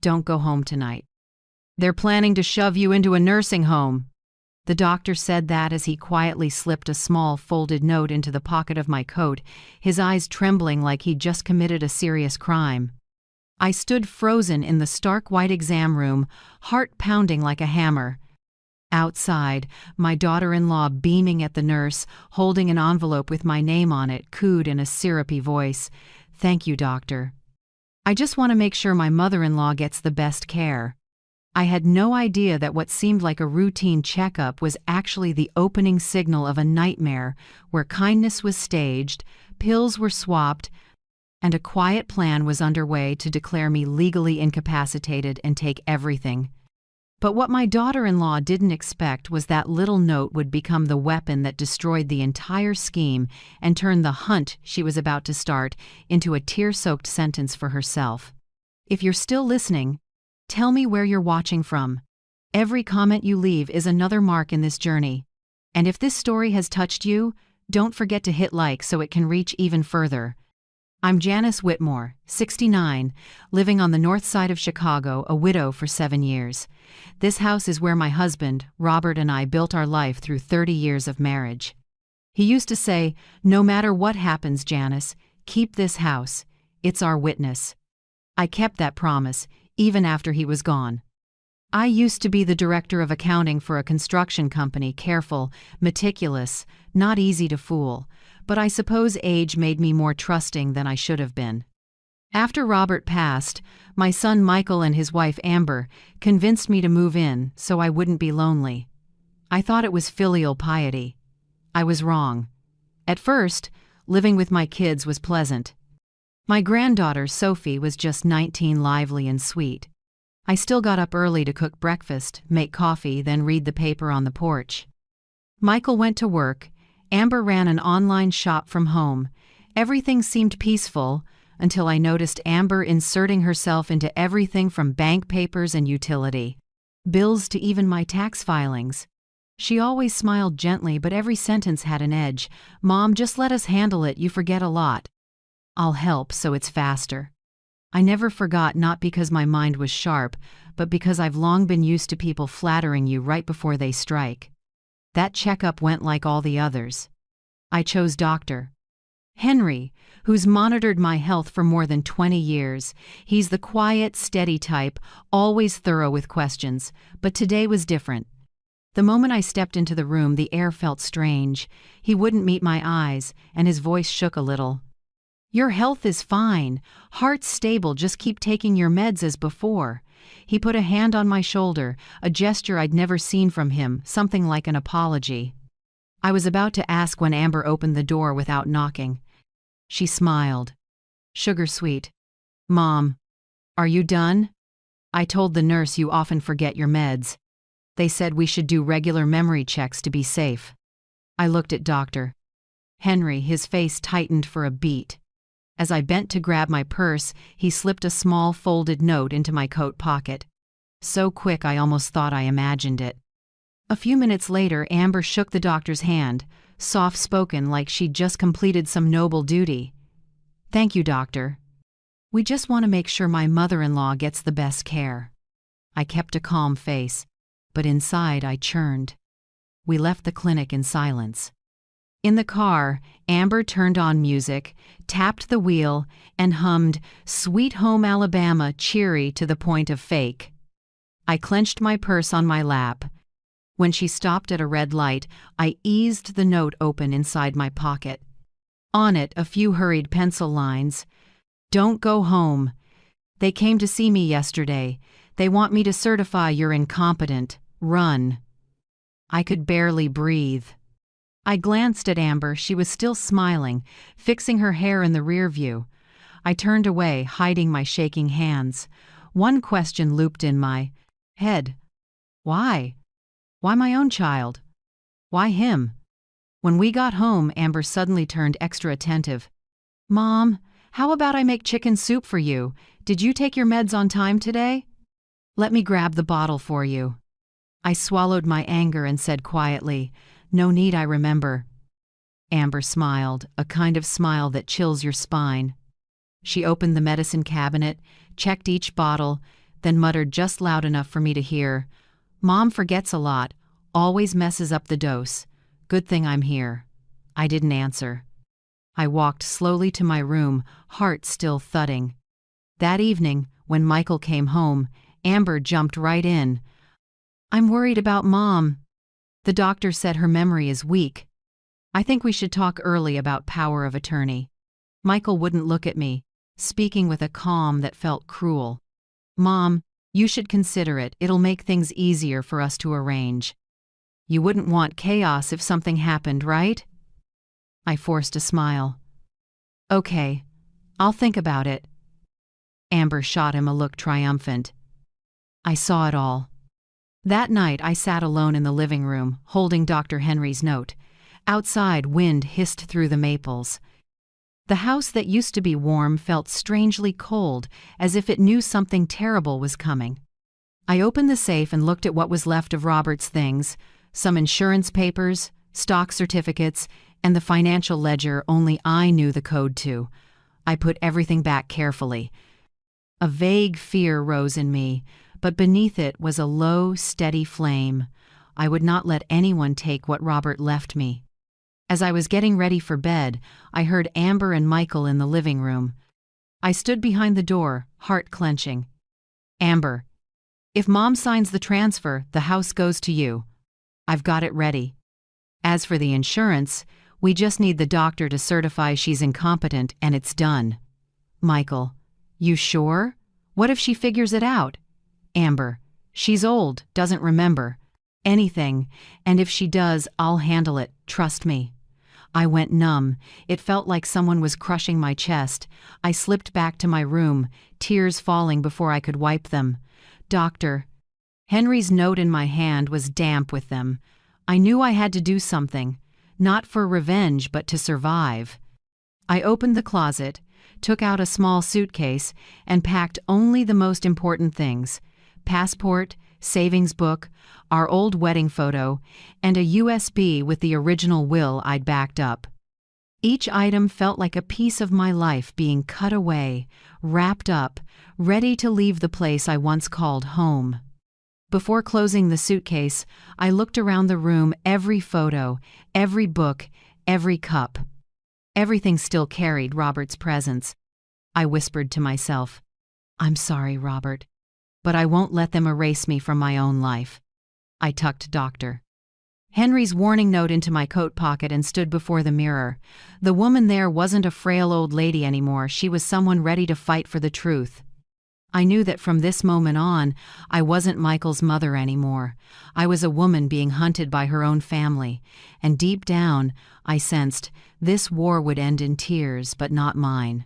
Don't go home tonight. They're planning to shove you into a nursing home." The doctor said that as he quietly slipped a small folded note into the pocket of my coat, his eyes trembling like he'd just committed a serious crime. I stood frozen in the stark white exam room, heart pounding like a hammer. Outside, my daughter-in-law, beaming at the nurse, holding an envelope with my name on it, cooed in a syrupy voice, "Thank you, doctor. I just want to make sure my mother-in-law gets the best care." I had no idea that what seemed like a routine checkup was actually the opening signal of a nightmare where kindness was staged, pills were swapped, and a quiet plan was underway to declare me legally incapacitated and take everything. But what my daughter-in-law didn't expect was that little note would become the weapon that destroyed the entire scheme and turned the hunt she was about to start into a tear-soaked sentence for herself. If you're still listening, tell me where you're watching from. Every comment you leave is another mark in this journey. And if this story has touched you, don't forget to hit like so it can reach even further. I'm Janice Whitmore, 69, living on the north side of Chicago, a widow for 7 years. This house is where my husband, Robert, and I built our life through 30 years of marriage. He used to say, "No matter what happens, Janice, keep this house. It's our witness." I kept that promise, even after he was gone. I used to be the director of accounting for a construction company, careful, meticulous, not easy to fool, but I suppose age made me more trusting than I should have been. After Robert passed, my son Michael and his wife Amber convinced me to move in so I wouldn't be lonely. I thought it was filial piety. I was wrong. At first, living with my kids was pleasant. My granddaughter, Sophie, was just 19, lively and sweet. I still got up early to cook breakfast, make coffee, then read the paper on the porch. Michael went to work. Amber ran an online shop from home. Everything seemed peaceful until I noticed Amber inserting herself into everything from bank papers and utility bills to even my tax filings. She always smiled gently, but every sentence had an edge. "Mom, just let us handle it, you forget a lot." "I'll help so it's faster." I never forgot, not because my mind was sharp, but because I've long been used to people flattering you right before they strike. That checkup went like all the others. I chose Dr. Henry, who's monitored my health for more than 20 years. He's the quiet, steady type, always thorough with questions, but today was different. The moment I stepped into the room, the air felt strange. He wouldn't meet my eyes, and his voice shook a little. "Your health is fine. Heart's stable, just keep taking your meds as before." He put a hand on my shoulder, a gesture I'd never seen from him, something like an apology. I was about to ask when Amber opened the door without knocking. She smiled. "Sugar sweet. Mom, are you done? I told the nurse you often forget your meds. They said we should do regular memory checks to be safe." I looked at Dr. Henry, his face tightened for a beat. As I bent to grab my purse, he slipped a small folded note into my coat pocket. So quick I almost thought I imagined it. A few minutes later, Amber shook the doctor's hand, soft-spoken like she'd just completed some noble duty. "Thank you, doctor. We just want to make sure my mother-in-law gets the best care." I kept a calm face, but inside I churned. We left the clinic in silence. In the car, Amber turned on music, tapped the wheel, and hummed "Sweet Home Alabama," cheery to the point of fake. I clenched my purse on my lap. When she stopped at a red light, I eased the note open inside my pocket. On it, a few hurried pencil lines. "Don't go home. They came to see me yesterday. They want me to certify you're incompetent. Run." I could barely breathe. I glanced at Amber. She was still smiling, fixing her hair in the rear view. I turned away, hiding my shaking hands. One question looped in my head. Why? Why my own child? Why him? When we got home, Amber suddenly turned extra attentive. "Mom, how about I make chicken soup for you? Did you take your meds on time today? Let me grab the bottle for you." I swallowed my anger and said quietly, "No need, I remember." Amber smiled, a kind of smile that chills your spine. She opened the medicine cabinet, checked each bottle, then muttered just loud enough for me to hear, "Mom forgets a lot, always messes up the dose. Good thing I'm here." I didn't answer. I walked slowly to my room, heart still thudding. That evening, when Michael came home, Amber jumped right in. "I'm worried about Mom. The doctor said her memory is weak. I think we should talk early about power of attorney." Michael wouldn't look at me, speaking with a calm that felt cruel. "Mom, you should consider it. It'll make things easier for us to arrange. You wouldn't want chaos if something happened, right?" I forced a smile. "Okay, I'll think about it." Amber shot him a look triumphant. I saw it all. That night I sat alone in the living room, holding Dr. Henry's note. Outside, wind hissed through the maples. The house that used to be warm felt strangely cold, as if it knew something terrible was coming. I opened the safe and looked at what was left of Robert's things, some insurance papers, stock certificates, and the financial ledger only I knew the code to. I put everything back carefully. A vague fear rose in me, but beneath it was a low, steady flame. I would not let anyone take what Robert left me. As I was getting ready for bed, I heard Amber and Michael in the living room. I stood behind the door, heart clenching. "Amber, if Mom signs the transfer, the house goes to you. I've got it ready. As for the insurance, we just need the doctor to certify she's incompetent and it's done." Michael, "You sure? What if she figures it out?" Amber, "She's old, doesn't remember anything, and if she does, I'll handle it, trust me." I went numb. It felt like someone was crushing my chest. I slipped back to my room, tears falling before I could wipe them. "Doctor." Henry's note in my hand was damp with them. I knew I had to do something, not for revenge but to survive. I opened the closet, took out a small suitcase, and packed only the most important things: passport, savings book, our old wedding photo, and a USB with the original will I'd backed up. Each item felt like a piece of my life being cut away, wrapped up, ready to leave the place I once called home. Before closing the suitcase, I looked around the room, every photo, every book, every cup. Everything still carried Robert's presence. I whispered to myself, "I'm sorry, Robert, but I won't let them erase me from my own life." I tucked Dr. Henry's warning note into my coat pocket and stood before the mirror. The woman there wasn't a frail old lady anymore. She was someone ready to fight for the truth. I knew that from this moment on, I wasn't Michael's mother anymore. I was a woman being hunted by her own family, and deep down, I sensed this war would end in tears, but not mine.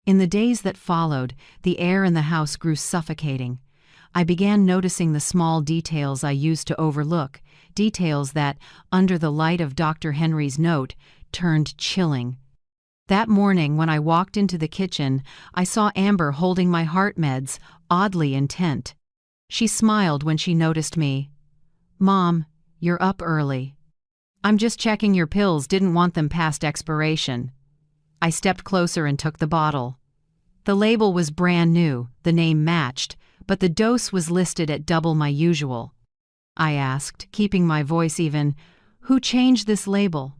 In the days that followed, the air in the house grew suffocating. I began noticing the small details I used to overlook, details that, under the light of Dr. Henry's note, turned chilling. That morning, when I walked into the kitchen, I saw Amber holding my heart meds, oddly intent. She smiled when she noticed me. "Mom, you're up early." "I'm just checking your pills, didn't want them past expiration." I stepped closer and took the bottle. The label was brand new, the name matched, but the dose was listed at double my usual. I asked, keeping my voice even, "Who changed this label?"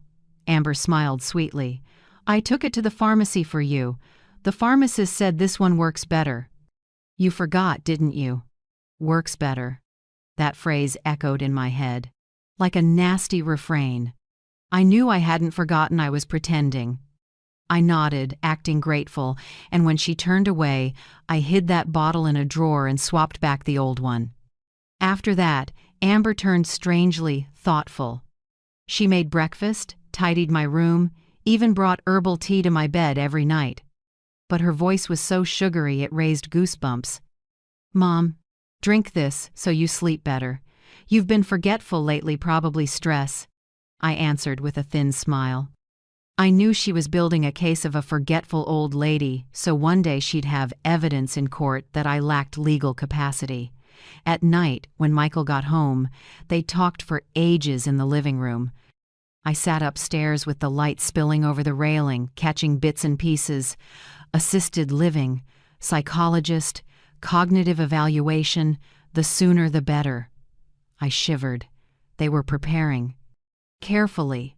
Amber smiled sweetly. "I took it to the pharmacy for you. The pharmacist said this one works better." "You forgot, didn't you?" "Works better." That phrase echoed in my head, like a nasty refrain. I knew I hadn't forgotten. I was pretending. I nodded, acting grateful, and when she turned away, I hid that bottle in a drawer and swapped back the old one. After that, Amber turned strangely thoughtful. She made breakfast, tidied my room, even brought herbal tea to my bed every night. But her voice was so sugary it raised goosebumps. "Mom, drink this so you sleep better. You've been forgetful lately, probably stress," I answered with a thin smile. I knew she was building a case of a forgetful old lady, so one day she'd have evidence in court that I lacked legal capacity. At night, when Michael got home, they talked for ages in the living room. I sat upstairs with the light spilling over the railing, catching bits and pieces. Assisted living, psychologist, cognitive evaluation, the sooner the better. I shivered. They were preparing. Carefully.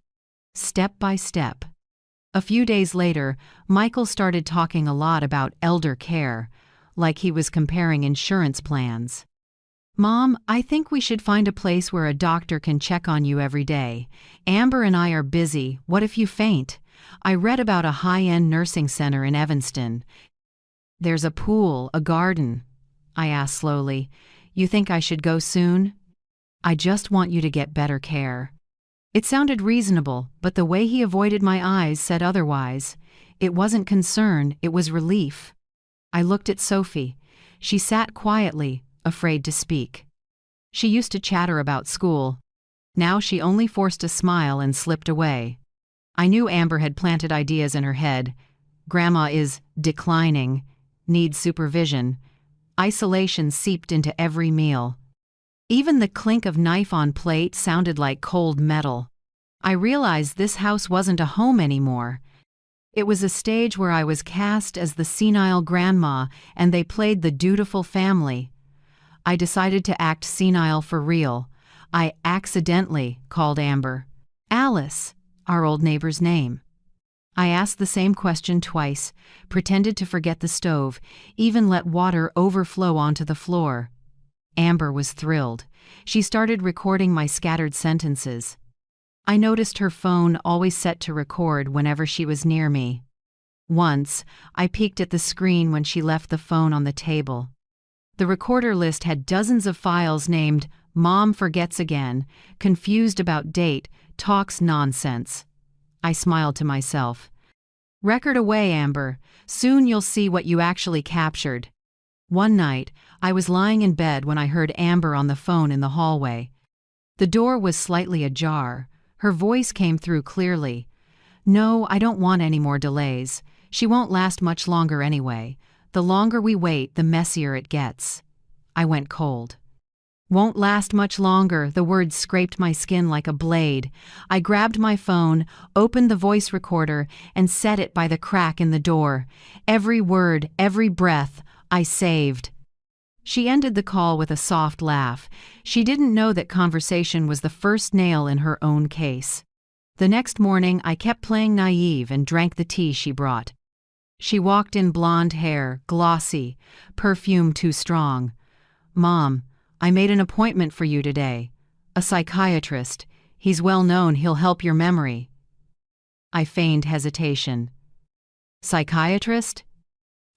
Step by step. A few days later, Michael started talking a lot about elder care, like he was comparing insurance plans. "Mom, I think we should find a place where a doctor can check on you every day. Amber and I are busy. What if you faint? I read about a high-end nursing center in Evanston. There's a pool, a garden." I asked slowly, "You think I should go soon?" "I just want you to get better care." It sounded reasonable, but the way he avoided my eyes said otherwise. It wasn't concern, it was relief. I looked at Sophie. She sat quietly, afraid to speak. She used to chatter about school. Now she only forced a smile and slipped away. I knew Amber had planted ideas in her head. Grandma is declining, needs supervision. Isolation seeped into every meal. Even the clink of knife on plate sounded like cold metal. I realized this house wasn't a home anymore. It was a stage where I was cast as the senile grandma and they played the dutiful family. I decided to act senile for real. I accidentally called Amber Alice, our old neighbor's name. I asked the same question twice, pretended to forget the stove, even let water overflow onto the floor. Amber was thrilled. She started recording my scattered sentences. I noticed her phone always set to record whenever she was near me. Once, I peeked at the screen when she left the phone on the table. The recorder list had dozens of files named "Mom Forgets Again," "Confused About Date," "Talks Nonsense." I smiled to myself. "Record away, Amber. Soon you'll see what you actually captured." One night, I was lying in bed when I heard Amber on the phone in the hallway. The door was slightly ajar. Her voice came through clearly. "No, I don't want any more delays. She won't last much longer anyway. The longer we wait, the messier it gets." I went cold. "Won't last much longer," the words scraped my skin like a blade. I grabbed my phone, opened the voice recorder, and set it by the crack in the door. Every word, every breath, I saved. She ended the call with a soft laugh. She didn't know that conversation was the first nail in her own case. The next morning, I kept playing naive and drank the tea she brought. She walked in, blonde hair, glossy, perfume too strong. "Mom, I made an appointment for you today. A psychiatrist. He's well known, he'll help your memory." I feigned hesitation. "Psychiatrist?"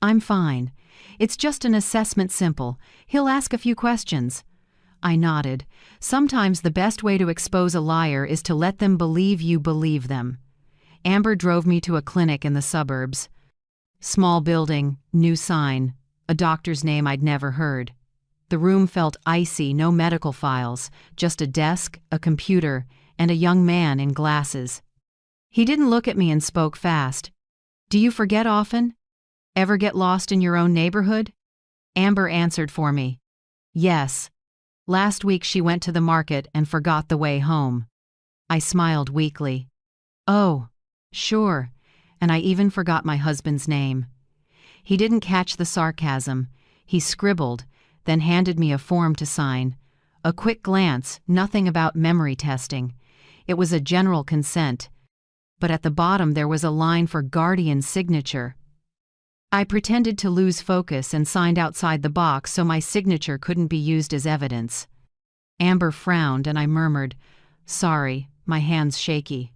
"I'm fine. It's just an assessment, simple. He'll ask a few questions." I nodded. Sometimes the best way to expose a liar is to let them believe you believe them. Amber drove me to a clinic in the suburbs. Small building, new sign, a doctor's name I'd never heard. The room felt icy, no medical files, just a desk, a computer, and a young man in glasses. He didn't look at me and spoke fast. "Do you forget often? Ever get lost in your own neighborhood?" Amber answered for me. "Yes. Last week she went to the market and forgot the way home." I smiled weakly. "Oh, sure. And I even forgot my husband's name." He didn't catch the sarcasm. He scribbled, then handed me a form to sign. A quick glance, nothing about memory testing. It was a general consent. But at the bottom there was a line for guardian signature. I pretended to lose focus and signed outside the box so my signature couldn't be used as evidence. Amber frowned and I murmured, "Sorry, my hand's shaky."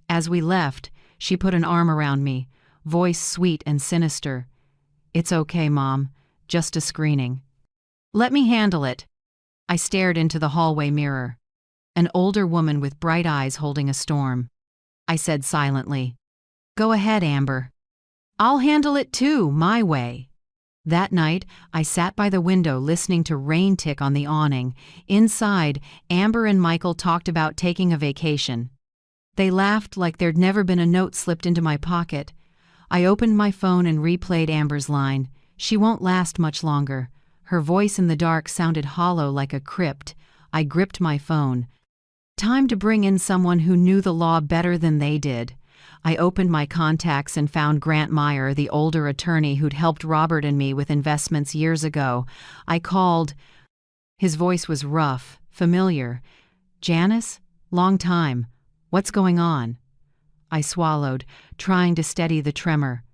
As we left, she put an arm around me, voice sweet and sinister. "It's okay, Mom. Just a screening." "Let me handle it." I stared into the hallway mirror. An older woman with bright eyes holding a storm. I said silently, "Go ahead, Amber. I'll handle it too, my way." That night, I sat by the window listening to rain tick on the awning. Inside, Amber and Michael talked about taking a vacation. They laughed like there'd never been a note slipped into my pocket. I opened my phone and replayed Amber's line. "She won't last much longer." Her voice in the dark sounded hollow like a crypt. I gripped my phone. Time to bring in someone who knew the law better than they did. I opened my contacts and found Grant Meyer, the older attorney who'd helped Robert and me with investments years ago. I called. His voice was rough, familiar. "Janice? Long time. What's going on?" I swallowed, trying to steady the tremor.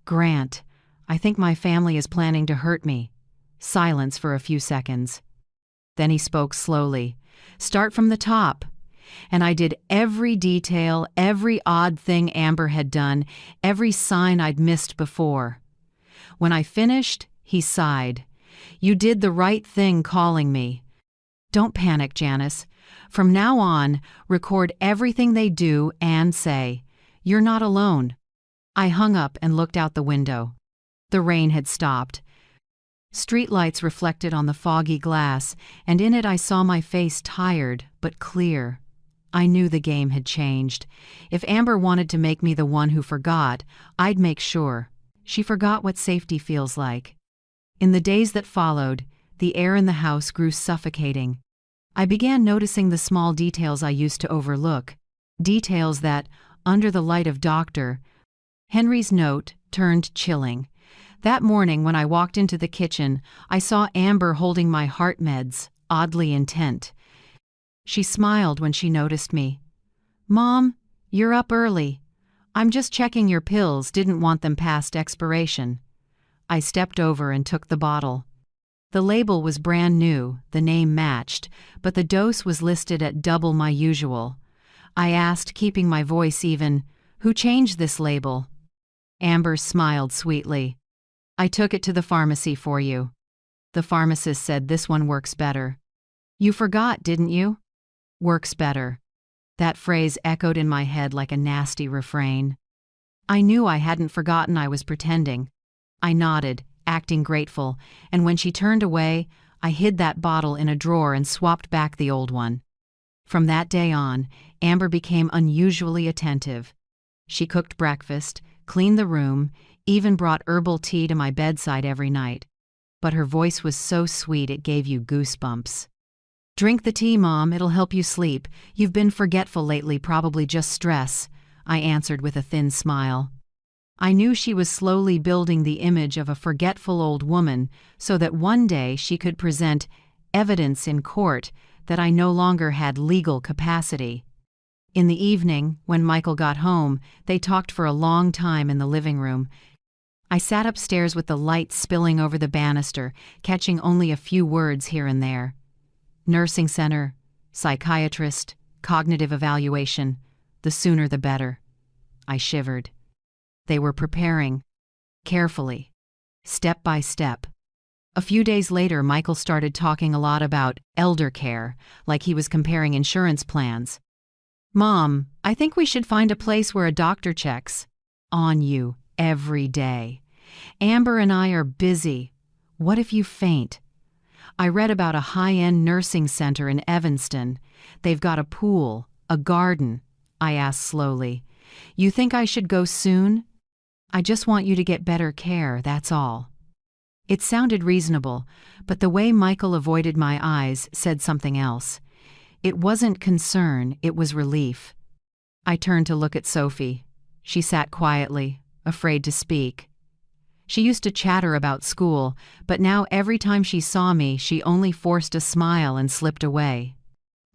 "Grant, I think my family is planning to hurt me." Silence for a few seconds. Then he spoke slowly. "Start from the top." And I did every detail, every odd thing Amber had done, every sign I'd missed before. When I finished, he sighed. "You did the right thing calling me. Don't panic, Janice. From now on, record everything they do and say. You're not alone." I hung up and looked out the window. The rain had stopped. Streetlights reflected on the foggy glass, and in it I saw my face tired but clear. I knew the game had changed. If Amber wanted to make me the one who forgot, I'd make sure. She forgot what safety feels like. In the days that followed, the air in the house grew suffocating. I began noticing the small details I used to overlook. Details that, under the light of Dr. Henry's note, turned chilling. That morning when I walked into the kitchen, I saw Amber holding my heart meds, oddly intent. She smiled when she noticed me. "Mom, you're up early. I'm just checking your pills, didn't want them past expiration." I stepped over and took the bottle. The label was brand new, the name matched, but the dose was listed at double my usual. I asked, keeping my voice even, "Who changed this label?" Amber smiled sweetly. "I took it to the pharmacy for you. The pharmacist said this one works better." "You forgot, didn't you?" "Works better." That phrase echoed in my head like a nasty refrain. I knew I hadn't forgotten. I was pretending. I nodded, acting grateful, and when she turned away, I hid that bottle in a drawer and swapped back the old one. From that day on, Amber became unusually attentive. She cooked breakfast, cleaned the room, even brought herbal tea to my bedside every night. But her voice was so sweet it gave you goosebumps. "Drink the tea, Mom, it'll help you sleep. You've been forgetful lately, probably just stress," I answered with a thin smile. I knew she was slowly building the image of a forgetful old woman so that one day she could present evidence in court that I no longer had legal capacity. In the evening, when Michael got home, they talked for a long time in the living room. I sat upstairs with the light spilling over the banister, catching only a few words here and there. Nursing center, psychiatrist, cognitive evaluation, the sooner the better. I shivered. They were preparing, carefully, step by step. A few days later, Michael started talking a lot about elder care, like he was comparing insurance plans. "Mom, I think we should find a place where a doctor checks on you every day. Amber and I are busy. What if you faint?" I read about a high-end nursing center in Evanston. They've got a pool, a garden. I asked slowly. "You think I should go soon?" "I just want you to get better care, that's all." It sounded reasonable, but the way Michael avoided my eyes said something else. It wasn't concern, it was relief. I turned to look at Sophie. She sat quietly, afraid to speak. She used to chatter about school, but now every time she saw me, she only forced a smile and slipped away.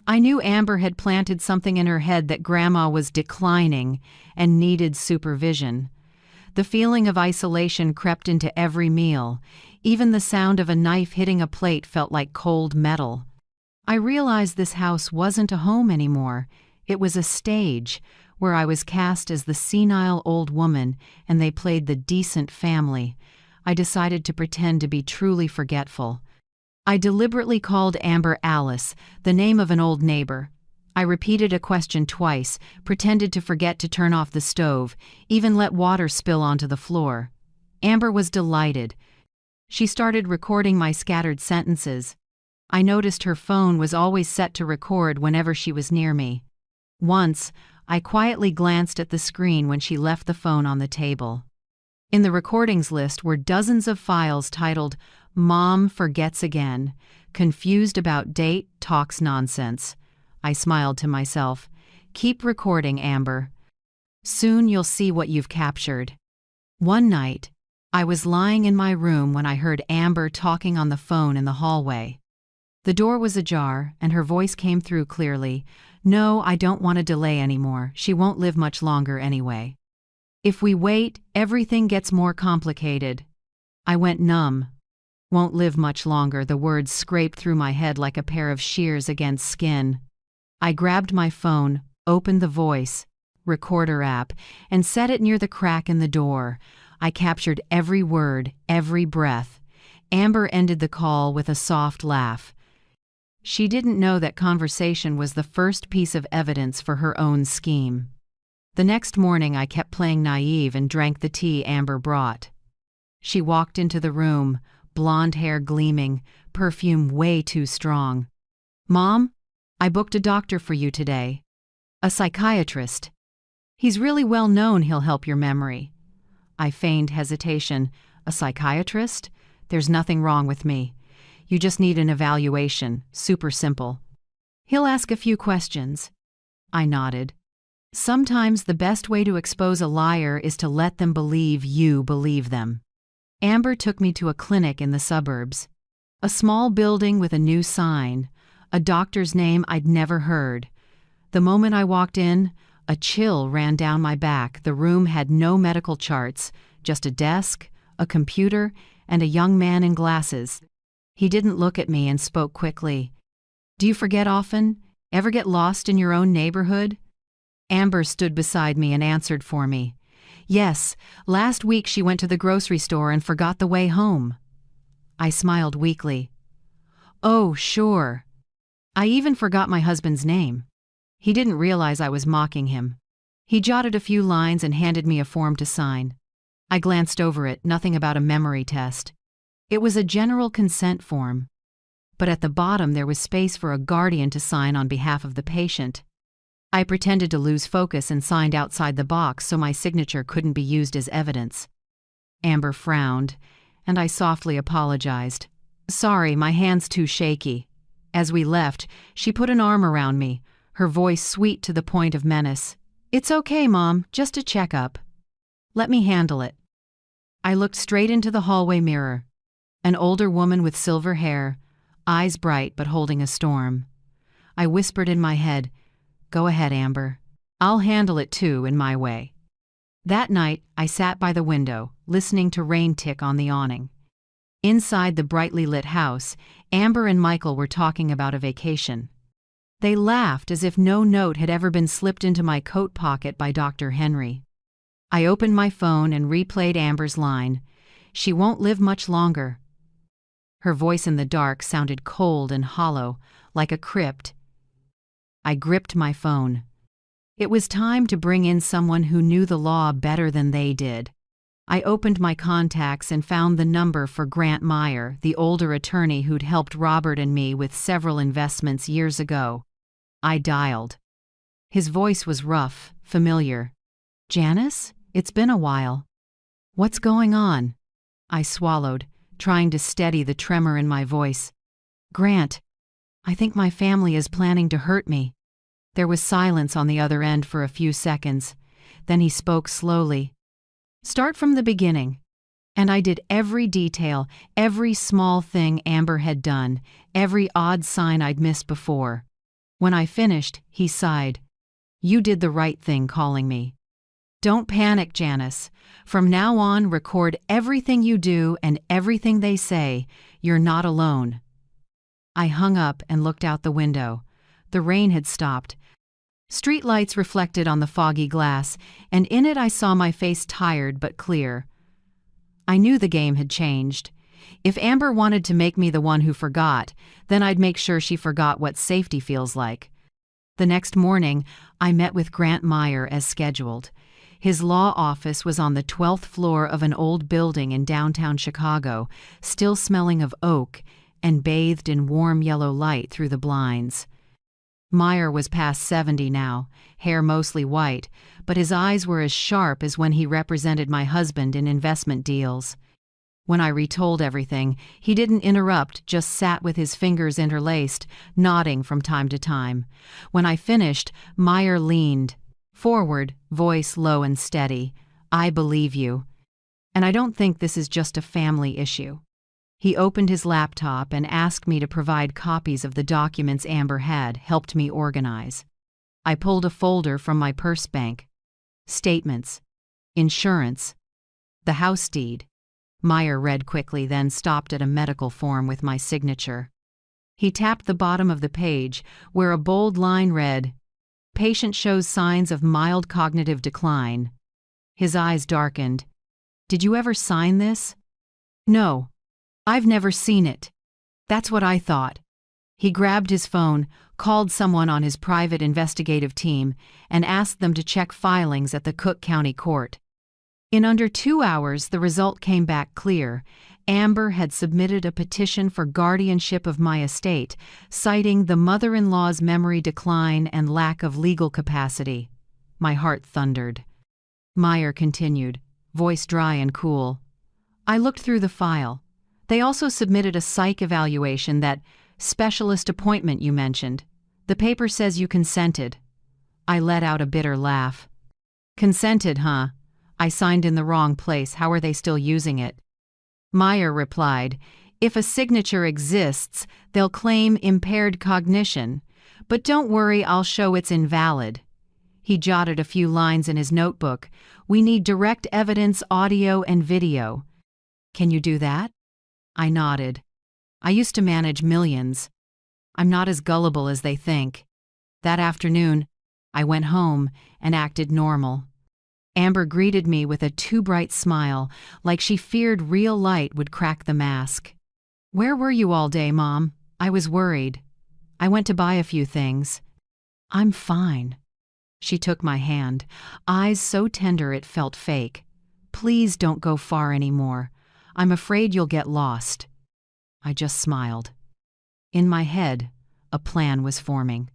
I knew Amber had planted something in her head that Grandma was declining and needed supervision. The feeling of isolation crept into every meal. Even the sound of a knife hitting a plate felt like cold metal. I realized this house wasn't a home anymore. It was a stage where I was cast as the senile old woman and they played the decent family. I decided to pretend to be truly forgetful. I deliberately called Amber Alice, the name of an old neighbor. I repeated a question twice, pretended to forget to turn off the stove, even let water spill onto the floor. Amber was delighted. She started recording my scattered sentences. I noticed her phone was always set to record whenever she was near me. Once, I quietly glanced at the screen when she left the phone on the table. In the recordings list were dozens of files titled "Mom Forgets Again," "Confused About Date, Talks Nonsense." I smiled to myself. "Keep recording, Amber." Soon you'll see what you've captured. One night, I was lying in my room when I heard Amber talking on the phone in the hallway. The door was ajar, and her voice came through clearly. "No, I don't want to delay anymore. She won't live much longer anyway. If we wait, everything gets more complicated." I went numb. "Won't live much longer," the words scraped through my head like a pair of shears against skin. I grabbed my phone, opened the voice recorder app, and set it near the crack in the door. I captured every word, every breath. Amber ended the call with a soft laugh. She didn't know that conversation was the first piece of evidence for her own scheme. The next morning I kept playing naive and drank the tea Amber brought. She walked into the room, blonde hair gleaming, perfume way too strong. "Mom, I booked a doctor for you today. A psychiatrist. He's really well known, he'll help your memory." I feigned hesitation. "A psychiatrist? There's nothing wrong with me. You just need an evaluation, super simple. He'll ask a few questions." I nodded. Sometimes the best way to expose a liar is to let them believe you believe them. Amber took me to a clinic in the suburbs. A small building with a new sign, a doctor's name I'd never heard. The moment I walked in, a chill ran down my back. The room had no medical charts, just a desk, a computer, and a young man in glasses. He didn't look at me and spoke quickly. "Do you forget often? Ever get lost in your own neighborhood?" Amber stood beside me and answered for me. "Yes, last week she went to the grocery store and forgot the way home." I smiled weakly. "Oh, sure. I even forgot my husband's name." He didn't realize I was mocking him. He jotted a few lines and handed me a form to sign. I glanced over it, nothing about a memory test. It was a general consent form. But at the bottom there was space for a guardian to sign on behalf of the patient. I pretended to lose focus and signed outside the box so my signature couldn't be used as evidence. Amber frowned, and I softly apologized. "Sorry, my hand's too shaky." As we left, she put an arm around me, her voice sweet to the point of menace. "It's okay, Mom, just a checkup. Let me handle it." I looked straight into the hallway mirror. An older woman with silver hair, eyes bright but holding a storm. I whispered in my head, "Go ahead, Amber. I'll handle it too, in my way." That night, I sat by the window, listening to rain tick on the awning. Inside the brightly lit house, Amber and Michael were talking about a vacation. They laughed as if no note had ever been slipped into my coat pocket by Dr. Henry. I opened my phone and replayed Amber's line, "She won't live much longer." Her voice in the dark sounded cold and hollow, like a crypt. I gripped my phone. It was time to bring in someone who knew the law better than they did. I opened my contacts and found the number for Grant Meyer, the older attorney who'd helped Robert and me with several investments years ago. I dialed. His voice was rough, familiar. "Janice, it's been a while. What's going on?" I swallowed, trying to steady the tremor in my voice. "Grant, I think my family is planning to hurt me." There was silence on the other end for a few seconds. Then he spoke slowly. "Start from the beginning." And I did every detail, every small thing Amber had done, every odd sign I'd missed before. When I finished, he sighed. "You did the right thing calling me. Don't panic, Janice. From now on, record everything you do and everything they say. You're not alone." I hung up and looked out the window. The rain had stopped. Streetlights reflected on the foggy glass, and in it I saw my face tired but clear. I knew the game had changed. If Amber wanted to make me the one who forgot, then I'd make sure she forgot what safety feels like. The next morning, I met with Grant Meyer as scheduled. His law office was on the 12th floor of an old building in downtown Chicago, still smelling of oak and bathed in warm yellow light through the blinds. Meyer was past 70 now, hair mostly white, but his eyes were as sharp as when he represented my husband in investment deals. When I retold everything, he didn't interrupt, just sat with his fingers interlaced, nodding from time to time. When I finished, Meyer leaned Forward, voice low and steady. I believe you. And I don't think this is just a family issue. He opened his laptop and asked me to provide copies of the documents Amber had helped me organize. I pulled a folder from my purse bank. Statements. Insurance. The house deed. Meyer read quickly, then stopped at a medical form with my signature. He tapped the bottom of the page, where a bold line read, "Patient shows signs of mild cognitive decline." His eyes darkened. "Did you ever sign this?" "No. I've never seen it." "That's what I thought." He grabbed his phone, called someone on his private investigative team, and asked them to check filings at the Cook County Court. In under 2 hours, the result came back clear. Amber had submitted a petition for guardianship of my estate, citing the mother-in-law's memory decline and lack of legal capacity. My heart thundered. Meyer continued, voice dry and cool. "I looked through the file. They also submitted a psych evaluation, that specialist appointment you mentioned. The paper says you consented." I let out a bitter laugh. "Consented, huh? I signed in the wrong place. How are they still using it?" Meyer replied, "If a signature exists, they'll claim impaired cognition. But don't worry, I'll show it's invalid." He jotted a few lines in his notebook. "We need direct evidence, audio and video." "Can you do that?" I nodded. "I used to manage millions. I'm not as gullible as they think." That afternoon, I went home and acted normal. Amber greeted me with a too bright smile, like she feared real light would crack the mask. "Where were you all day, Mom? I was worried." "I went to buy a few things." "I'm fine." She took my hand, eyes so tender it felt fake. "Please don't go far anymore. I'm afraid you'll get lost." I just smiled. In my head, a plan was forming.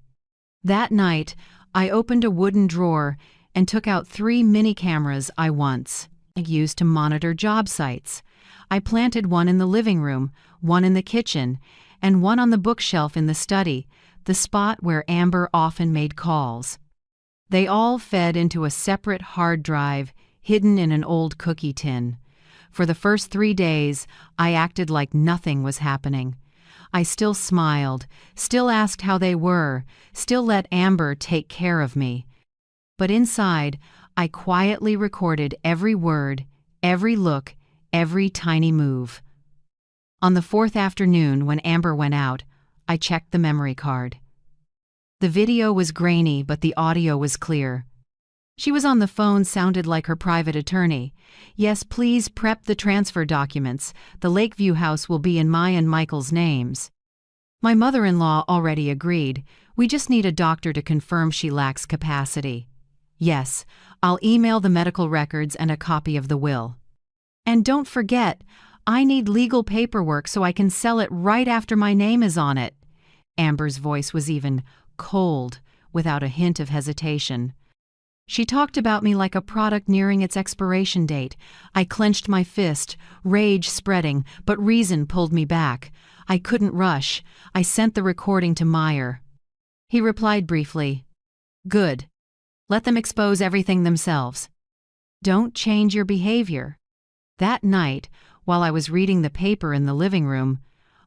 That night, I opened a wooden drawer and took out 3 mini cameras I once used to monitor job sites. I planted one in the living room, one in the kitchen, and one on the bookshelf in the study, the spot where Amber often made calls. They all fed into a separate hard drive hidden in an old cookie tin. For the first 3 days, I acted like nothing was happening. I still smiled, still asked how they were, still let Amber take care of me. But inside, I quietly recorded every word, every look, every tiny move. On the 4th afternoon, when Amber went out, I checked the memory card. The video was grainy, but the audio was clear. She was on the phone, sounded like her private attorney. "Yes, please prep the transfer documents. The Lakeview house will be in my and Michael's names." My mother-in-law already agreed. "We just need a doctor to confirm she lacks capacity." "Yes, I'll email the medical records and a copy of the will." "And don't forget, I need legal paperwork so I can sell it right after my name is on it." Amber's voice was even cold, without a hint of hesitation. She talked about me like a product nearing its expiration date. I clenched my fist, rage spreading, but reason pulled me back. I couldn't rush. I sent the recording to Meyer. He replied briefly, "Good. Let them expose everything themselves. Don't change your behavior." That night, while I was reading the paper in the living room,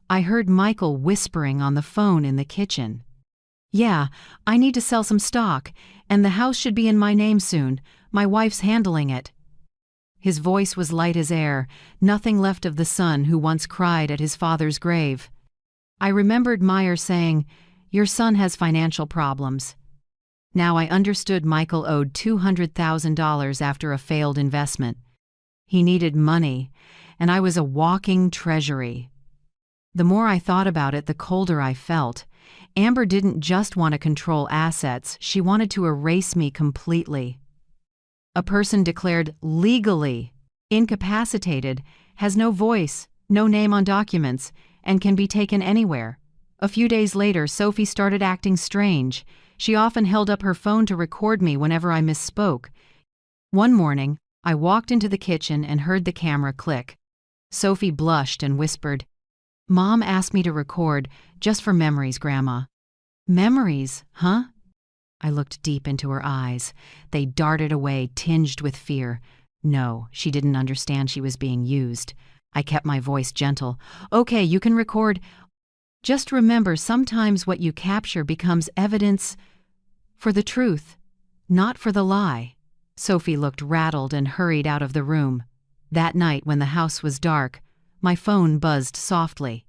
I heard Michael whispering on the phone in the kitchen. "Yeah, I need to sell some stock, and the house should be in my name soon. My wife's handling it." His voice was light as air, nothing left of the son who once cried at his father's grave. I remembered Meyer saying, "Your son has financial problems." Now I understood Michael owed $200,000 after a failed investment. He needed money, and I was a walking treasury. The more I thought about it, the colder I felt. Amber didn't just want to control assets, she wanted to erase me completely. A person declared legally incapacitated has no voice, no name on documents, and can be taken anywhere. A few days later, Sophie started acting strange. She often held up her phone to record me whenever I misspoke. One morning, I walked into the kitchen and heard the camera click. Sophie blushed and whispered, "Mom asked me to record, just for memories, Grandma." "Memories, huh?" I looked deep into her eyes. They darted away, tinged with fear. No, she didn't understand she was being used. I kept my voice gentle. Okay, you can record. Just remember, sometimes what you capture becomes evidence for the truth, not for the lie. Sophie looked rattled and hurried out of the room. That night, when the house was dark, my phone buzzed softly.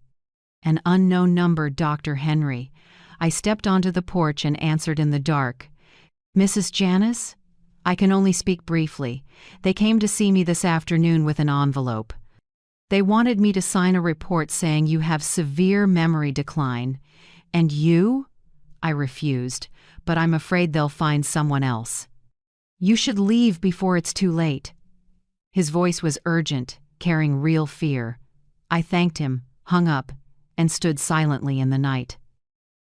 An unknown number, Dr. Henry. I stepped onto the porch and answered in the dark. Mrs. Janice? I can only speak briefly. They came to see me this afternoon with an envelope. They wanted me to sign a report saying you have severe memory decline. And you? I refused, but I'm afraid they'll find someone else. You should leave before it's too late. His voice was urgent, carrying real fear. I thanked him, hung up, and stood silently in the night.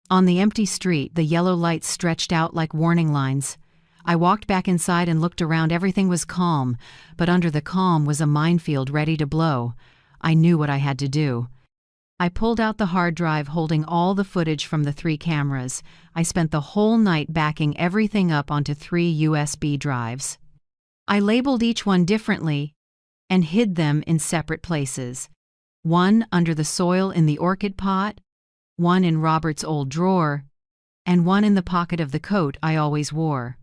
On the empty street, the yellow lights stretched out like warning lines. I walked back inside and looked around. Everything was calm, but under the calm was a minefield ready to blow. I knew what I had to do. I pulled out the hard drive holding all the footage from the 3 cameras. I spent the whole night backing everything up onto 3 USB drives. I labeled each one differently and hid them in separate places. One under the soil in the orchid pot, one in Robert's old drawer, and one in the pocket of the coat I always wore.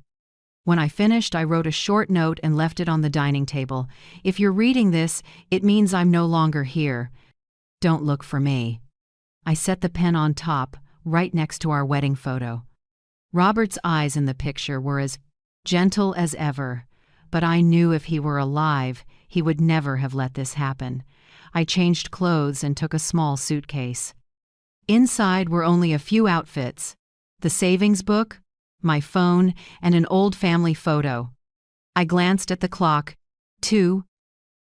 When I finished, I wrote a short note and left it on the dining table. If you're reading this, it means I'm no longer here. Don't look for me. I set the pen on top, right next to our wedding photo. Robert's eyes in the picture were as gentle as ever, but I knew if he were alive, he would never have let this happen. I changed clothes and took a small suitcase. Inside were only a few outfits: the savings book, my phone, and an old family photo. I glanced at the clock. 2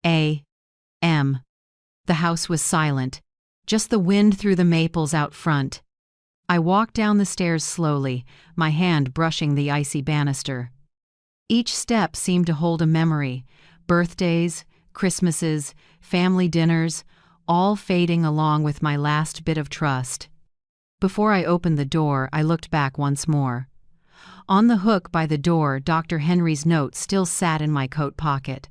a.m. The house was silent, just the wind through the maples out front. I walked down the stairs slowly, my hand brushing the icy banister. Each step seemed to hold a memory: birthdays, Christmases, family dinners, all fading along with my last bit of trust. Before I opened the door, I looked back once more. On the hook by the door, Dr. Henry's note still sat in my coat pocket.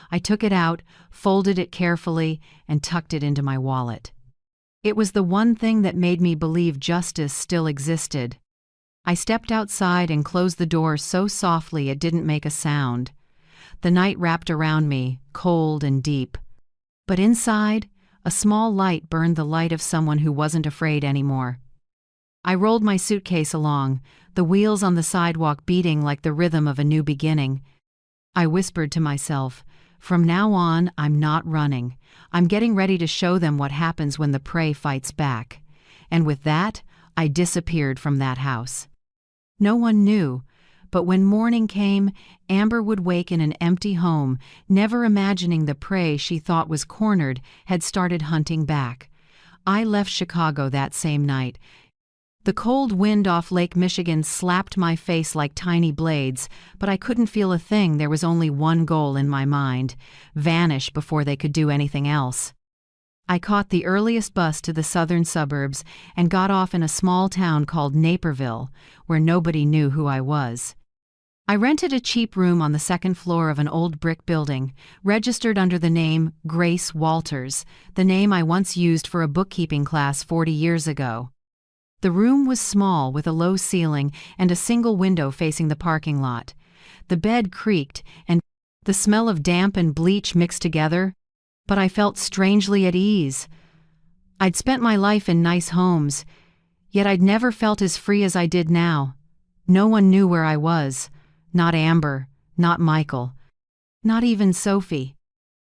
I took it out, folded it carefully, and tucked it into my wallet. It was the one thing that made me believe justice still existed. I stepped outside and closed the door so softly it didn't make a sound. The night wrapped around me, cold and deep. But inside, a small light burned the light of someone who wasn't afraid anymore. I rolled my suitcase along, the wheels on the sidewalk beating like the rhythm of a new beginning. I whispered to myself, from now on, I'm not running. I'm getting ready to show them what happens when the prey fights back. And with that, I disappeared from that house. No one knew, but when morning came, Amber would wake in an empty home, never imagining the prey she thought was cornered had started hunting back. I left Chicago that same night. The cold wind off Lake Michigan slapped my face like tiny blades, but I couldn't feel a thing. There was only one goal in my mind: vanish before they could do anything else. I caught the earliest bus to the southern suburbs and got off in a small town called Naperville, where nobody knew who I was. I rented a cheap room on the second floor of an old brick building, registered under the name Grace Walters, the name I once used for a bookkeeping class 40 years ago. The room was small, with a low ceiling and a single window facing the parking lot. The bed creaked, and the smell of damp and bleach mixed together, but I felt strangely at ease. I'd spent my life in nice homes, yet I'd never felt as free as I did now. No one knew where I was. Not Amber, not Michael, not even Sophie.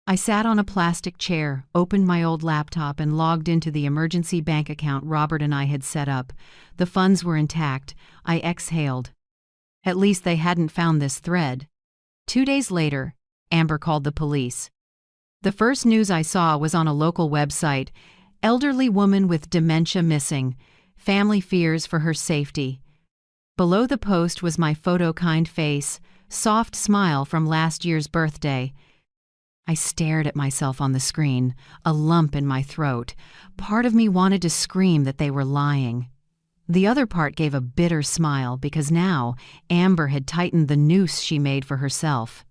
I sat on a plastic chair, opened my old laptop, and logged into the emergency bank account Robert and I had set up. The funds were intact. I exhaled. At least they hadn't found this thread. 2 days later, Amber called the police. The first news I saw was on a local website: elderly woman with dementia missing, family fears for her safety. Below the post was my photo-kind face, soft smile from last year's birthday. I stared at myself on the screen, a lump in my throat. Part of me wanted to scream that they were lying. The other part gave a bitter smile because now Amber had tightened the noose she made for herself.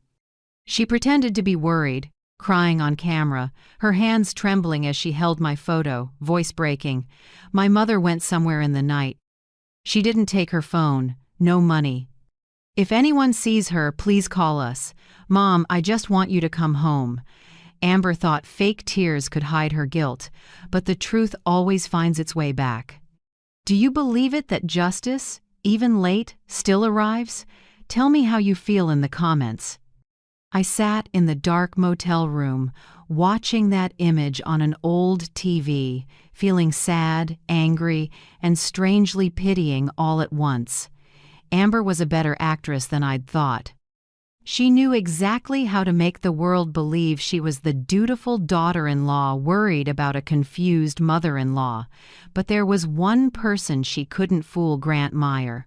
She pretended to be worried, crying on camera, her hands trembling as she held my photo, voice breaking. My mother went somewhere in the night. She didn't take her phone, no money. If anyone sees her, please call us. Mom, I just want you to come home. Amber thought fake tears could hide her guilt, but the truth always finds its way back. Do you believe it that justice, even late, still arrives? Tell me how you feel in the comments. I sat in the dark motel room, watching that image on an old TV, feeling sad, angry, and strangely pitying all at once. Amber was a better actress than I'd thought. She knew exactly how to make the world believe she was the dutiful daughter-in-law worried about a confused mother-in-law, but there was one person she couldn't fool: Grant Meyer.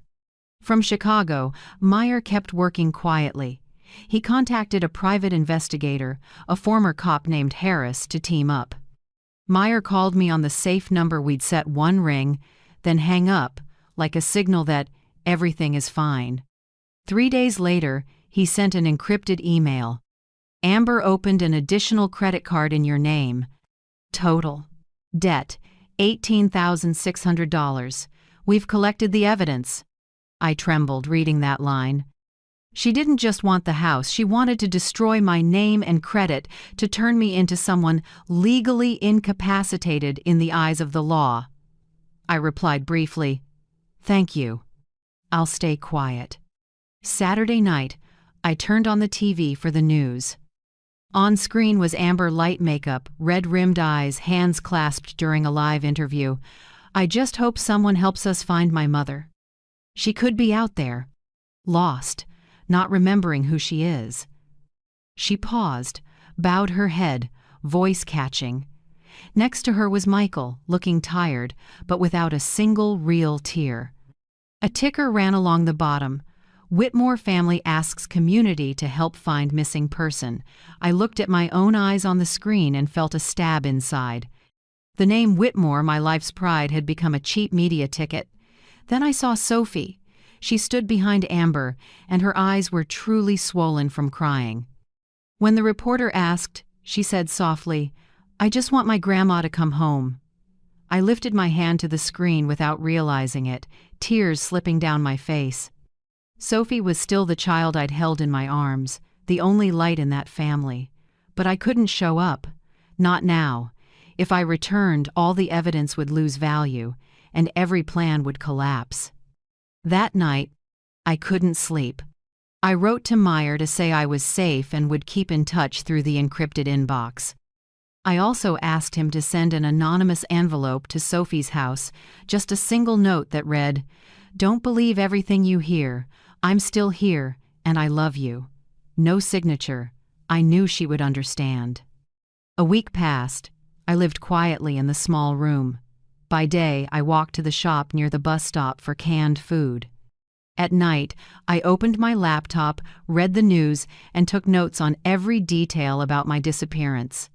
From Chicago, Meyer kept working quietly. He contacted a private investigator, a former cop named Harris, to team up. Meyer called me on the safe number we'd set, one ring, then hang up, like a signal that everything is fine. 3 days later, he sent an encrypted email. Amber opened an additional credit card in your name. Total debt, $18,600. We've collected the evidence. I trembled reading that line. She didn't just want the house, she wanted to destroy my name and credit, to turn me into someone legally incapacitated in the eyes of the law. I replied briefly, "Thank you. I'll stay quiet." Saturday night, I turned on the TV for the news. On screen was Amber, light makeup, red-rimmed eyes, hands clasped during a live interview. "I just hope someone helps us find my mother. She could be out there, lost, not remembering who she is." She paused, bowed her head, voice catching. Next to her was Michael, looking tired, but without a single real tear. A ticker ran along the bottom. "Whitmore family asks community to help find missing person." I looked at my own eyes on the screen and felt a stab inside. The name Whitmore, my life's pride, had become a cheap media ticket. Then I saw Sophie. She stood behind Amber, and her eyes were truly swollen from crying. When the reporter asked, she said softly, "I just want my grandma to come home." I lifted my hand to the screen without realizing it, tears slipping down my face. Sophie was still the child I'd held in my arms, the only light in that family. But I couldn't show up. Not now. If I returned, all the evidence would lose value, and every plan would collapse. That night, I couldn't sleep. I wrote to Meyer to say I was safe and would keep in touch through the encrypted inbox. I also asked him to send an anonymous envelope to Sophie's house, just a single note that read, "Don't believe everything you hear. I'm still here, and I love you." No signature. I knew she would understand. A week passed. I lived quietly in the small room. By day, I walked to the shop near the bus stop for canned food. At night, I opened my laptop, read the news, and took notes on every detail about my disappearance.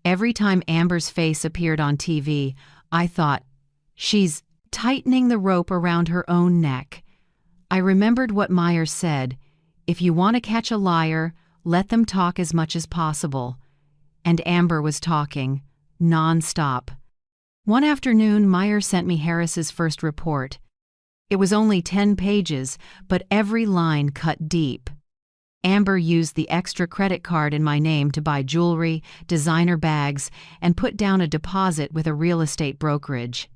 Every time Amber's face appeared on TV, I thought, she's tightening the rope around her own neck. I remembered what Meyer said, "If you want to catch a liar, let them talk as much as possible." And Amber was talking, non-stop. One afternoon, Meyer sent me Harris's first report. It was only 10 pages, but every line cut deep. Amber used the extra credit card in my name to buy jewelry, designer bags, and put down a deposit with a real estate brokerage.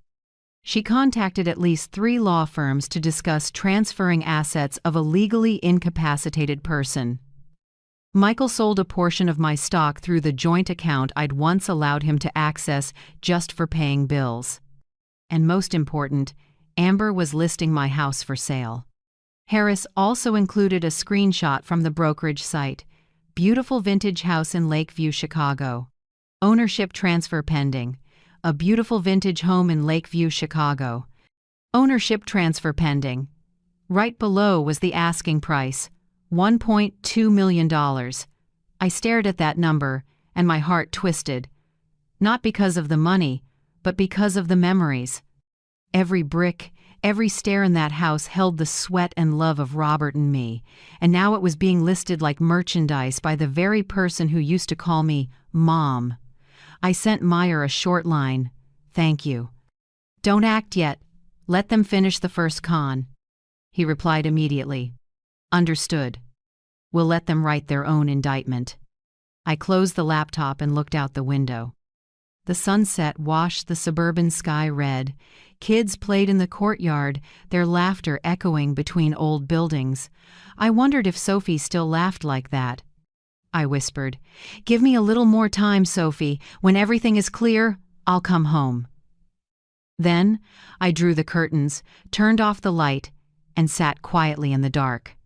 She contacted at least 3 law firms to discuss transferring assets of a legally incapacitated person. Michael sold a portion of my stock through the joint account I'd once allowed him to access just for paying bills. And most important, Amber was listing my house for sale. Harris also included a screenshot from the brokerage site. "Beautiful vintage house in Lakeview, Chicago. Ownership transfer pending. A beautiful vintage home in Lakeview, Chicago. Ownership transfer pending." Right below was the asking price, $1.2 million. I stared at that number, and my heart twisted. Not because of the money, but because of the memories. Every brick, Every stair in that house held the sweat and love of Robert and me, and now it was being listed like merchandise by the very person who used to call me Mom. I sent Meyer a short line, "Thank you. Don't act yet. Let them finish the first con." He replied immediately, "Understood. We'll let them write their own indictment." I closed the laptop and looked out the window. The sunset washed the suburban sky red. Kids played in the courtyard, their laughter echoing between old buildings. I wondered if Sophie still laughed like that. I whispered, "Give me a little more time, Sophie. When everything is clear, I'll come home." Then I drew the curtains, turned off the light, and sat quietly in the dark.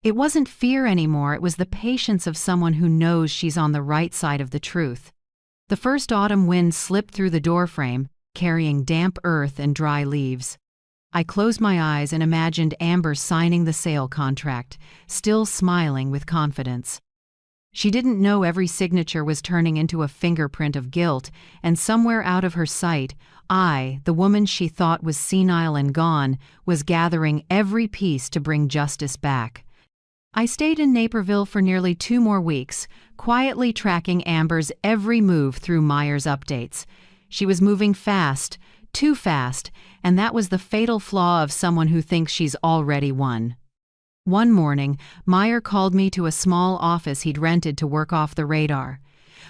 It wasn't fear anymore, it was the patience of someone who knows she's on the right side of the truth. The first autumn wind slipped through the doorframe, carrying damp earth and dry leaves. I closed my eyes and imagined Amber signing the sale contract, still smiling with confidence. She didn't know every signature was turning into a fingerprint of guilt, and somewhere out of her sight, I, the woman she thought was senile and gone, was gathering every piece to bring justice back. I stayed in Naperville for nearly 2 more weeks, quietly tracking Amber's every move through Meyer's updates. She was moving fast, too fast, and that was the fatal flaw of someone who thinks she's already won. One morning, Meyer called me to a small office he'd rented to work off the radar.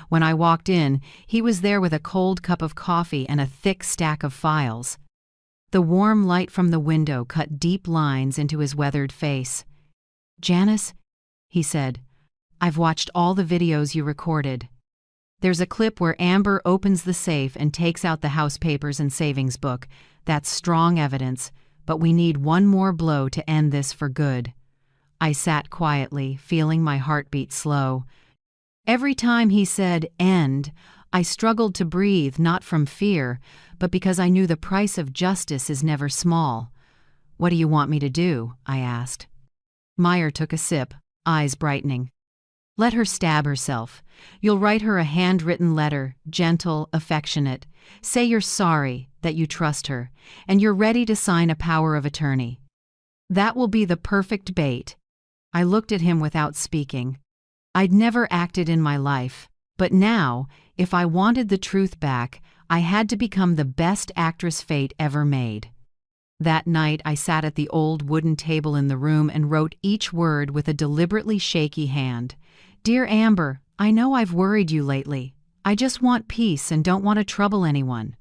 When I walked in, he was there with a cold cup of coffee and a thick stack of files. The warm light from the window cut deep lines into his weathered face. "Janice," he said, "I've watched all the videos you recorded. There's a clip where Amber opens the safe and takes out the house papers and savings book. That's strong evidence, but we need one more blow to end this for good." I sat quietly, feeling my heartbeat slow. Every time he said "end," I struggled to breathe, not from fear, but because I knew the price of justice is never small. "What do you want me to do?" I asked. Meyer took a sip, eyes brightening. "Let her stab herself. You'll write her a handwritten letter, gentle, affectionate. Say you're sorry, that you trust her, and you're ready to sign a power of attorney. That will be the perfect bait." I looked at him without speaking. I'd never acted in my life, but now, if I wanted the truth back, I had to become the best actress fate ever made. That night, I sat at the old wooden table in the room and wrote each word with a deliberately shaky hand. "Dear Amber, I know I've worried you lately. I just want peace and don't want to trouble anyone.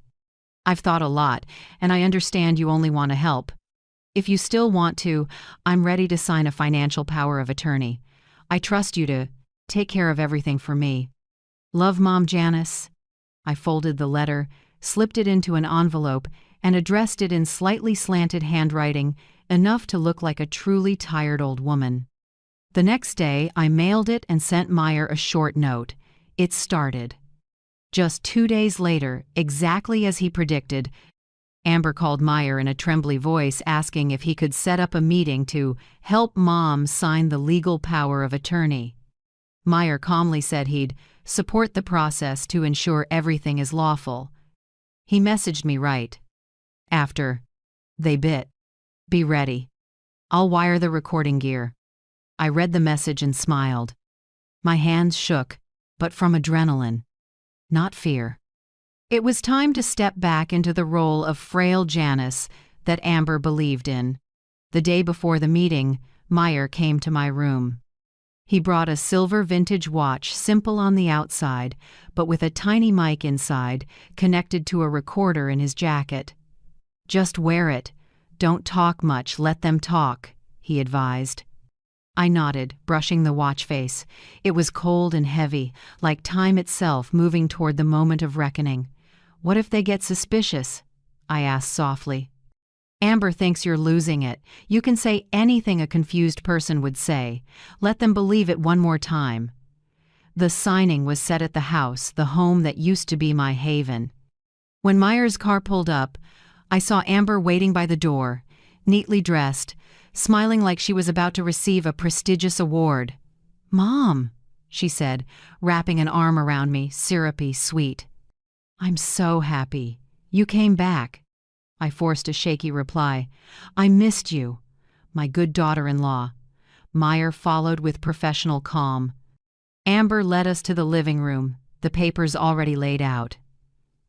I've thought a lot, and I understand you only want to help. If you still want to, I'm ready to sign a financial power of attorney. I trust you to take care of everything for me. Love, Mom, Janice." I folded the letter, slipped it into an envelope, and addressed it in slightly slanted handwriting, enough to look like a truly tired old woman. The next day, I mailed it and sent Meyer a short note. It started. Just 2 days later, exactly as he predicted, Amber called Meyer in a trembly voice asking if he could set up a meeting to help Mom sign the legal power of attorney. Meyer calmly said he'd support the process to ensure everything is lawful. He messaged me right after they bit. "Be ready. I'll wire the recording gear." I read the message and smiled. My hands shook, but from adrenaline, not fear. It was time to step back into the role of frail Janice that Amber believed in. The day before the meeting, Meyer came to my room. He brought a silver vintage watch, simple on the outside, but with a tiny mic inside, connected to a recorder in his jacket. "Just wear it. Don't talk much, let them talk," he advised. I nodded, brushing the watch face. It was cold and heavy, like time itself moving toward the moment of reckoning. "What if they get suspicious?" I asked softly. "Amber thinks you're losing it. You can say anything a confused person would say. Let them believe it one more time." The signing was set at the house, the home that used to be my haven. When Meyer's car pulled up, I saw Amber waiting by the door, neatly dressed, smiling like she was about to receive a prestigious award. "Mom," she said, wrapping an arm around me, syrupy, sweet. "I'm so happy. You came back." I forced a shaky reply. I missed you, my good daughter-in-law. Meyer followed with professional calm. Amber led us to the living room, the papers already laid out.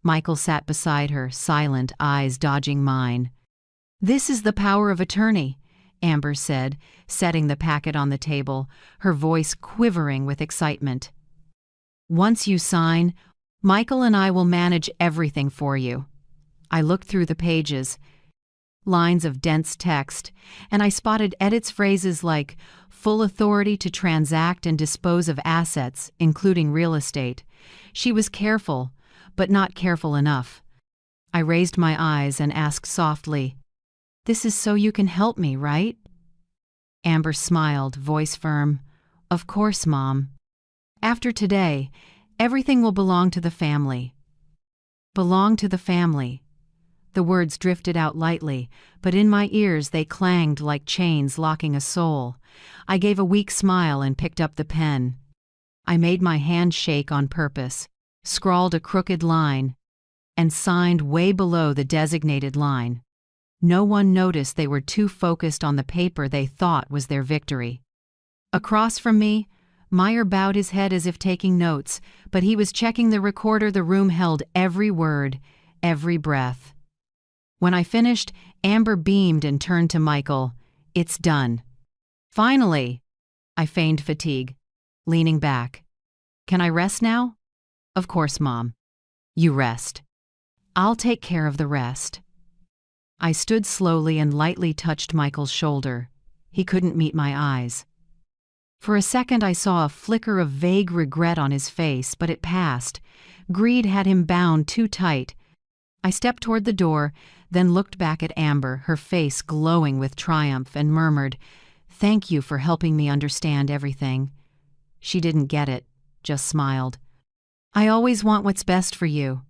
Michael sat beside her, silent, eyes dodging mine. This is the power of attorney, Amber said, setting the packet on the table, her voice quivering with excitement. Once you sign, Michael and I will manage everything for you. I looked through the pages, lines of dense text, and I spotted Edith's phrases like full authority to transact and dispose of assets, including real estate. She was careful, but not careful enough. I raised my eyes and asked softly, "This is so you can help me, right?" Amber smiled, voice firm. "Of course, Mom. After today, everything will belong to the family." Belong to the family. The words drifted out lightly, but in my ears they clanged like chains locking a soul. I gave a weak smile and picked up the pen. I made my hand shake on purpose, scrawled a crooked line, and signed way below the designated line. No one noticed they were too focused on the paper they thought was their victory. Across from me, Meyer bowed his head as if taking notes, but he was checking the recorder. The room held every word, every breath. When I finished, Amber beamed and turned to Michael. "It's done." "Finally!" I feigned fatigue, leaning back. "Can I rest now?" "Of course, Mom. You rest. I'll take care of the rest." I stood slowly and lightly touched Michael's shoulder. He couldn't meet my eyes. For a second I saw a flicker of vague regret on his face, but it passed. Greed had him bound too tight. I stepped toward the door, then looked back at Amber, her face glowing with triumph, and murmured, "Thank you for helping me understand everything." She didn't get it, just smiled. "I always want what's best for you."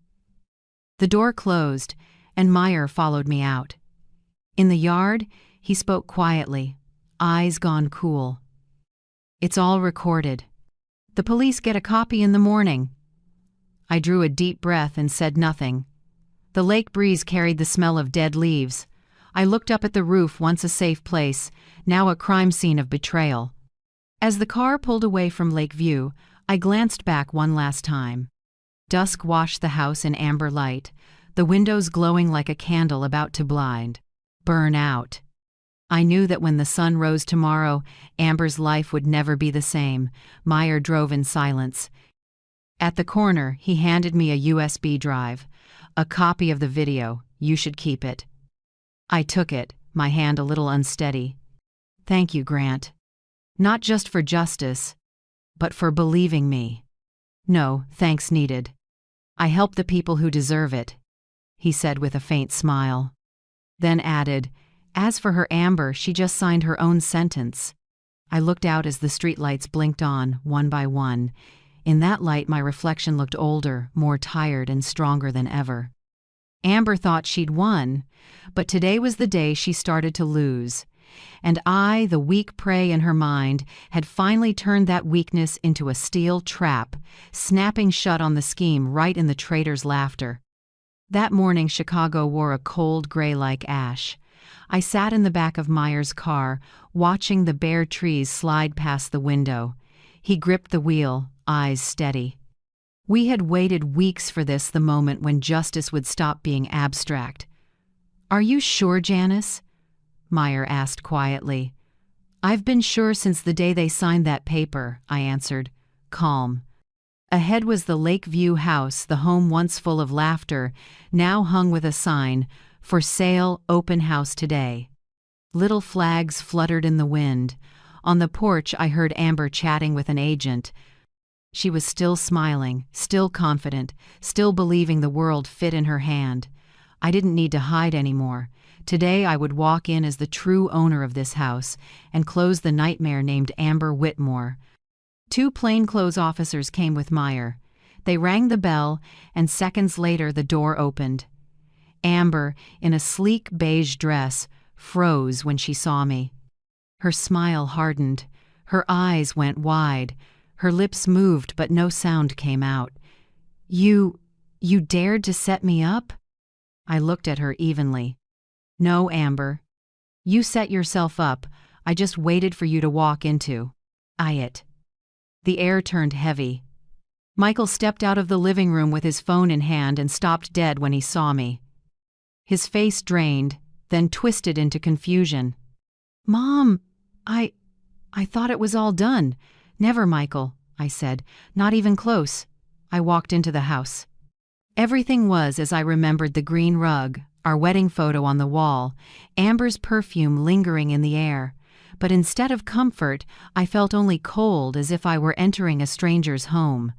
The door closed, and Meyer followed me out. In the yard, he spoke quietly, eyes gone cool. "It's all recorded. The police get a copy in the morning." I drew a deep breath and said nothing. The lake breeze carried the smell of dead leaves. I looked up at the roof, once a safe place, now a crime scene of betrayal. As the car pulled away from Lake View, I glanced back one last time. Dusk washed the house in amber light, the windows glowing like a candle about to burn out. I knew that when the sun rose tomorrow, Amber's life would never be the same. Meyer drove in silence. At the corner, he handed me a USB drive. "A copy of the video. You should keep it." I took it, my hand a little unsteady. "Thank you, Grant. Not just for justice, but for believing me." "No, thanks needed. I help the people who deserve it," he said with a faint smile. Then added, "As for her Amber, she just signed her own sentence." I looked out as the streetlights blinked on, one by one. In that light, my reflection looked older, more tired and stronger than ever. Amber thought she'd won, but today was the day she started to lose. And I, the weak prey in her mind, had finally turned that weakness into a steel trap, snapping shut on the scheme right in the traitor's laughter. That morning, Chicago wore a cold gray like ash. I sat in the back of Meyer's car, watching the bare trees slide past the window. He gripped the wheel, eyes steady. We had waited weeks for this, the moment when justice would stop being abstract. "Are you sure, Janice?" Meyer asked quietly. "I've been sure since the day they signed that paper," I answered, calm. Ahead was the Lakeview house, the home once full of laughter, now hung with a sign, "For sale, open house today." Little flags fluttered in the wind. On the porch, I heard Amber chatting with an agent. She was still smiling, still confident, still believing the world fit in her hand. I didn't need to hide anymore. Today I would walk in as the true owner of this house and close the nightmare named Amber Whitmore. 2 plainclothes officers came with Meyer. They rang the bell, and seconds later the door opened. Amber, in a sleek beige dress, froze when she saw me. Her smile hardened. Her eyes went wide. Her lips moved, but no sound came out. You dared to set me up?" I looked at her evenly. No, Amber. You set yourself up. I just waited for you to walk into it. The air turned heavy. Michael stepped out of the living room with his phone in hand and stopped dead when he saw me. His face drained, then twisted into confusion. Mom, I thought it was all done. Never, Michael, I said. Not even close. I walked into the house. Everything was as I remembered: the green rug, our wedding photo on the wall, Amber's perfume lingering in the air. But instead of comfort, I felt only cold, as if I were entering a stranger's home.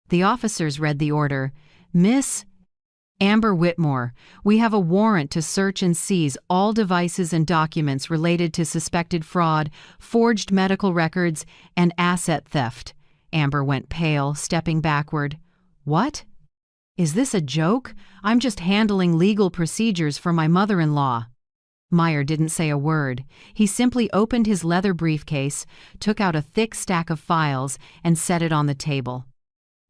The officers read the order. Miss Amber Whitmore, we have a warrant to search and seize all devices and documents related to suspected fraud, forged medical records, and asset theft. Amber went pale, stepping backward. What? Is this a joke? I'm just handling legal procedures for my mother-in-law. Meyer didn't say a word. He simply opened his leather briefcase, took out a thick stack of files, and set it on the table.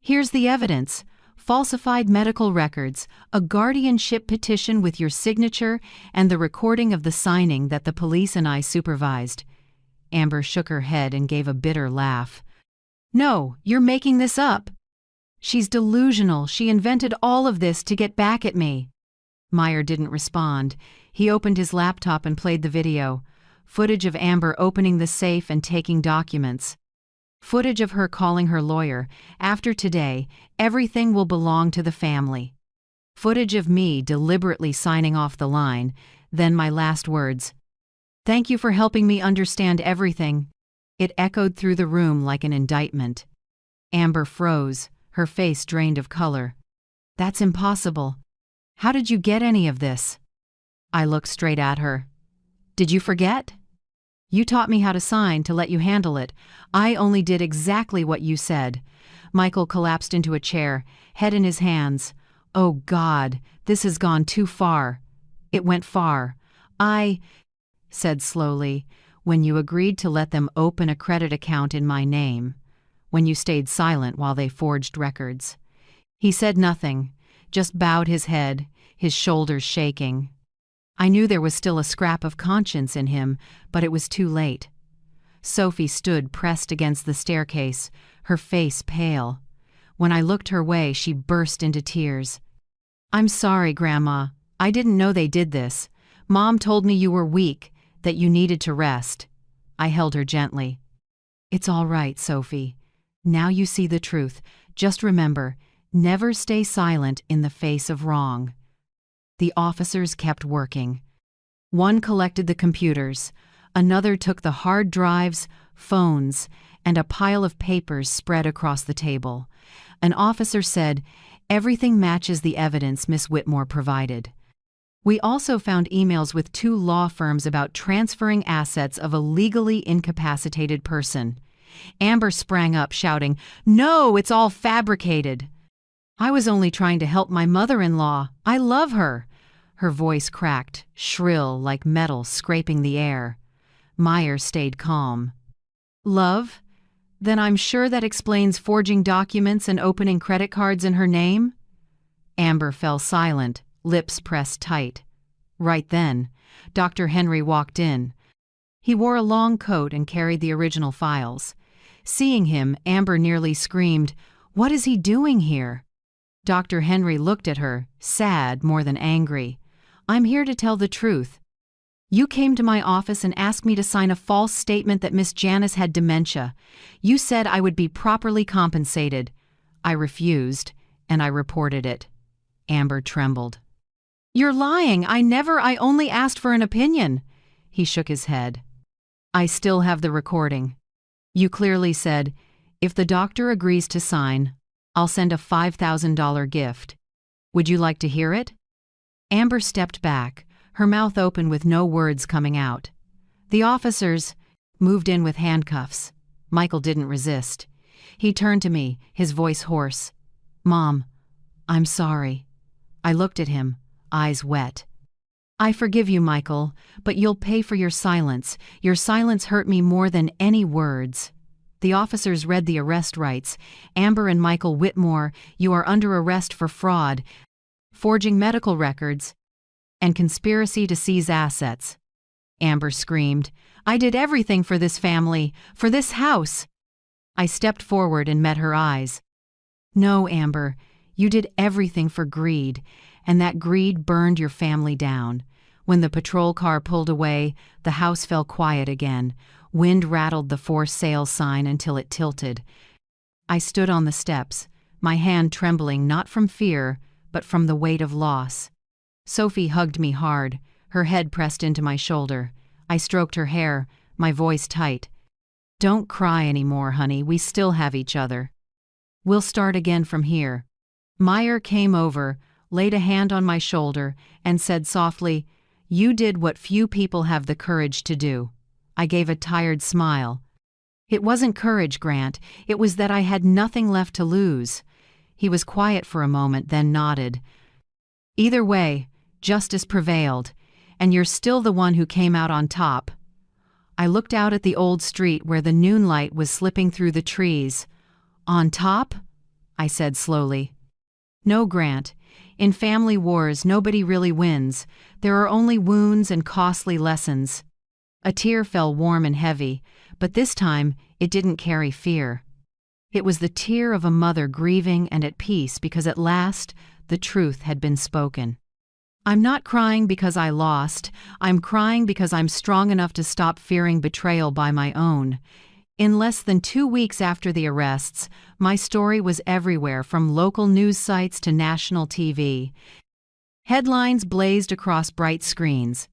Here's the evidence. Falsified medical records, a guardianship petition with your signature, and the recording of the signing that the police and I supervised. Amber shook her head and gave a bitter laugh. No, you're making this up. She's delusional. She invented all of this to get back at me. Meyer didn't respond. He opened his laptop and played the video. Footage of Amber opening the safe and taking documents. Footage of her calling her lawyer. After today, everything will belong to the family. Footage of me deliberately signing off the line. Then my last words. Thank you for helping me understand everything. It echoed through the room like an indictment. Amber froze, her face drained of color. That's impossible. How did you get any of this? I looked straight at her. Did you forget? You taught me how to sign to let you handle it. I only did exactly what you said. Michael collapsed into a chair, head in his hands. Oh God, this has gone too far. It went far. I said slowly, when you agreed to let them open a credit account in my name, when you stayed silent while they forged records. He said nothing, just bowed his head, his shoulders shaking. I knew there was still a scrap of conscience in him, but it was too late. Sophie stood pressed against the staircase, her face pale. When I looked her way, she burst into tears. I'm sorry, Grandma. I didn't know they did this. Mom told me you were weak, that you needed to rest. I held her gently. It's all right, Sophie. Now you see the truth. Just remember, never stay silent in the face of wrong. The officers kept working. One collected the computers, another took the hard drives, phones, and a pile of papers spread across the table. An officer said, "Everything matches the evidence Miss Whitmore provided." We also found emails with 2 law firms about transferring assets of a legally incapacitated person. Amber sprang up, shouting, "No, it's all fabricated." I was only trying to help my mother-in-law. I love her. Her voice cracked, shrill like metal scraping the air. Meyer stayed calm. Love? Then I'm sure that explains forging documents and opening credit cards in her name? Amber fell silent, lips pressed tight. Right then, Dr. Henry walked in. He wore a long coat and carried the original files. Seeing him, Amber nearly screamed, "What is he doing here?" Dr. Henry looked at her, sad more than angry. "I'm here to tell the truth. You came to my office and asked me to sign a false statement that Miss Janice had dementia. You said I would be properly compensated. I refused, and I reported it." Amber trembled. "You're lying. I only asked for an opinion." He shook his head. "I still have the recording. You clearly said, if the doctor agrees to sign, I'll send a $5,000 gift. Would you like to hear it?" Amber stepped back, her mouth open with no words coming out. The officers moved in with handcuffs. Michael didn't resist. He turned to me, his voice hoarse. "Mom, I'm sorry." I looked at him, eyes wet. "I forgive you, Michael, but you'll pay for your silence. Your silence hurt me more than any words." The officers read the arrest rights. "Amber and Michael Whitmore, you are under arrest for fraud. forging medical records, and conspiracy to seize assets. Amber screamed, "I did everything for this family, for this house." I stepped forward and met her eyes. "No, Amber, you did everything for greed, and that greed burned your family down. When the patrol car pulled away, the house fell quiet again. Wind rattled the for sale sign until it tilted." I stood on the steps, my hand trembling not from fear, but from the weight of loss. Sophie hugged me hard, her head pressed into my shoulder. I stroked her hair, my voice tight. "Don't cry anymore, honey, we still have each other. We'll start again from here." Meyer came over, laid a hand on my shoulder, and said softly, "You did what few people have the courage to do." I gave a tired smile. "It wasn't courage, Grant, it was that I had nothing left to lose." He was quiet for a moment, then nodded. "Either way, justice prevailed, and you're still the one who came out on top." I looked out at the old street where the noon light was slipping through the trees. "On top?" I said slowly. "No, Grant. In family wars, nobody really wins. There are only wounds and costly lessons." A tear fell warm and heavy, but this time it didn't carry fear. It was the tear of a mother grieving and at peace because at last the truth had been spoken. "I'm not crying because I lost. I'm crying because I'm strong enough to stop fearing betrayal by my own." In less than 2 weeks after the arrests, my story was everywhere from local news sites to national TV. Headlines blazed across bright screens.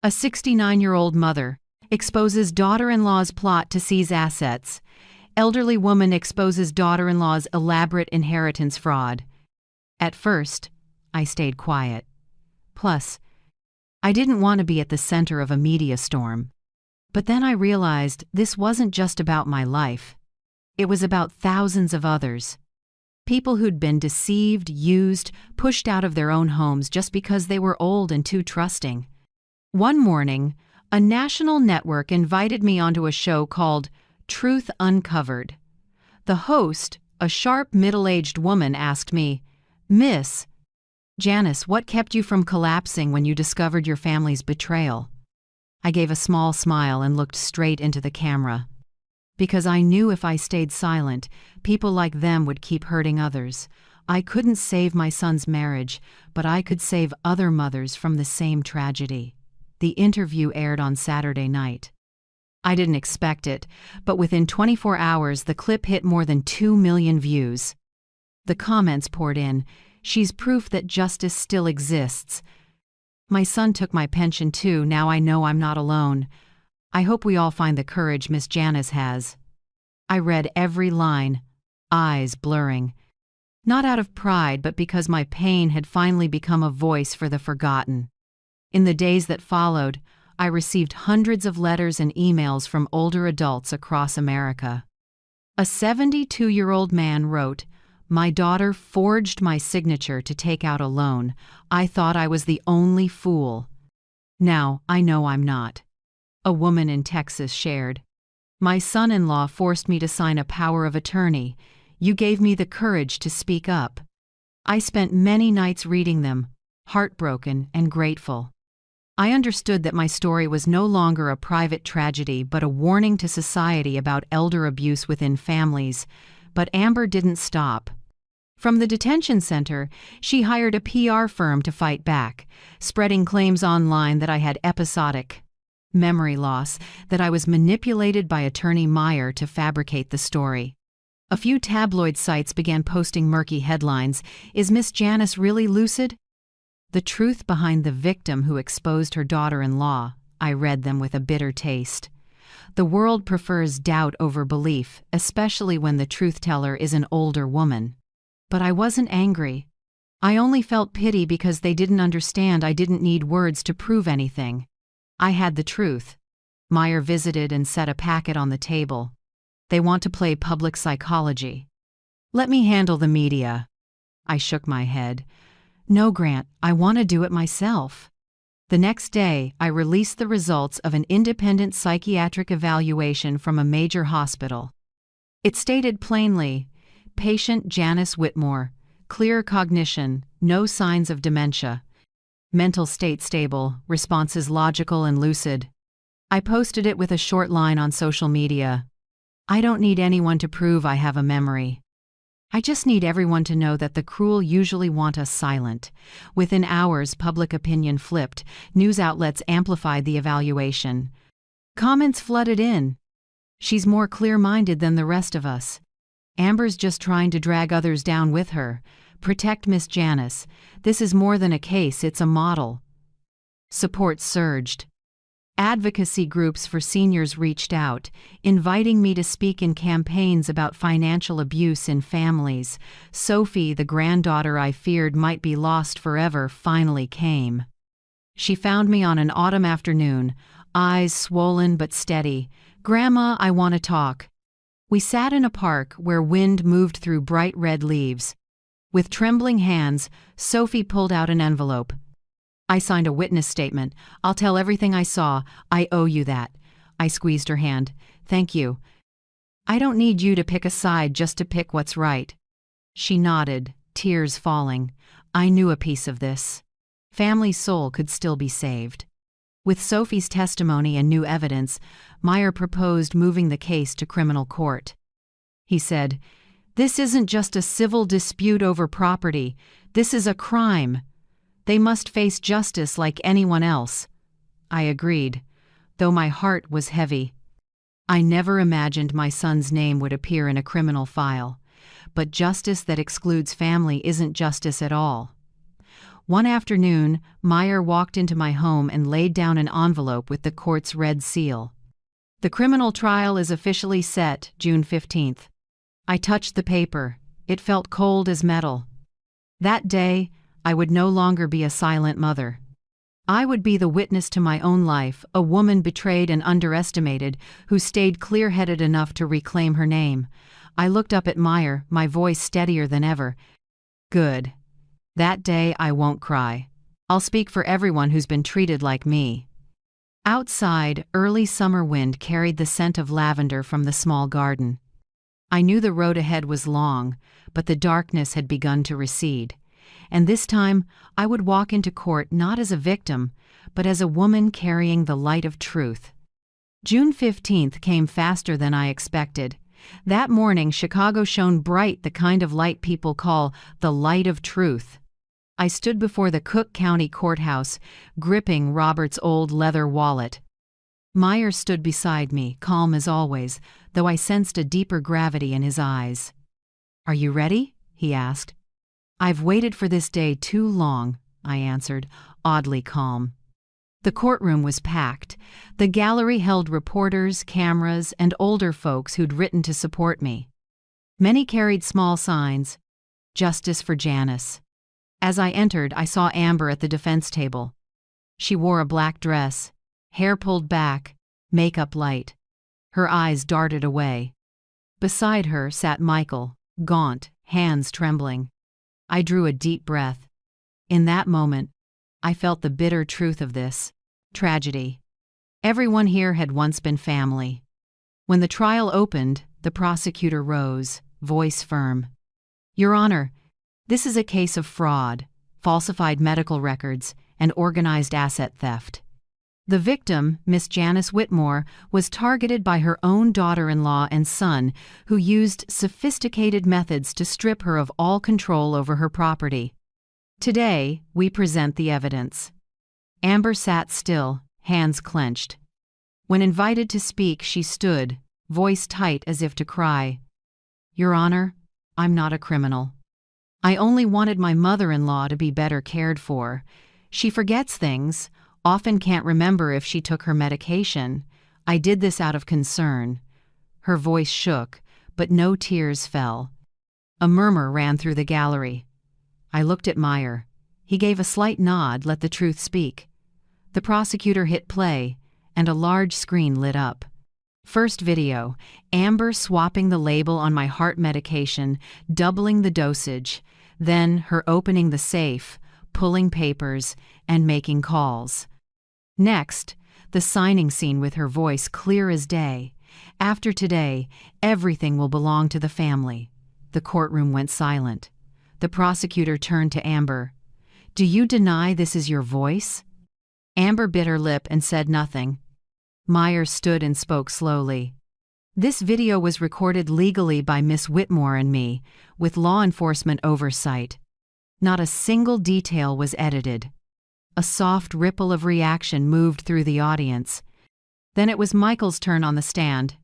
A 69-year-old mother exposes daughter-in-law's plot to seize assets. Elderly woman exposes daughter-in-law's elaborate inheritance fraud. At first, I stayed quiet. Plus, I didn't want to be at the center of a media storm. But then I realized this wasn't just about my life. It was about thousands of others. People who'd been deceived, used, pushed out of their own homes just because they were old and too trusting. One morning, a national network invited me onto a show called Truth Uncovered. The host, a sharp, middle-aged woman, asked me, "Miss Janice, what kept you from collapsing when you discovered your family's betrayal?" I gave a small smile and looked straight into the camera. Because I knew if I stayed silent, people like them would keep hurting others. I couldn't save my son's marriage, but I could save other mothers from the same tragedy. The interview aired on Saturday night. I didn't expect it, but within 24 hours the clip hit more than 2 million views. The comments poured in, "She's proof that justice still exists." "My son took my pension too, now I know I'm not alone. I hope we all find the courage Miss Janice has." I read every line, eyes blurring. Not out of pride, but because my pain had finally become a voice for the forgotten. In the days that followed, I received hundreds of letters and emails from older adults across America. A 72-year-old man wrote, "My daughter forged my signature to take out a loan. I thought I was the only fool. Now I know I'm not." A woman in Texas shared, "My son-in-law forced me to sign a power of attorney. You gave me the courage to speak up." I spent many nights reading them, heartbroken and grateful. I understood that my story was no longer a private tragedy but a warning to society about elder abuse within families. But Amber didn't stop. From the detention center, she hired a PR firm to fight back, spreading claims online that I had episodic memory loss, that I was manipulated by attorney Meyer to fabricate the story. A few tabloid sites began posting murky headlines. "Is Miss Janice really lucid?" The truth behind the victim who exposed her daughter-in-law. I read them with a bitter taste. The world prefers doubt over belief, especially when the truth-teller is an older woman. But I wasn't angry. I only felt pity because they didn't understand I didn't need words to prove anything. I had the truth. Meyer visited and set a packet on the table. "They want to play public psychology. Let me handle the media." I shook my head. "No, Grant, I want to do it myself." The next day, I released the results of an independent psychiatric evaluation from a major hospital. It stated plainly, "Patient Janice Whitmore, clear cognition, no signs of dementia. Mental state stable, responses logical and lucid. I posted it with a short line on social media. I don't need anyone to prove I have a memory. I just need everyone to know that the cruel usually want us silent. Within hours, public opinion flipped. News outlets amplified the evaluation. Comments flooded in. She's more clear-minded than the rest of us. Amber's just trying to drag others down with her. Protect Miss Janice. This is more than a case, it's a model. Support surged. Advocacy groups for seniors reached out, inviting me to speak in campaigns about financial abuse in families. Sophie, the granddaughter I feared might be lost forever, finally came. She found me on an autumn afternoon, eyes swollen but steady. "Grandma, I want to talk." We sat in a park where wind moved through bright red leaves. With trembling hands, Sophie pulled out an envelope. "I signed a witness statement. I'll tell everything I saw. I owe you that." I squeezed her hand. "Thank you. I don't need you to pick a side just to pick what's right." She nodded, tears falling. I knew a piece of this. Family's soul could still be saved. With Sophie's testimony and new evidence, Meyer proposed moving the case to criminal court. He said, "This isn't just a civil dispute over property. This is a crime. They must face justice like anyone else." I agreed, though my heart was heavy. I never imagined my son's name would appear in a criminal file, but justice that excludes family isn't justice at all. One afternoon, Meyer walked into my home and laid down an envelope with the court's red seal. "The criminal trial is officially set, June 15th. I touched the paper. It felt cold as metal. That day, I would no longer be a silent mother. I would be the witness to my own life, a woman betrayed and underestimated, who stayed clear-headed enough to reclaim her name. I looked up at Meyer, my voice steadier than ever. "Good. That day I won't cry. I'll speak for everyone who's been treated like me." Outside, early summer wind carried the scent of lavender from the small garden. I knew the road ahead was long, but the darkness had begun to recede. And this time, I would walk into court not as a victim, but as a woman carrying the light of truth. June 15th came faster than I expected. That morning, Chicago shone bright, the kind of light people call the light of truth. I stood before the Cook County Courthouse, gripping Robert's old leather wallet. Meyer stood beside me, calm as always, though I sensed a deeper gravity in his eyes. "Are you ready?" he asked. "I've waited for this day too long," I answered, oddly calm. The courtroom was packed. The gallery held reporters, cameras, and older folks who'd written to support me. Many carried small signs, "Justice for Janice." As I entered, I saw Amber at the defense table. She wore a black dress, hair pulled back, makeup light. Her eyes darted away. Beside her sat Michael, gaunt, hands trembling. I drew a deep breath. In that moment, I felt the bitter truth of this tragedy. Everyone here had once been family. When the trial opened, the prosecutor rose, voice firm. "Your Honor, this is a case of fraud, falsified medical records, and organized asset theft. The victim, Miss Janice Whitmore, was targeted by her own daughter-in-law and son, who used sophisticated methods to strip her of all control over her property. Today, we present the evidence." Amber sat still, hands clenched. When invited to speak, she stood, voice tight as if to cry. "Your Honor, I'm not a criminal. I only wanted my mother-in-law to be better cared for. She forgets things, often can't remember if she took her medication. I did this out of concern." Her voice shook, but no tears fell. A murmur ran through the gallery. I looked at Meyer. He gave a slight nod, let the truth speak. The prosecutor hit play, and a large screen lit up. First video, Amber swapping the label on my heart medication, doubling the dosage. Then her opening the safe, pulling papers, and making calls. Next, the signing scene with her voice clear as day. "After today, everything will belong to the family." The courtroom went silent. The prosecutor turned to Amber. "Do you deny this is your voice?" Amber bit her lip and said nothing. Myers stood and spoke slowly. "This video was recorded legally by Miss Whitmore and me, with law enforcement oversight. Not a single detail was edited." A soft ripple of reaction moved through the audience. Then it was Michael's turn on the stand.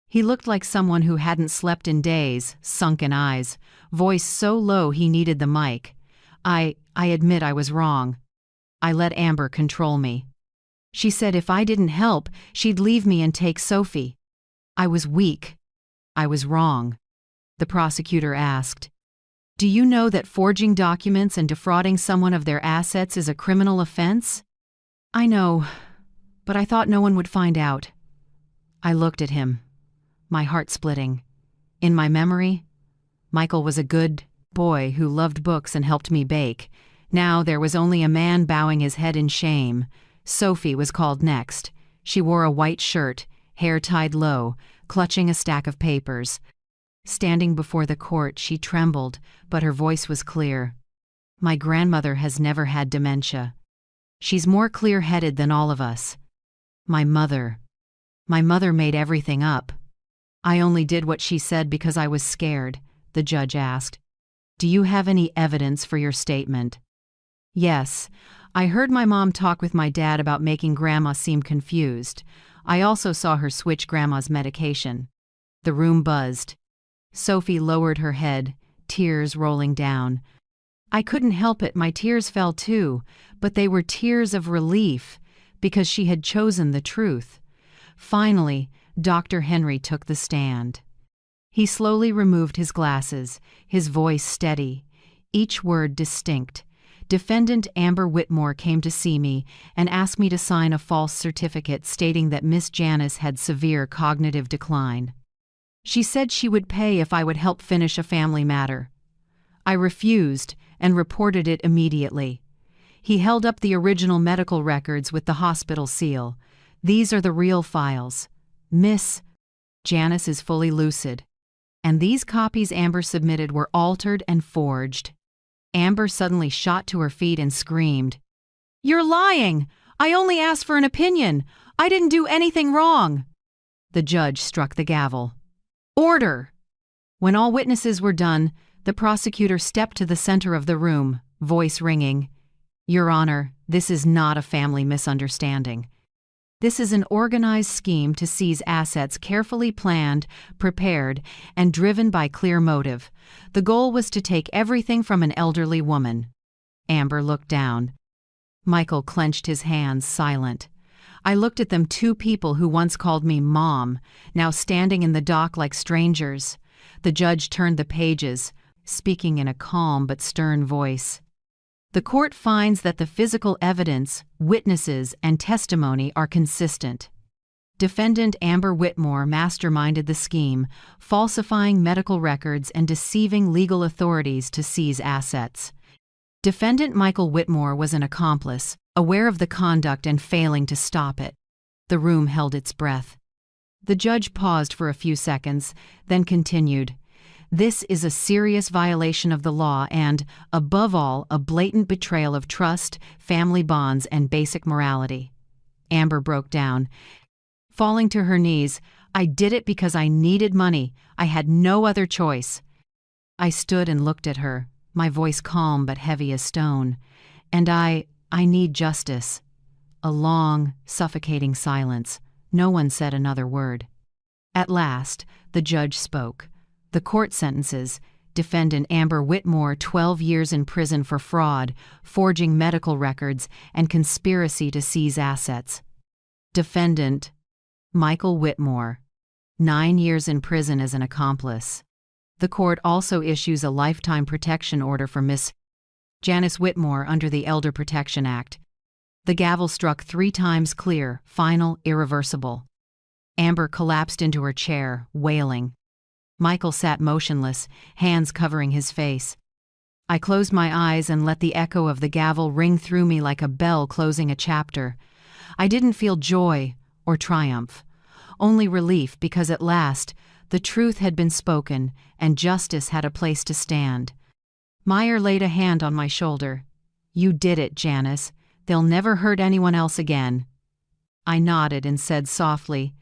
He looked like someone who hadn't slept in days, sunken eyes, voice so low he needed the mic. I admit I was wrong. I let Amber control me. She said if I didn't help, she'd leave me and take Sophie. I was weak. I was wrong." The prosecutor asked, "Do you know that forging documents and defrauding someone of their assets is a criminal offense?" "I know, but I thought no one would find out." I looked at him, my heart splitting. In my memory, Michael was a good boy who loved books and helped me bake. Now there was only a man bowing his head in shame. Sophie was called next. She wore a white shirt, hair tied low, clutching a stack of papers. Standing before the court, she trembled, but her voice was clear. "My grandmother has never had dementia. She's more clear-headed than all of us. My mother made everything up. I only did what she said because I was scared," the judge asked. "Do you have any evidence for your statement?" "Yes. I heard my mom talk with my dad about making Grandma seem confused. I also saw her switch Grandma's medication." The room buzzed. Sophie lowered her head, tears rolling down. I couldn't help it, my tears fell too, but they were tears of relief, because she had chosen the truth. Finally, Dr. Henry took the stand. He slowly removed his glasses, his voice steady, each word distinct. "Defendant Amber Whitmore came to see me and asked me to sign a false certificate stating that Miss Janice had severe cognitive decline. She said she would pay if I would help finish a family matter. I refused and reported it immediately." He held up the original medical records with the hospital seal. "These are the real files. Miss Janice is fully lucid. And these copies Amber submitted were altered and forged." Amber suddenly shot to her feet and screamed, "You're lying! I only asked for an opinion. I didn't do anything wrong." The judge struck the gavel. "Order!" When all witnesses were done, the prosecutor stepped to the center of the room, voice ringing. "Your Honor, this is not a family misunderstanding. This is an organized scheme to seize assets carefully planned, prepared, and driven by clear motive. The goal was to take everything from an elderly woman." Amber looked down. Michael clenched his hands, silent. I looked at them, two people who once called me Mom, now standing in the dock like strangers. The judge turned the pages, speaking in a calm but stern voice. "The court finds that the physical evidence, witnesses, and testimony are consistent. Defendant Amber Whitmore masterminded the scheme, falsifying medical records and deceiving legal authorities to seize assets. Defendant Michael Whitmore was an accomplice, aware of the conduct and failing to stop it." The room held its breath. The judge paused for a few seconds, then continued. "This is a serious violation of the law and, above all, a blatant betrayal of trust, family bonds, and basic morality." Amber broke down. Falling to her knees, "I did it because I needed money. I had no other choice." I stood and looked at her, my voice calm but heavy as stone. "And I need justice." A long, suffocating silence. No one said another word. At last, the judge spoke. The court sentences: Defendant Amber Whitmore 12 years in prison for fraud, forging medical records, and conspiracy to seize assets. Defendant Michael Whitmore 9 years in prison as an accomplice. The court also issues a lifetime protection order for Miss Janice Whitmore under the Elder Protection Act. The gavel struck 3 times clear, final, irreversible. Amber collapsed into her chair, wailing. Michael sat motionless, hands covering his face. I closed my eyes and let the echo of the gavel ring through me like a bell closing a chapter. I didn't feel joy or triumph, only relief, because at last the truth had been spoken and justice had a place to stand. Meyer laid a hand on my shoulder. "You did it, Janice. They'll never hurt anyone else again." I nodded and said softly,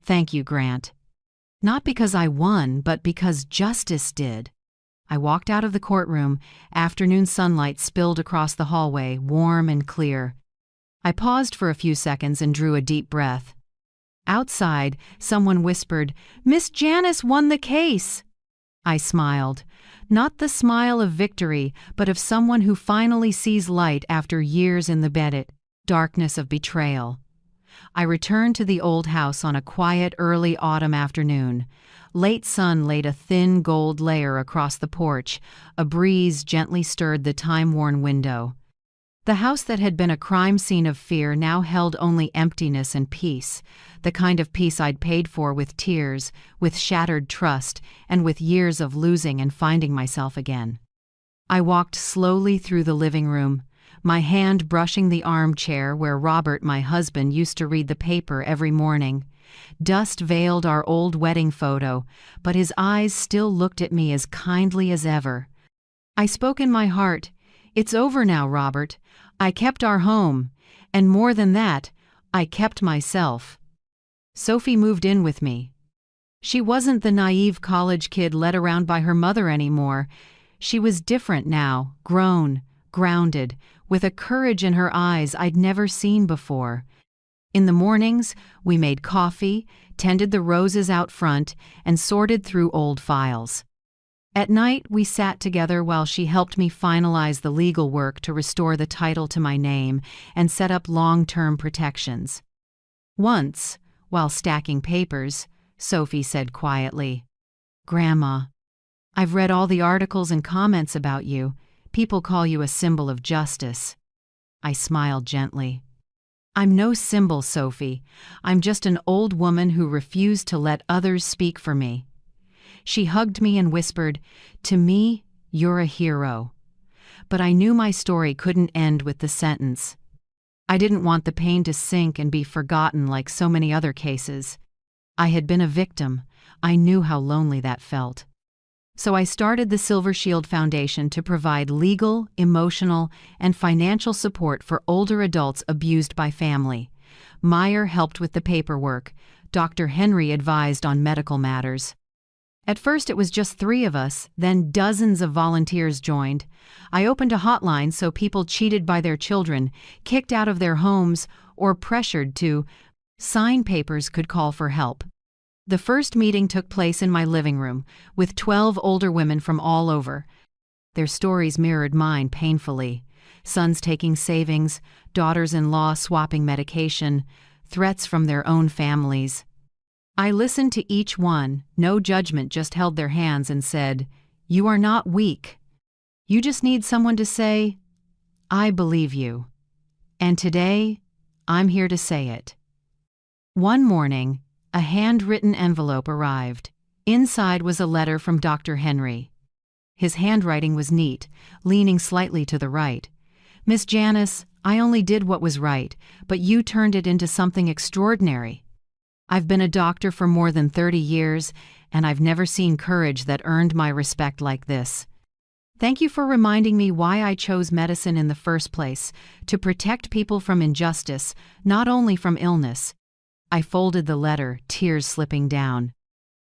"Thank you, Grant." Not because I won, but because justice did. I walked out of the courtroom. Afternoon sunlight spilled across the hallway, warm and clear. I paused for a few seconds and drew a deep breath. Outside, someone whispered, "Miss Janice won the case." I smiled. Not the smile of victory, but of someone who finally sees light after years in the darkness of betrayal. I returned to the old house on a quiet early autumn afternoon. Late sun laid a thin gold layer across the porch. A breeze gently stirred the time-worn window. The house that had been a crime scene of fear now held only emptiness and peace, the kind of peace I'd paid for with tears, with shattered trust, and with years of losing and finding myself again. I walked slowly through the living room, my hand brushing the armchair where Robert, my husband, used to read the paper every morning. Dust veiled our old wedding photo, but his eyes still looked at me as kindly as ever. I spoke in my heart, "It's over now, Robert. I kept our home, and more than that, I kept myself." Sophie moved in with me. She wasn't the naive college kid led around by her mother anymore. She was different now, grown, grounded, with a courage in her eyes I'd never seen before. In the mornings, we made coffee, tended the roses out front, and sorted through old files. At night, we sat together while she helped me finalize the legal work to restore the title to my name and set up long-term protections. Once, while stacking papers, Sophie said quietly, "Grandma, I've read all the articles and comments about you. People call you a symbol of justice." I smiled gently. "I'm no symbol, Sophie. I'm just an old woman who refused to let others speak for me." She hugged me and whispered, "To me, you're a hero." But I knew my story couldn't end with the sentence. I didn't want the pain to sink and be forgotten like so many other cases. I had been a victim. I knew how lonely that felt. So I started the Silver Shield Foundation to provide legal, emotional, and financial support for older adults abused by family. Meyer helped with the paperwork. Dr. Henry advised on medical matters. At first it was just 3 of us, then dozens of volunteers joined. I opened a hotline so people cheated by their children, kicked out of their homes, or pressured to sign papers could call for help. The first meeting took place in my living room, with 12 older women from all over. Their stories mirrored mine painfully. Sons taking savings, daughters-in-law swapping medication, threats from their own families. I listened to each one, no judgment, just held their hands and said, "You are not weak. You just need someone to say, 'I believe you.' And today, I'm here to say it." One morning, a handwritten envelope arrived. Inside was a letter from Dr. Henry. His handwriting was neat, leaning slightly to the right. "Miss Janice, I only did what was right, but you turned it into something extraordinary. I've been a doctor for more than 30 years, and I've never seen courage that earned my respect like this. Thank you for reminding me why I chose medicine in the first place, to protect people from injustice, not only from illness." I folded the letter, tears slipping down.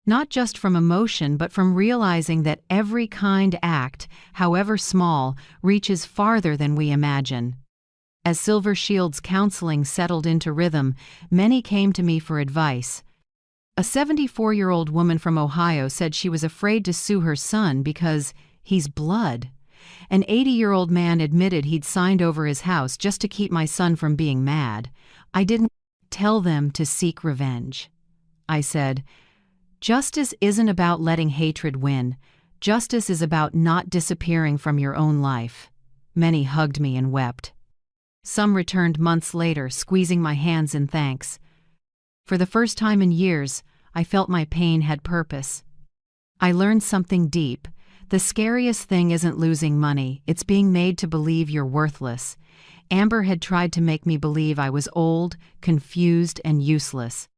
Not just from emotion, but from realizing that every kind act, however small, reaches farther than we imagine. As Silver Shield's counseling settled into rhythm, many came to me for advice. A 74-year-old woman from Ohio said she was afraid to sue her son because he's blood. An 80-year-old man admitted he'd signed over his house just to keep my son from being mad. I didn't tell them to seek revenge. I said, "Justice isn't about letting hatred win. Justice is about not disappearing from your own life." Many hugged me and wept. Some returned months later, squeezing my hands in thanks. For the first time in years, I felt my pain had purpose. I learned something deep. The scariest thing isn't losing money, it's being made to believe you're worthless. Amber had tried to make me believe I was old, confused, and useless.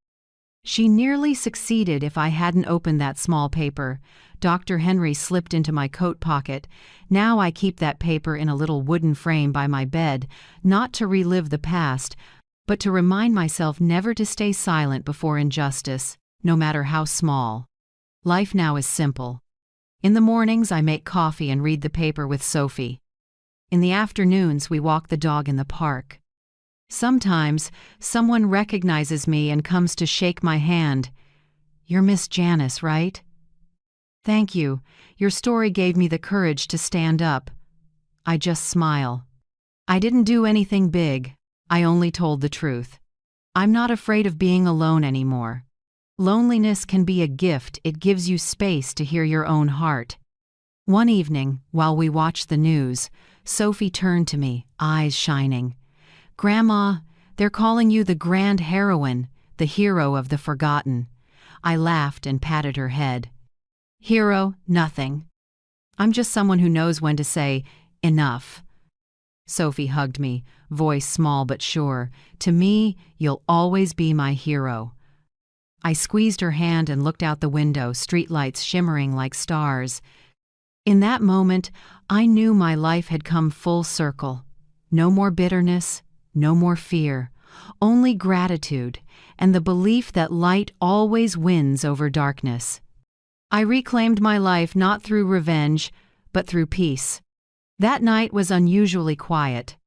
She nearly succeeded if I hadn't opened that small paper. Dr. Henry slipped into my coat pocket. Now I keep that paper in a little wooden frame by my bed, not to relive the past, but to remind myself never to stay silent before injustice, no matter how small. Life now is simple. In the mornings, I make coffee and read the paper with Sophie. In the afternoons, we walk the dog in the park. Sometimes, someone recognizes me and comes to shake my hand. "You're Miss Janice, right?" "Thank you. Your story gave me the courage to stand up." I just smile. I didn't do anything big. I only told the truth. I'm not afraid of being alone anymore. Loneliness can be a gift. It gives you space to hear your own heart. One evening, while we watched the news, Sophie turned to me, eyes shining. "Grandma, they're calling you the grand heroine, the hero of the forgotten." I laughed and patted her head. "Hero, nothing. I'm just someone who knows when to say, 'Enough.'" Sophie hugged me, voice small but sure. "To me, you'll always be my hero." I squeezed her hand and looked out the window, streetlights shimmering like stars. In that moment, I knew my life had come full circle. No more bitterness, no more fear, only gratitude and the belief that light always wins over darkness. I reclaimed my life not through revenge, but through peace. That night was unusually quiet.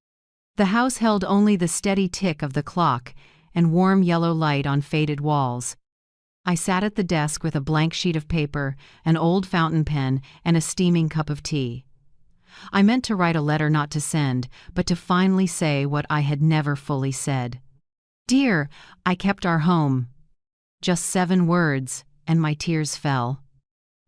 The house held only the steady tick of the clock and warm yellow light on faded walls. I sat at the desk with a blank sheet of paper, an old fountain pen, and a steaming cup of tea. I meant to write a letter not to send, but to finally say what I had never fully said. "Dear, I kept our home." Just 7 words, and my tears fell.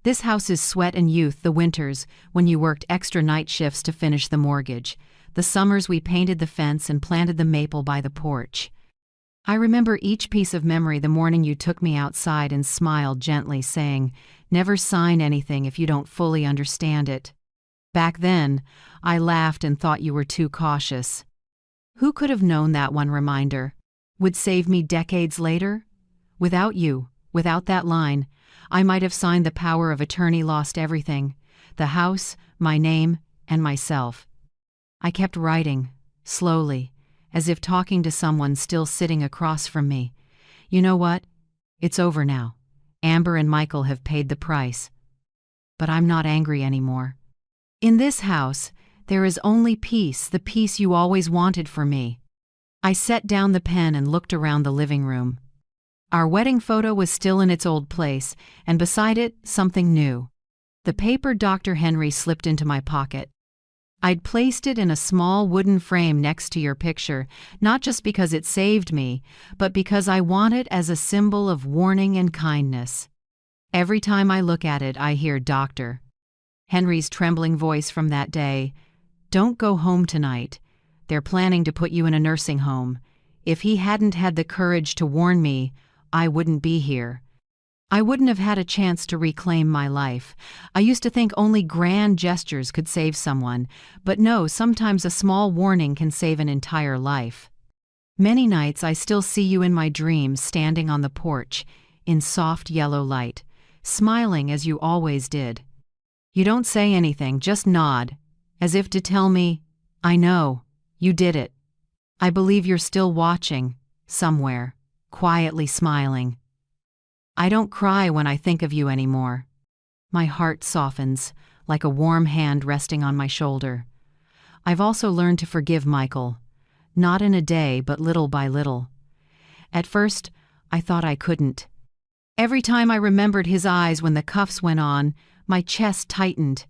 This house is sweat and youth, the winters, when you worked extra night shifts to finish the mortgage, the summers we painted the fence and planted the maple by the porch. I remember each piece of memory the morning you took me outside and smiled gently, saying, "Never sign anything if you don't fully understand it." Back then, I laughed and thought you were too cautious. Who could have known that one reminder would save me decades later? Without you, without that line, I might have signed the power of attorney, lost everything, the house, my name, and myself. I kept writing, slowly, as if talking to someone still sitting across from me. "You know what? It's over now. Amber and Michael have paid the price. But I'm not angry anymore. In this house, there is only peace, the peace you always wanted for me." I set down the pen and looked around the living room. Our wedding photo was still in its old place, and beside it, something new. The paper Dr. Henry slipped into my pocket. I'd placed it in a small wooden frame next to your picture, not just because it saved me, but because I want it as a symbol of warning and kindness. Every time I look at it, I hear Dr. Henry's trembling voice from that day. "Don't go home tonight. They're planning to put you in a nursing home. If he hadn't had the courage to warn me, I wouldn't be here. I wouldn't have had a chance to reclaim my life. I used to think only grand gestures could save someone, but no, sometimes a small warning can save an entire life." Many nights I still see you in my dreams, standing on the porch, in soft yellow light, smiling as you always did. You don't say anything, just nod, as if to tell me, "I know, you did it. I believe you're still watching, somewhere, quietly smiling." I don't cry when I think of you anymore. My heart softens, like a warm hand resting on my shoulder. I've also learned to forgive Michael, not in a day, but little by little. At first, I thought I couldn't. Every time I remembered his eyes when the cuffs went on, my chest tightened.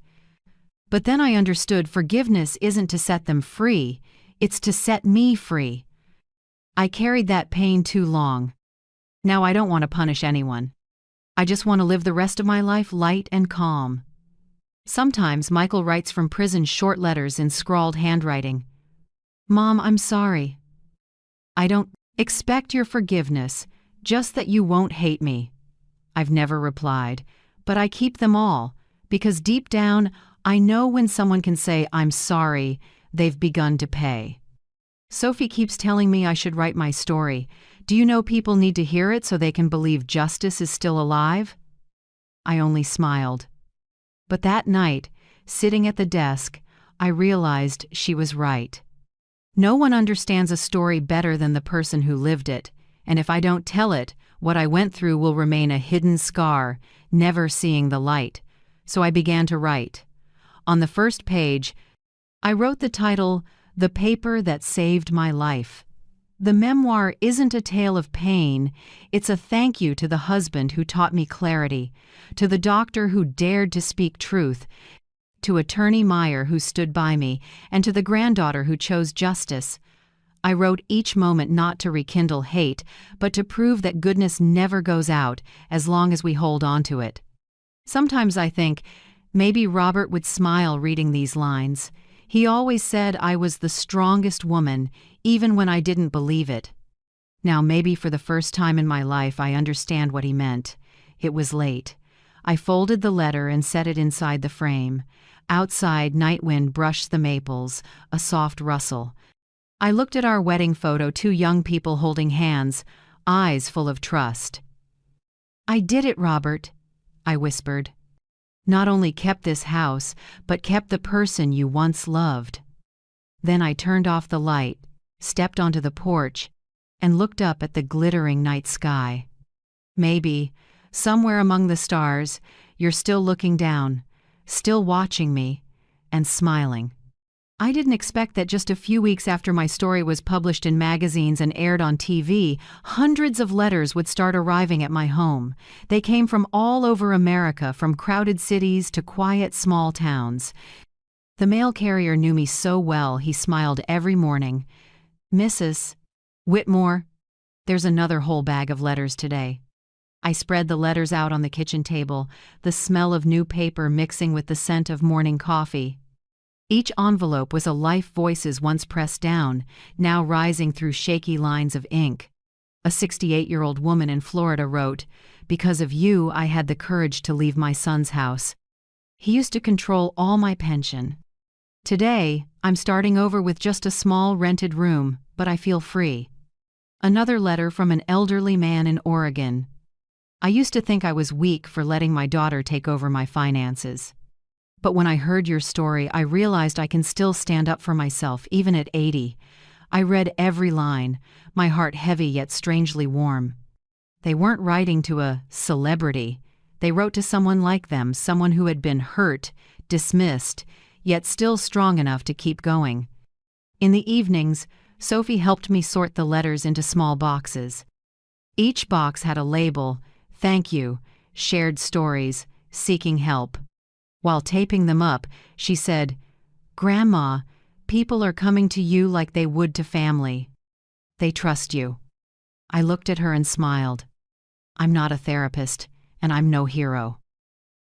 But then I understood forgiveness isn't to set them free, it's to set me free. I carried that pain too long. Now I don't want to punish anyone. I just want to live the rest of my life light and calm. Sometimes Michael writes from prison short letters in scrawled handwriting. "Mom, I'm sorry. I don't expect your forgiveness, just that you won't hate me." I've never replied, but I keep them all, because deep down, I know when someone can say, "I'm sorry," they've begun to pay. Sophie keeps telling me I should write my story, Do you know people need to hear it so they can believe justice is still alive? I only smiled. But that night, sitting at the desk, I realized she was right. No one understands a story better than the person who lived it, and if I don't tell it, what I went through will remain a hidden scar, never seeing the light. So I began to write. On the first page, I wrote the title, "The Paper That Saved My Life." The memoir isn't a tale of pain, it's a thank you to the husband who taught me clarity, to the doctor who dared to speak truth, to Attorney Meyer who stood by me, and to the granddaughter who chose justice. I wrote each moment not to rekindle hate, but to prove that goodness never goes out as long as we hold on to it. Sometimes I think, maybe Robert would smile reading these lines. He always said I was the strongest woman, even when I didn't believe it. Now maybe for the first time in my life I understand what he meant. It was late. I folded the letter and set it inside the frame. Outside, night wind brushed the maples, a soft rustle. I looked at our wedding photo, two young people holding hands, eyes full of trust. "I did it, Robert," I whispered. "Not only kept this house, but kept the person you once loved." Then I turned off the light, stepped onto the porch, and looked up at the glittering night sky. Maybe, somewhere among the stars, you're still looking down, still watching me, and smiling. I didn't expect that just a few weeks after my story was published in magazines and aired on TV, hundreds of letters would start arriving at my home. They came from all over America, from crowded cities to quiet small towns. The mail carrier knew me so well, he smiled every morning. "Mrs. Whitmore, there's another whole bag of letters today." I spread the letters out on the kitchen table, the smell of new paper mixing with the scent of morning coffee. Each envelope was a life voices once pressed down, now rising through shaky lines of ink. A 68-year-old woman in Florida wrote, "Because of you, I had the courage to leave my son's house. He used to control all my pension. Today, I'm starting over with just a small rented room, but I feel free." Another letter from an elderly man in Oregon. "I used to think I was weak for letting my daughter take over my finances. But when I heard your story, I realized I can still stand up for myself, even at 80. I read every line, my heart heavy yet strangely warm." They weren't writing to a celebrity. They wrote to someone like them, someone who had been hurt, dismissed, yet still strong enough to keep going. In the evenings, Sophie helped me sort the letters into small boxes. Each box had a label, "Thank you," "Shared stories," "Seeking help." While taping them up, she said, "Grandma, people are coming to you like they would to family. They trust you." I looked at her and smiled. I'm not a therapist, and I'm no hero.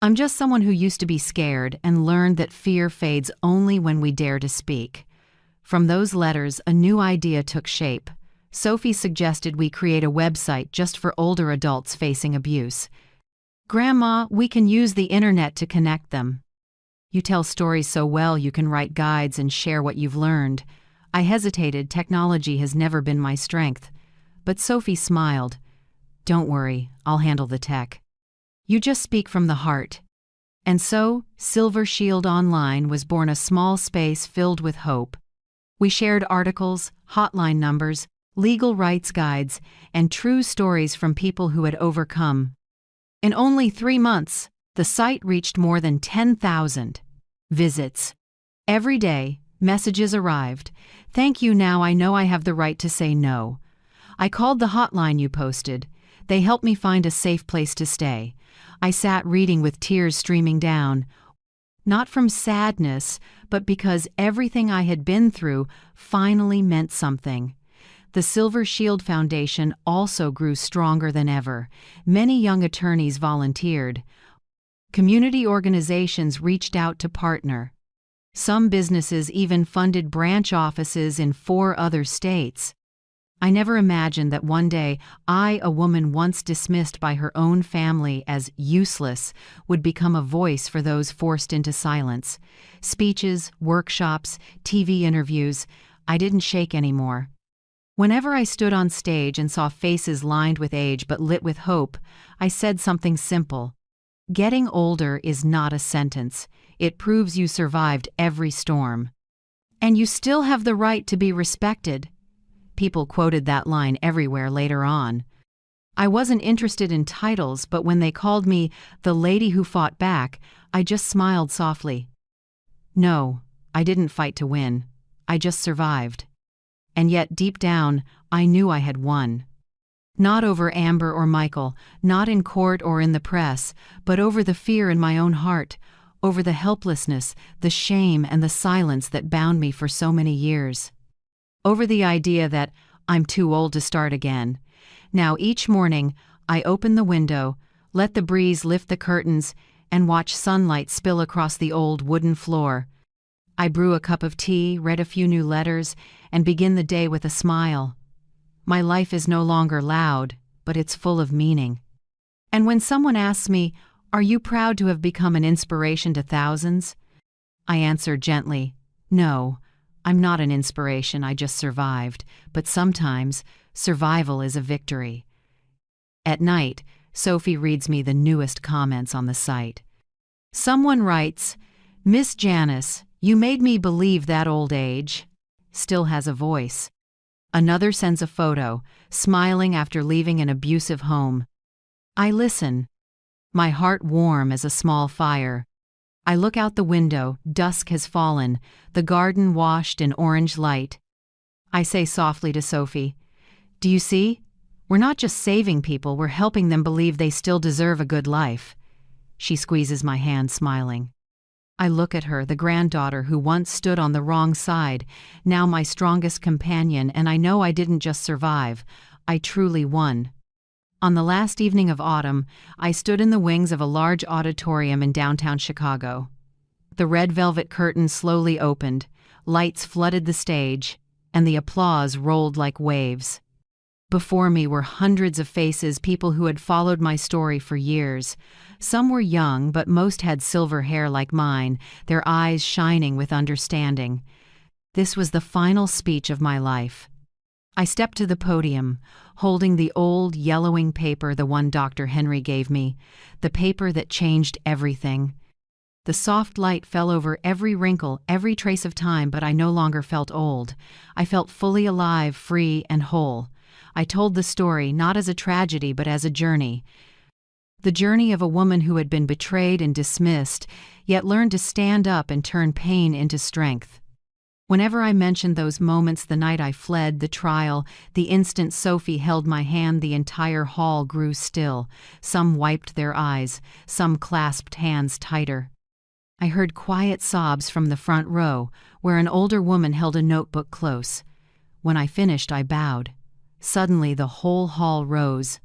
I'm just someone who used to be scared and learned that fear fades only when we dare to speak. From those letters, a new idea took shape. Sophie suggested we create a website just for older adults facing abuse. "Grandma, we can use the internet to connect them. You tell stories so well you can write guides and share what you've learned." I hesitated. Technology has never been my strength. But Sophie smiled. "Don't worry, I'll handle the tech. You just speak from the heart." And so, Silver Shield Online was born, a small space filled with hope. We shared articles, hotline numbers, legal rights guides, and true stories from people who had overcome. In only 3 months, the site reached more than 10,000 visits. Every day, messages arrived. "Thank you, now I know I have the right to say no. I called the hotline you posted. They helped me find a safe place to stay." I sat reading with tears streaming down. Not from sadness, but because everything I had been through finally meant something. The Silver Shield Foundation also grew stronger than ever. Many young attorneys volunteered. Community organizations reached out to partner. Some businesses even funded branch offices in 4 other states. I never imagined that one day I, a woman once dismissed by her own family as useless, would become a voice for those forced into silence. Speeches, workshops, TV interviews, I didn't shake anymore. Whenever I stood on stage and saw faces lined with age but lit with hope, I said something simple. Getting older is not a sentence. It proves you survived every storm. And you still have the right to be respected. People quoted that line everywhere later on. I wasn't interested in titles, but when they called me the lady who fought back, I just smiled softly. No, I didn't fight to win. I just survived. And yet, deep down, I knew I had won. Not over Amber or Michael, not in court or in the press, but over the fear in my own heart, over the helplessness, the shame, and the silence that bound me for so many years. Over the idea that I'm too old to start again. Now each morning, I open the window, let the breeze lift the curtains, and watch sunlight spill across the old wooden floor. I brew a cup of tea, read a few new letters, and begin the day with a smile. My life is no longer loud, but it's full of meaning. And when someone asks me, "Are you proud to have become an inspiration to thousands?" I answer gently, "No, I'm not an inspiration, I just survived, but sometimes survival is a victory." At night, Sophie reads me the newest comments on the site. Someone writes, "Miss Janice, you made me believe that old age still has a voice." Another sends a photo, smiling after leaving an abusive home. I listen, my heart warm as a small fire. I look out the window, dusk has fallen, the garden washed in orange light. I say softly to Sophie, "Do you see? We're not just saving people, we're helping them believe they still deserve a good life." She squeezes my hand, smiling. I look at her, the granddaughter who once stood on the wrong side, now my strongest companion, and I know I didn't just survive, I truly won. On the last evening of autumn, I stood in the wings of a large auditorium in downtown Chicago. The red velvet curtain slowly opened, lights flooded the stage, and the applause rolled like waves. Before me were hundreds of faces, people who had followed my story for years. Some were young, but most had silver hair like mine, their eyes shining with understanding. This was the final speech of my life. I stepped to the podium, holding the old, yellowing paper, the one Dr. Henry gave me, the paper that changed everything. The soft light fell over every wrinkle, every trace of time, but I no longer felt old. I felt fully alive, free, and whole. I told the story not as a tragedy but as a journey. The journey of a woman who had been betrayed and dismissed, yet learned to stand up and turn pain into strength. Whenever I mentioned those moments, the night I fled, the trial, the instant Sophie held my hand, the entire hall grew still. Some wiped their eyes, some clasped hands tighter. I heard quiet sobs from the front row, where an older woman held a notebook close. When I finished, I bowed. Suddenly, the whole hall rose.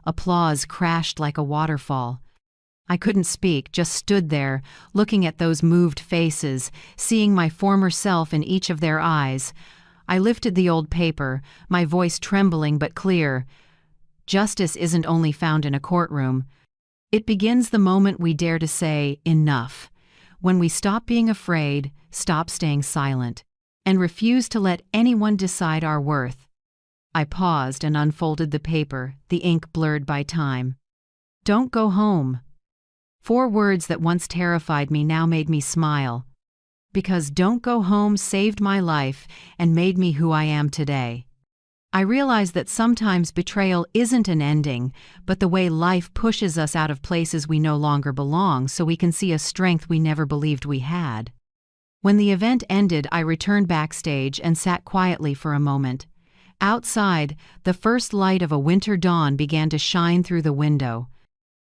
Applause crashed like a waterfall. I couldn't speak, just stood there, looking at those moved faces, seeing my former self in each of their eyes. I lifted the old paper, my voice trembling but clear. Justice isn't only found in a courtroom. It begins the moment we dare to say, "Enough." When we stop being afraid, stop staying silent, and refuse to let anyone decide our worth. I paused and unfolded the paper, the ink blurred by time. "Don't go home." 4 words that once terrified me now made me smile. Because "don't go home" saved my life and made me who I am today. I realized that sometimes betrayal isn't an ending, but the way life pushes us out of places we no longer belong so we can see a strength we never believed we had. When the event ended, I returned backstage and sat quietly for a moment. Outside, the first light of a winter dawn began to shine through the window.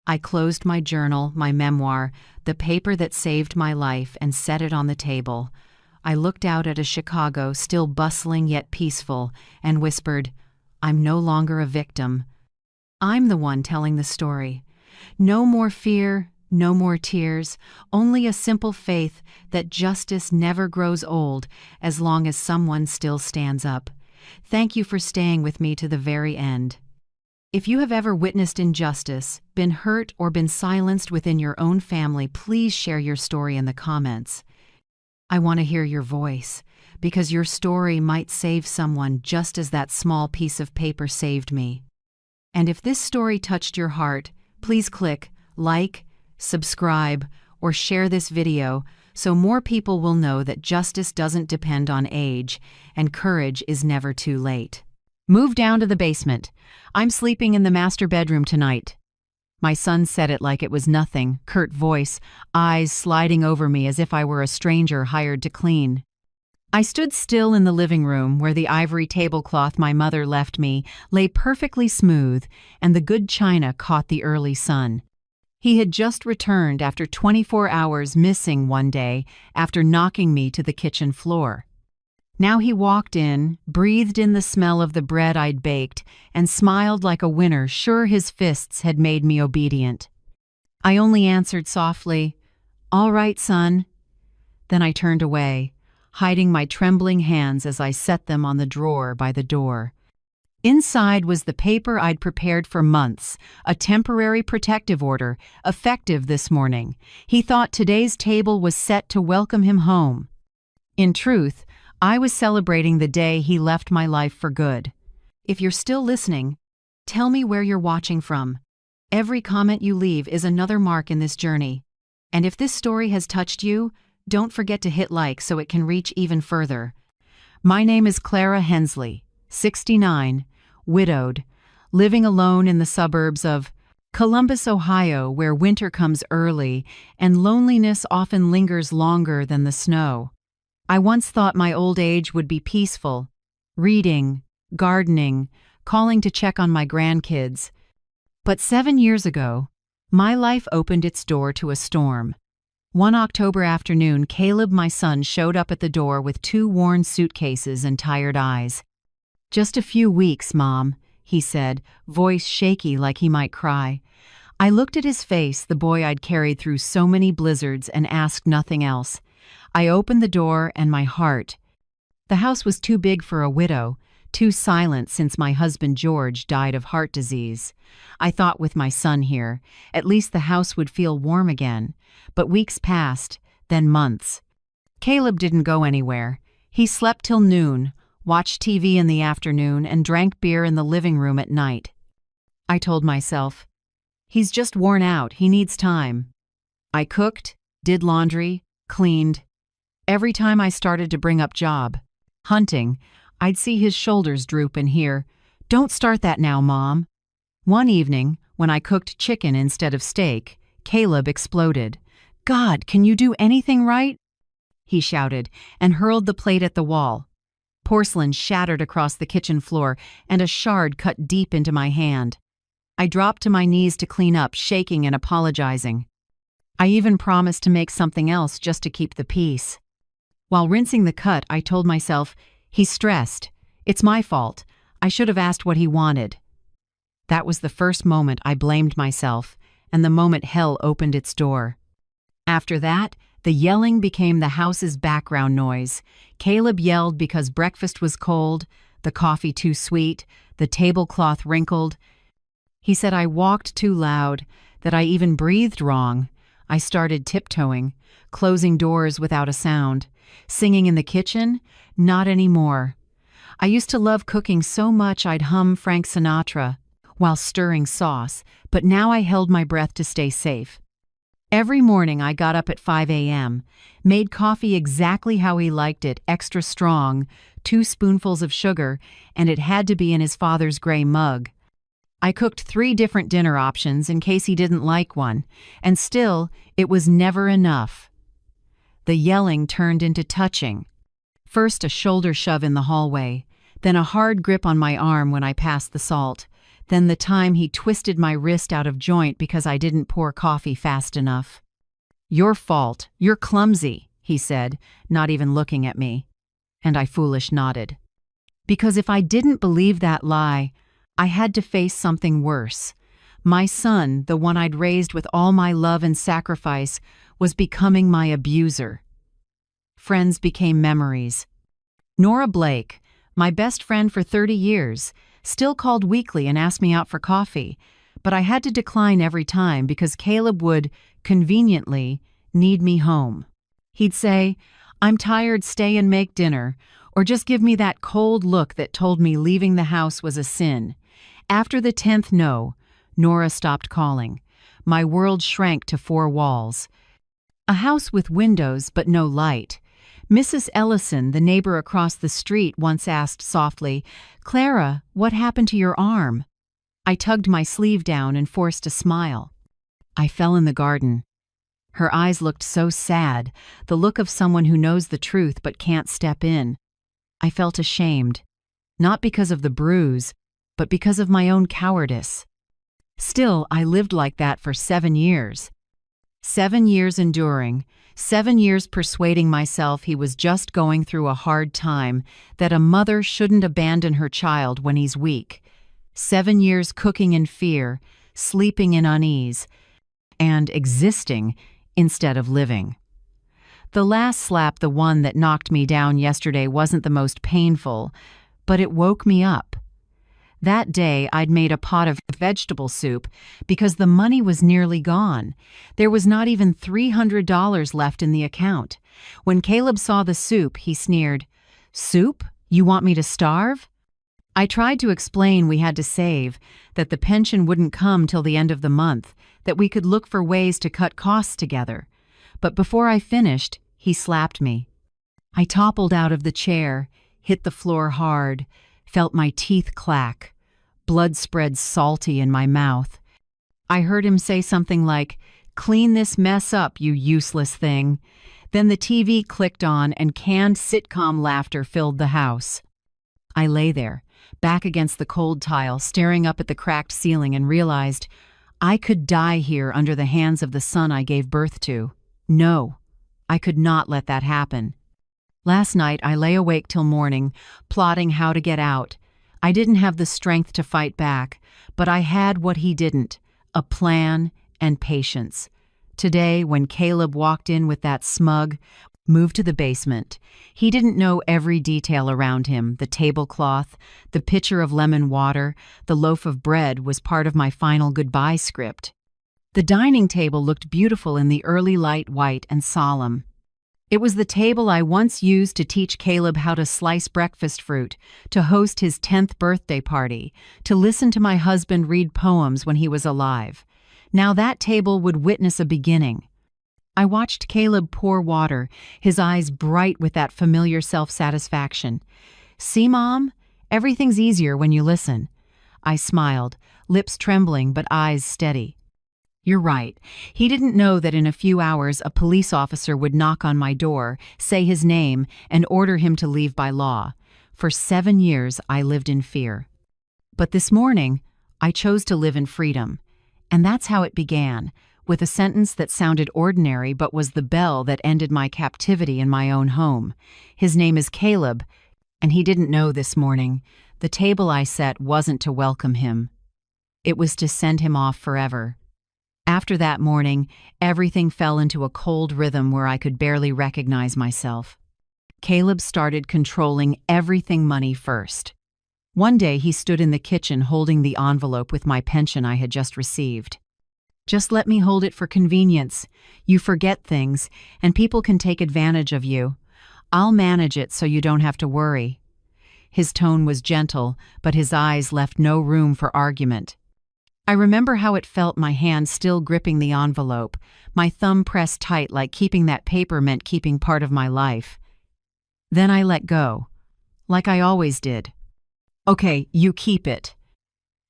I closed my journal, my memoir, the paper that saved my life, and set it on the table. I looked out at a Chicago still bustling yet peaceful, and whispered, "I'm no longer a victim. I'm the one telling the story. No more fear, no more tears, only a simple faith that justice never grows old as long as someone still stands up." Thank you for staying with me to the very end. If you have ever witnessed injustice, been hurt, or been silenced within your own family, please share your story in the comments. I want to hear your voice, because your story might save someone just as that small piece of paper saved me. And if this story touched your heart, please click like, subscribe, or share this video so more people will know that justice doesn't depend on age and courage is never too late. Move down to the basement. I'm sleeping in the master bedroom tonight. My son said it like it was nothing, curt voice, eyes sliding over me as if I were a stranger hired to clean. I stood still in the living room where the ivory tablecloth my mother left me lay perfectly smooth and the good china caught the early sun. He had just returned after 24 hours missing one day after knocking me to the kitchen floor. Now he walked in, breathed in the smell of the bread I'd baked, and smiled like a winner sure his fists had made me obedient. I only answered softly, "All right, son." Then I turned away, hiding my trembling hands as I set them on the drawer by the door. Inside was the paper I'd prepared for months, a temporary protective order, effective this morning. He thought today's table was set to welcome him home. In truth, I was celebrating the day he left my life for good. If you're still listening, tell me where you're watching from. Every comment you leave is another mark in this journey. And if this story has touched you, don't forget to hit like so it can reach even further. My name is Clara Hensley, 69, widowed, living alone in the suburbs of Columbus, Ohio, where winter comes early and loneliness often lingers longer than the snow. I once thought my old age would be peaceful, reading, gardening, calling to check on my grandkids. But 7 years ago, my life opened its door to a storm. One October afternoon, Caleb, my son, showed up at the door with 2 worn suitcases and tired eyes. "Just a few weeks, Mom," he said, voice shaky like he might cry. I looked at his face, the boy I'd carried through so many blizzards, and asked nothing else. I opened the door and my heart. The house was too big for a widow, too silent since my husband George died of heart disease. I thought with my son here, at least the house would feel warm again. But weeks passed, then months. Caleb didn't go anywhere. He slept till noon, watched TV in the afternoon, and drank beer in the living room at night. I told myself, he's just worn out, he needs time. I cooked, did laundry, cleaned. Every time I started to bring up job, hunting, I'd see his shoulders droop and hear, "Don't start that now, Mom." One evening, when I cooked chicken instead of steak, Caleb exploded. "God, can you do anything right?" he shouted, and hurled the plate at the wall. Porcelain shattered across the kitchen floor, and a shard cut deep into my hand. I dropped to my knees to clean up, shaking and apologizing. I even promised to make something else just to keep the peace. While rinsing the cut, I told myself, he's stressed. It's my fault. I should have asked what he wanted. That was the first moment I blamed myself, and the moment hell opened its door. After that, the yelling became the house's background noise. Caleb yelled because breakfast was cold, the coffee too sweet, the tablecloth wrinkled. He said I walked too loud, that I even breathed wrong. I started tiptoeing, closing doors without a sound. Singing in the kitchen? Not anymore. I used to love cooking so much I'd hum Frank Sinatra while stirring sauce, but now I held my breath to stay safe. Every morning I got up at 5 a.m., made coffee exactly how he liked it, extra strong, 2 spoonfuls of sugar, and it had to be in his father's gray mug. I cooked 3 different dinner options in case he didn't like one, and still, it was never enough. The yelling turned into touching. First a shoulder shove in the hallway, then a hard grip on my arm when I passed the salt, then the time he twisted my wrist out of joint because I didn't pour coffee fast enough. "Your fault. You're clumsy," he said, not even looking at me. And I foolish nodded. Because if I didn't believe that lie, I had to face something worse. My son, the one I'd raised with all my love and sacrifice, was becoming my abuser. Friends became memories. Nora Blake, my best friend for 30 years, still called weekly and asked me out for coffee, but I had to decline every time because Caleb would, conveniently, need me home. He'd say, I'm tired, stay and make dinner, or just give me that cold look that told me leaving the house was a sin. After the 10th no, Nora stopped calling. My world shrank to four walls. A house with windows but no light. Mrs. Ellison, the neighbor across the street, once asked softly, "Clara, what happened to your arm?" I tugged my sleeve down and forced a smile. I fell in the garden. Her eyes looked so sad, the look of someone who knows the truth but can't step in. I felt ashamed, not because of the bruise, but because of my own cowardice. Still, I lived like that for 7 years. 7 years enduring, 7 years persuading myself he was just going through a hard time, that a mother shouldn't abandon her child when he's weak. 7 years cooking in fear, sleeping in unease, and existing instead of living. The last slap, the one that knocked me down yesterday, wasn't the most painful, but it woke me up. That day, I'd made a pot of vegetable soup because the money was nearly gone. There was not even $300 left in the account. When Caleb saw the soup, he sneered, "Soup? You want me to starve?" I tried to explain we had to save, that the pension wouldn't come till the end of the month, that we could look for ways to cut costs together. But before I finished, he slapped me. I toppled out of the chair, hit the floor hard, felt my teeth clack. Blood spread salty in my mouth. I heard him say something like, "Clean this mess up, you useless thing." Then the TV clicked on and canned sitcom laughter filled the house. I lay there, back against the cold tile, staring up at the cracked ceiling, and realized I could die here under the hands of the son I gave birth to. No, I could not let that happen. Last night I lay awake till morning, plotting how to get out. I didn't have the strength to fight back, but I had what he didn't, a plan and patience. Today, when Caleb walked in with that smug, "Move to the basement," he didn't know every detail around him. The tablecloth, the pitcher of lemon water, the loaf of bread was part of my final goodbye script. The dining table looked beautiful in the early light, white and solemn. It was the table I once used to teach Caleb how to slice breakfast fruit, to host his 10th birthday party, to listen to my husband read poems when he was alive. Now that table would witness a beginning. I watched Caleb pour water, his eyes bright with that familiar self-satisfaction. "See, Mom? Everything's easier when you listen." I smiled, lips trembling but eyes steady. You're right. He didn't know that in a few hours a police officer would knock on my door, say his name, and order him to leave by law. For 7 years I lived in fear. But this morning, I chose to live in freedom. And that's how it began, with a sentence that sounded ordinary but was the bell that ended my captivity in my own home. His name is Caleb, and he didn't know this morning. The table I set wasn't to welcome him. It was to send him off forever. After that morning, everything fell into a cold rhythm where I could barely recognize myself. Caleb started controlling everything money first. One day he stood in the kitchen holding the envelope with my pension I had just received. "Just let me hold it for convenience. You forget things, and people can take advantage of you. I'll manage it so you don't have to worry." His tone was gentle, but his eyes left no room for argument. I remember how it felt, my hand still gripping the envelope, my thumb pressed tight like keeping that paper meant keeping part of my life. Then I let go, like I always did. "Okay, you keep it."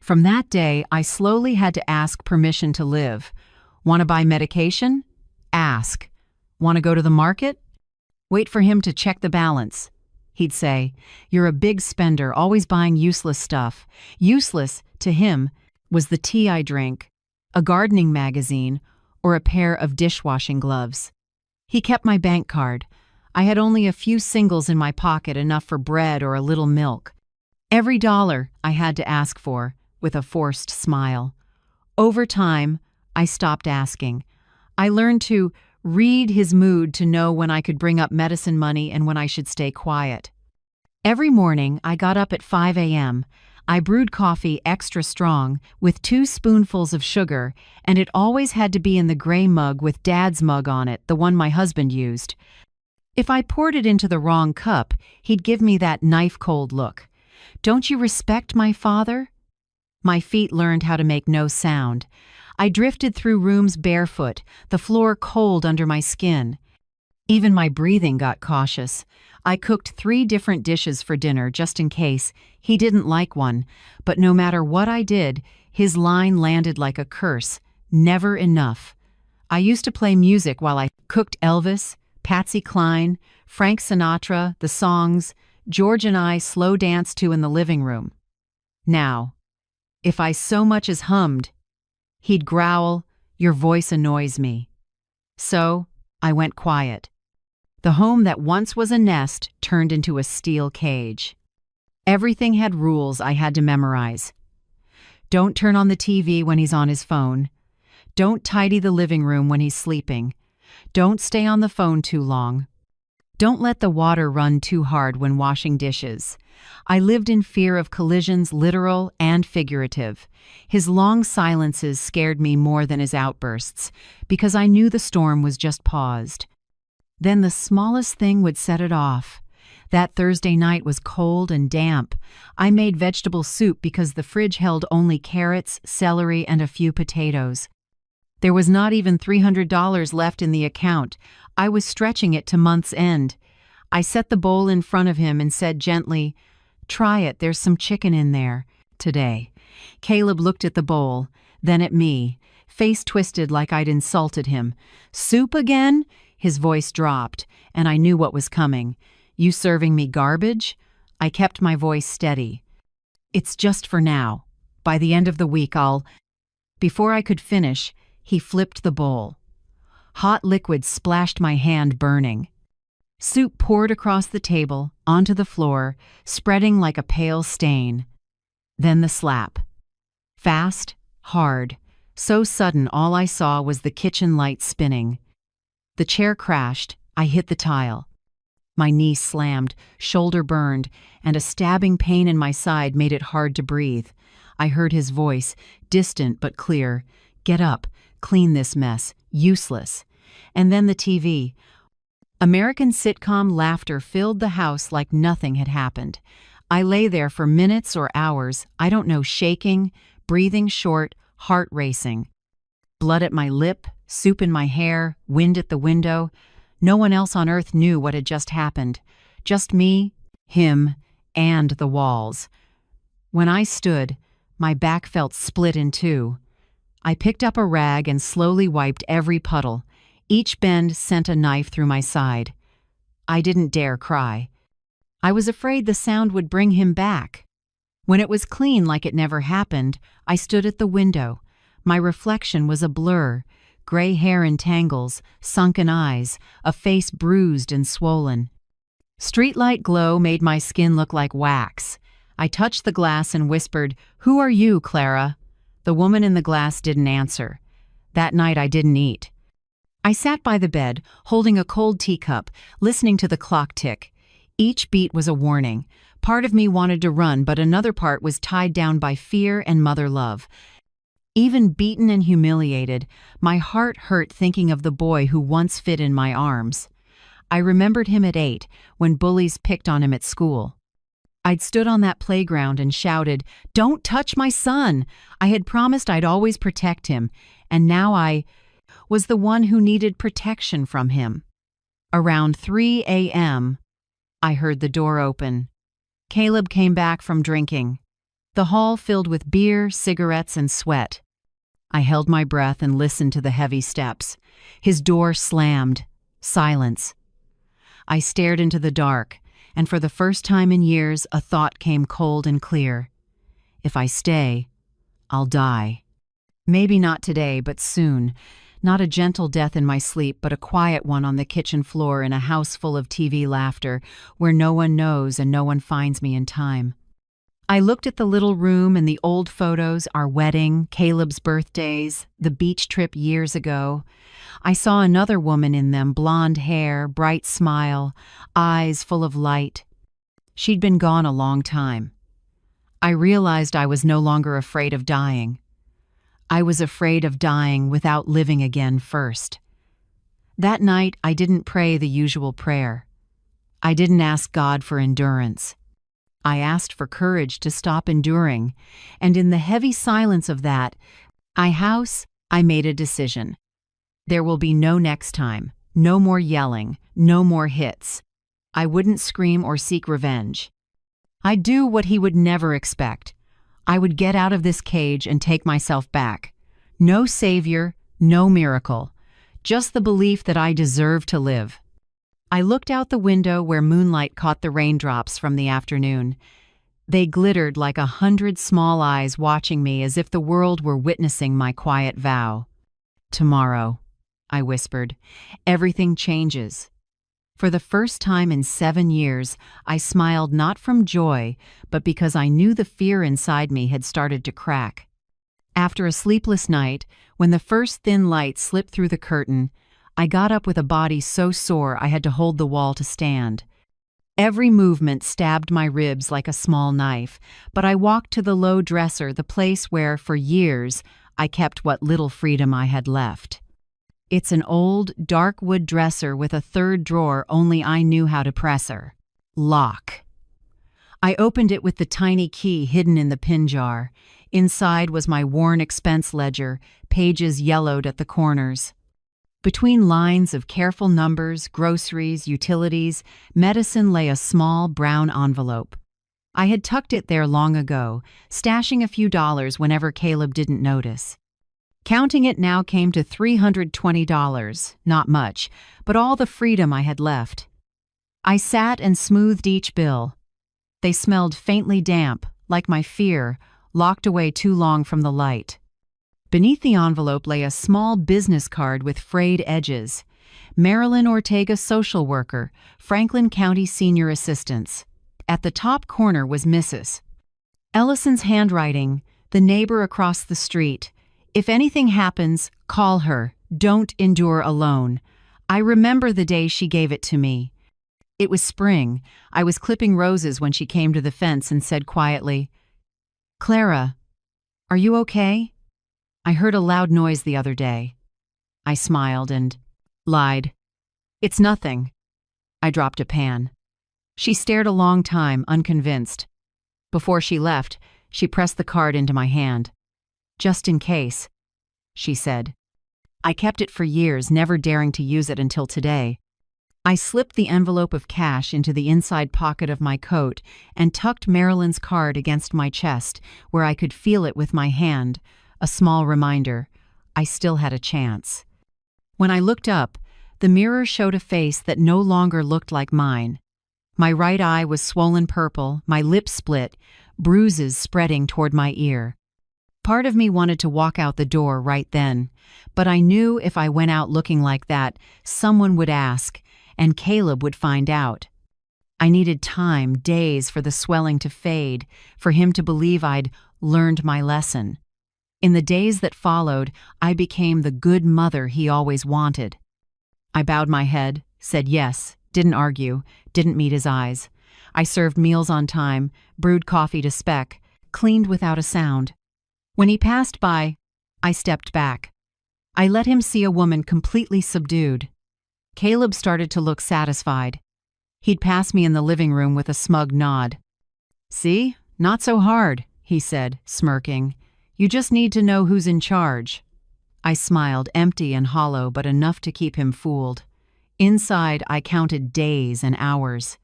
From that day, I slowly had to ask permission to live. Want to buy medication? Ask. Want to go to the market? Wait for him to check the balance. He'd say, "You're a big spender, always buying useless stuff." Useless, to him, was the tea I drank, a gardening magazine, or a pair of dishwashing gloves. He kept my bank card. I had only a few singles in my pocket, enough for bread or a little milk. Every dollar I had to ask for, with a forced smile. Over time, I stopped asking. I learned to read his mood to know when I could bring up medicine money and when I should stay quiet. Every morning, I got up at 5 a.m., I brewed coffee extra strong with 2 spoonfuls of sugar, and it always had to be in the gray mug with Dad's mug on it, the one my husband used. If I poured it into the wrong cup, he'd give me that knife-cold look. "Don't you respect my father?" My feet learned how to make no sound. I drifted through rooms barefoot, the floor cold under my skin. Even my breathing got cautious. I cooked 3 different dishes for dinner just in case. He didn't like one, but no matter what I did, his line landed like a curse. Never enough. I used to play music while I cooked. Elvis, Patsy Cline, Frank Sinatra, the songs George and I slow danced to in the living room. Now, if I so much as hummed, he'd growl, "Your voice annoys me." So, I went quiet. The home that once was a nest turned into a steel cage. Everything had rules I had to memorize. Don't turn on the TV when he's on his phone. Don't tidy the living room when he's sleeping. Don't stay on the phone too long. Don't let the water run too hard when washing dishes. I lived in fear of collisions, literal and figurative. His long silences scared me more than his outbursts, because I knew the storm was just paused. Then the smallest thing would set it off. That Thursday night was cold and damp. I made vegetable soup because the fridge held only carrots, celery, and a few potatoes. There was not even $300 left in the account. I was stretching it to month's end. I set the bowl in front of him and said gently, "Try it, there's some chicken in there today." Caleb looked at the bowl, then at me, face twisted like I'd insulted him. "Soup again?" His voice dropped, and I knew what was coming. "You serving me garbage?" I kept my voice steady. "It's just for now. By the end of the week I'll—" Before I could finish, he flipped the bowl. Hot liquid splashed my hand, burning. Soup poured across the table, onto the floor, spreading like a pale stain. Then the slap. Fast, hard, so sudden all I saw was the kitchen light spinning. The chair crashed, I hit the tile. My knee slammed, shoulder burned, and a stabbing pain in my side made it hard to breathe. I heard his voice, distant but clear. "Get up, clean this mess, useless." And then the TV. American sitcom laughter filled the house like nothing had happened. I lay there for minutes or hours, I don't know, shaking, breathing short, heart racing. Blood at my lip, soup in my hair, wind at the window. No one else on earth knew what had just happened. Just me, him, and the walls. When I stood, my back felt split in two. I picked up a rag and slowly wiped every puddle. Each bend sent a knife through my side. I didn't dare cry. I was afraid the sound would bring him back. When it was clean like it never happened, I stood at the window. My reflection was a blur. Gray hair in tangles, sunken eyes, a face bruised and swollen. Streetlight glow made my skin look like wax. I touched the glass and whispered, "Who are you, Clara?" The woman in the glass didn't answer. That night I didn't eat. I sat by the bed, holding a cold teacup, listening to the clock tick. Each beat was a warning. Part of me wanted to run, but another part was tied down by fear and mother love. Even beaten and humiliated, my heart hurt thinking of the boy who once fit in my arms. I remembered him at 8, when bullies picked on him at school. I'd stood on that playground and shouted, "Don't touch my son!" I had promised I'd always protect him, and now I was the one who needed protection from him. Around 3 a.m., I heard the door open. Caleb came back from drinking. The hall filled with beer, cigarettes, and sweat. I held my breath and listened to the heavy steps. His door slammed. Silence. I stared into the dark, and for the first time in years, a thought came cold and clear. If I stay, I'll die. Maybe not today, but soon. Not a gentle death in my sleep, but a quiet one on the kitchen floor in a house full of TV laughter, where no one knows and no one finds me in time. I looked at the little room and the old photos, our wedding, Caleb's birthdays, the beach trip years ago. I saw another woman in them, blonde hair, bright smile, eyes full of light. She'd been gone a long time. I realized I was no longer afraid of dying. I was afraid of dying without living again first. That night, I didn't pray the usual prayer. I didn't ask God for endurance. I asked for courage to stop enduring, and in the heavy silence of that, I made a decision. There will be no next time, no more yelling, no more hits. I wouldn't scream or seek revenge. I'd do what he would never expect. I would get out of this cage and take myself back. No savior, no miracle, just the belief that I deserve to live. I looked out the window where moonlight caught the raindrops from the afternoon. They glittered like 100 small eyes watching me as if the world were witnessing my quiet vow. Tomorrow, I whispered, everything changes. For the first time in 7 years, I smiled not from joy, but because I knew the fear inside me had started to crack. After a sleepless night, when the first thin light slipped through the curtain, I got up with a body so sore I had to hold the wall to stand. Every movement stabbed my ribs like a small knife, but I walked to the low dresser, the place where, for years, I kept what little freedom I had left. It's an old, dark wood dresser with a third drawer only I knew how to press her. Lock. I opened it with the tiny key hidden in the pin jar. Inside was my worn expense ledger, pages yellowed at the corners. Between lines of careful numbers, groceries, utilities, medicine lay a small brown envelope. I had tucked it there long ago, stashing a few dollars whenever Caleb didn't notice. Counting it now came to $320, not much, but all the freedom I had left. I sat and smoothed each bill. They smelled faintly damp, like my fear, locked away too long from the light. Beneath the envelope lay a small business card with frayed edges. Marilyn Ortega, social worker, Franklin County Senior Assistance. At the top corner was Mrs. Ellison's handwriting, the neighbor across the street. If anything happens, call her. Don't endure alone. I remember the day she gave it to me. It was spring. I was clipping roses when she came to the fence and said quietly, "Clara, are you okay? I heard a loud noise the other day." I smiled and lied. "It's nothing." I dropped a pan. She stared a long time, unconvinced. Before she left, she pressed the card into my hand. "Just in case," she said. I kept it for years, never daring to use it until today. I slipped the envelope of cash into the inside pocket of my coat and tucked Marilyn's card against my chest, where I could feel it with my hand, a small reminder I still had a chance. When I looked up, the mirror showed a face that no longer looked like mine. My right eye was swollen purple, my lips split, bruises spreading toward my ear. Part of me wanted to walk out the door right then, but I knew if I went out looking like that, someone would ask, and Caleb would find out. I needed time, days, for the swelling to fade, for him to believe I'd learned my lesson. In the days that followed, I became the good mother he always wanted. I bowed my head, said yes, didn't argue, didn't meet his eyes. I served meals on time, brewed coffee to spec, cleaned without a sound. When he passed by, I stepped back. I let him see a woman completely subdued. Caleb started to look satisfied. He'd pass me in the living room with a smug nod. "See? Not so hard," he said, smirking. "You just need to know who's in charge." I smiled, empty and hollow, but enough to keep him fooled. Inside, I counted days and hours.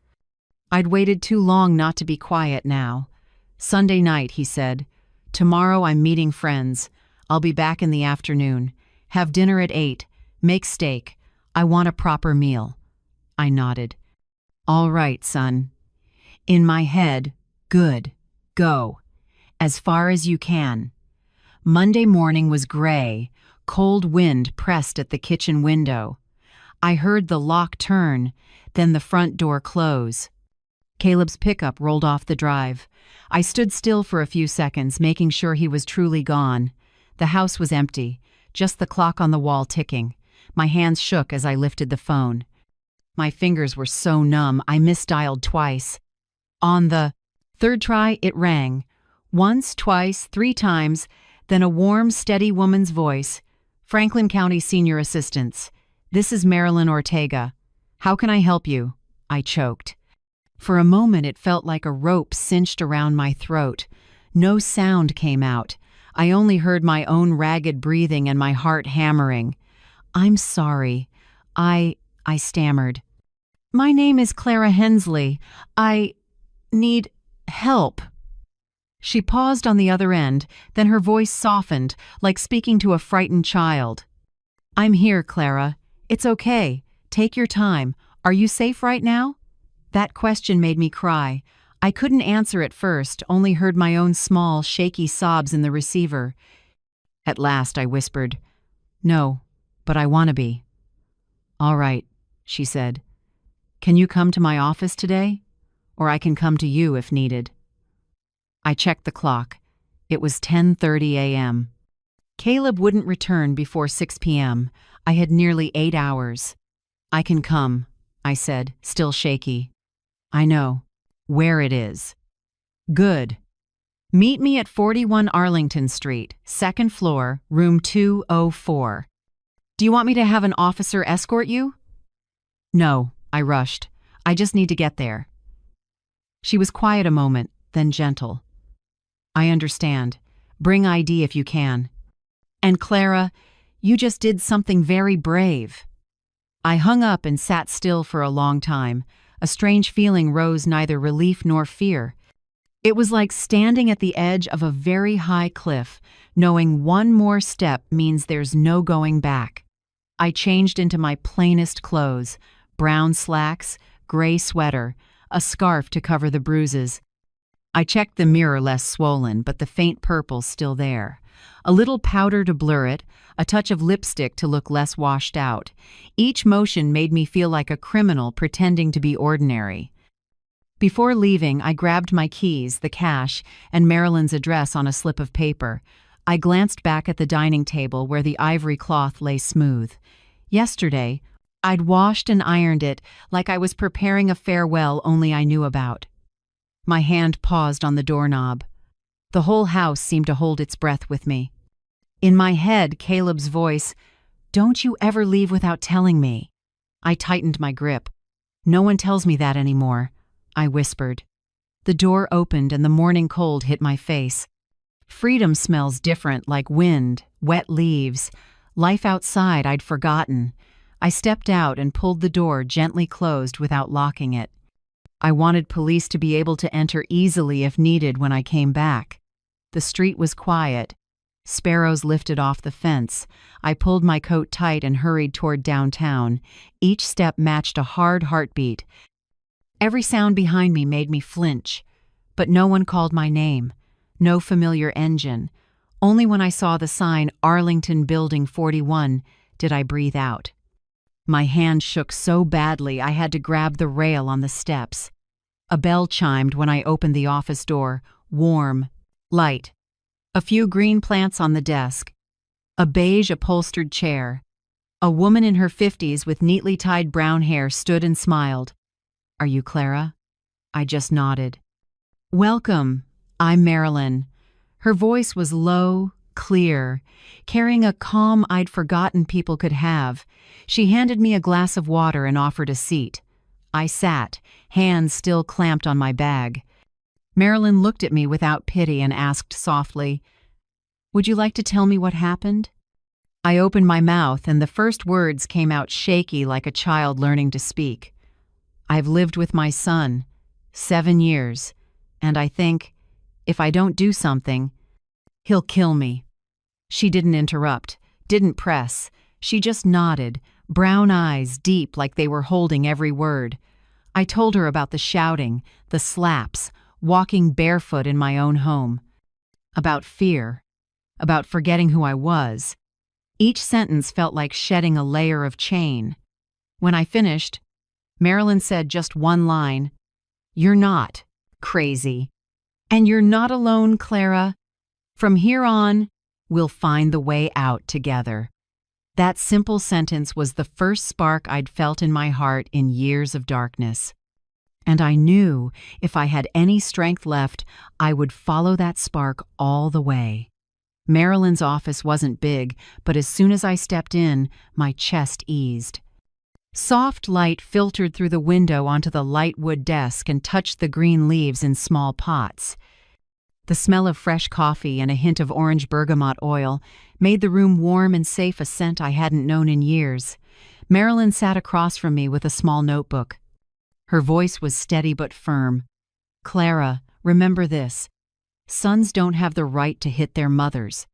I'd waited too long not to be quiet now. "Sunday night," he said. "Tomorrow I'm meeting friends. I'll be back in the afternoon. Have dinner at 8. Make steak. I want a proper meal." I nodded. "All right, son." In my head, "Good. Go. As far as you can." Monday morning was gray. Cold wind pressed at the kitchen window. I heard the lock turn, then the front door close. Caleb's pickup rolled off the drive. I stood still for a few seconds, making sure he was truly gone. The house was empty, just the clock on the wall ticking. My hands shook as I lifted the phone. My fingers were so numb, I misdialed twice. On the third try, it rang. Once, twice, 3 times, then a warm, steady woman's voice. "Franklin County Senior Assistance. This is Marilyn Ortega. How can I help you?" I choked. For a moment it felt like a rope cinched around my throat. No sound came out. I only heard my own ragged breathing and my heart hammering. "I'm sorry. I stammered. "My name is Clara Hensley. I need help." She paused on the other end, then her voice softened, like speaking to a frightened child. "I'm here, Clara. It's okay. Take your time. Are you safe right now?" That question made me cry. I couldn't answer at first, only heard my own small, shaky sobs in the receiver. At last I whispered, "No, but I want to be." "All right," she said. "Can you come to my office today? Or I can come to you if needed." I checked the clock. It was 10:30 a.m. Caleb wouldn't return before 6 p.m. I had nearly 8 hours. "I can come," I said, still shaky. "I know where it is." "Good. Meet me at 41 Arlington Street, 2nd floor, room 204. Do you want me to have an officer escort you?" "No," I rushed. "I just need to get there." She was quiet a moment, then gentle. "I understand. Bring ID if you can. And Clara, you just did something very brave." I hung up and sat still for a long time. A strange feeling rose, neither relief nor fear. It was like standing at the edge of a very high cliff, knowing one more step means there's no going back. I changed into my plainest clothes, brown slacks, gray sweater, a scarf to cover the bruises. I checked the mirror, less swollen, but the faint purple still there. A little powder to blur it, a touch of lipstick to look less washed out. Each motion made me feel like a criminal pretending to be ordinary. Before leaving, I grabbed my keys, the cash, and Marilyn's address on a slip of paper. I glanced back at the dining table where the ivory cloth lay smooth. Yesterday, I'd washed and ironed it like I was preparing a farewell only I knew about. My hand paused on the doorknob. The whole house seemed to hold its breath with me. In my head, Caleb's voice, "Don't you ever leave without telling me." I tightened my grip. "No one tells me that anymore," I whispered. The door opened and the morning cold hit my face. Freedom smells different, like wind, wet leaves. Life outside I'd forgotten. I stepped out and pulled the door gently closed without locking it. I wanted police to be able to enter easily if needed when I came back. The street was quiet. Sparrows lifted off the fence. I pulled my coat tight and hurried toward downtown. Each step matched a hard heartbeat. Every sound behind me made me flinch. But no one called my name. No familiar engine. Only when I saw the sign Arlington Building 41 did I breathe out. My hand shook so badly I had to grab the rail on the steps. A bell chimed when I opened the office door, warm, light. A few green plants on the desk. A beige upholstered chair. A woman in her 50s with neatly tied brown hair stood and smiled. "Are you Clara?" I just nodded. "Welcome. I'm Marilyn." Her voice was low, clear, carrying a calm I'd forgotten people could have. She handed me a glass of water and offered a seat. I sat, hands still clamped on my bag. Marilyn looked at me without pity and asked softly, "Would you like to tell me what happened?" I opened my mouth and the first words came out shaky like a child learning to speak. "I've lived with my son 7 years, and I think, if I don't do something, he'll kill me." She didn't interrupt, didn't press. She just nodded, brown eyes deep like they were holding every word. I told her about the shouting, the slaps, walking barefoot in my own home. About fear, about forgetting who I was. Each sentence felt like shedding a layer of chain. When I finished, Marilyn said just one line, "You're not crazy. And you're not alone, Clara. From here on, we'll find the way out together." That simple sentence was the first spark I'd felt in my heart in years of darkness. And I knew if I had any strength left, I would follow that spark all the way. Marilyn's office wasn't big, but as soon as I stepped in, my chest eased. Soft light filtered through the window onto the light wood desk and touched the green leaves in small pots. The smell of fresh coffee and a hint of orange bergamot oil made the room warm and safe, a scent I hadn't known in years. Marilyn sat across from me with a small notebook. Her voice was steady but firm. "Clara, remember this. Sons don't have the right to hit their mothers.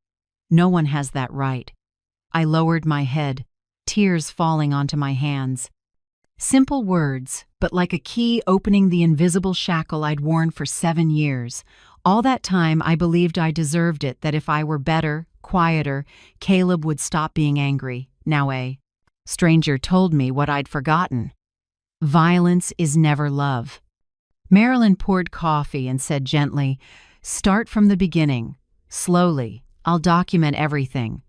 No one has that right." I lowered my head, tears falling onto my hands. Simple words, but like a key opening the invisible shackle I'd worn for 7 years. All that time I believed I deserved it, that if I were better, quieter, Caleb would stop being angry. Now a stranger told me what I'd forgotten. Violence is never love. Marilyn poured coffee and said gently, "Start from the beginning. Slowly. I'll document everything."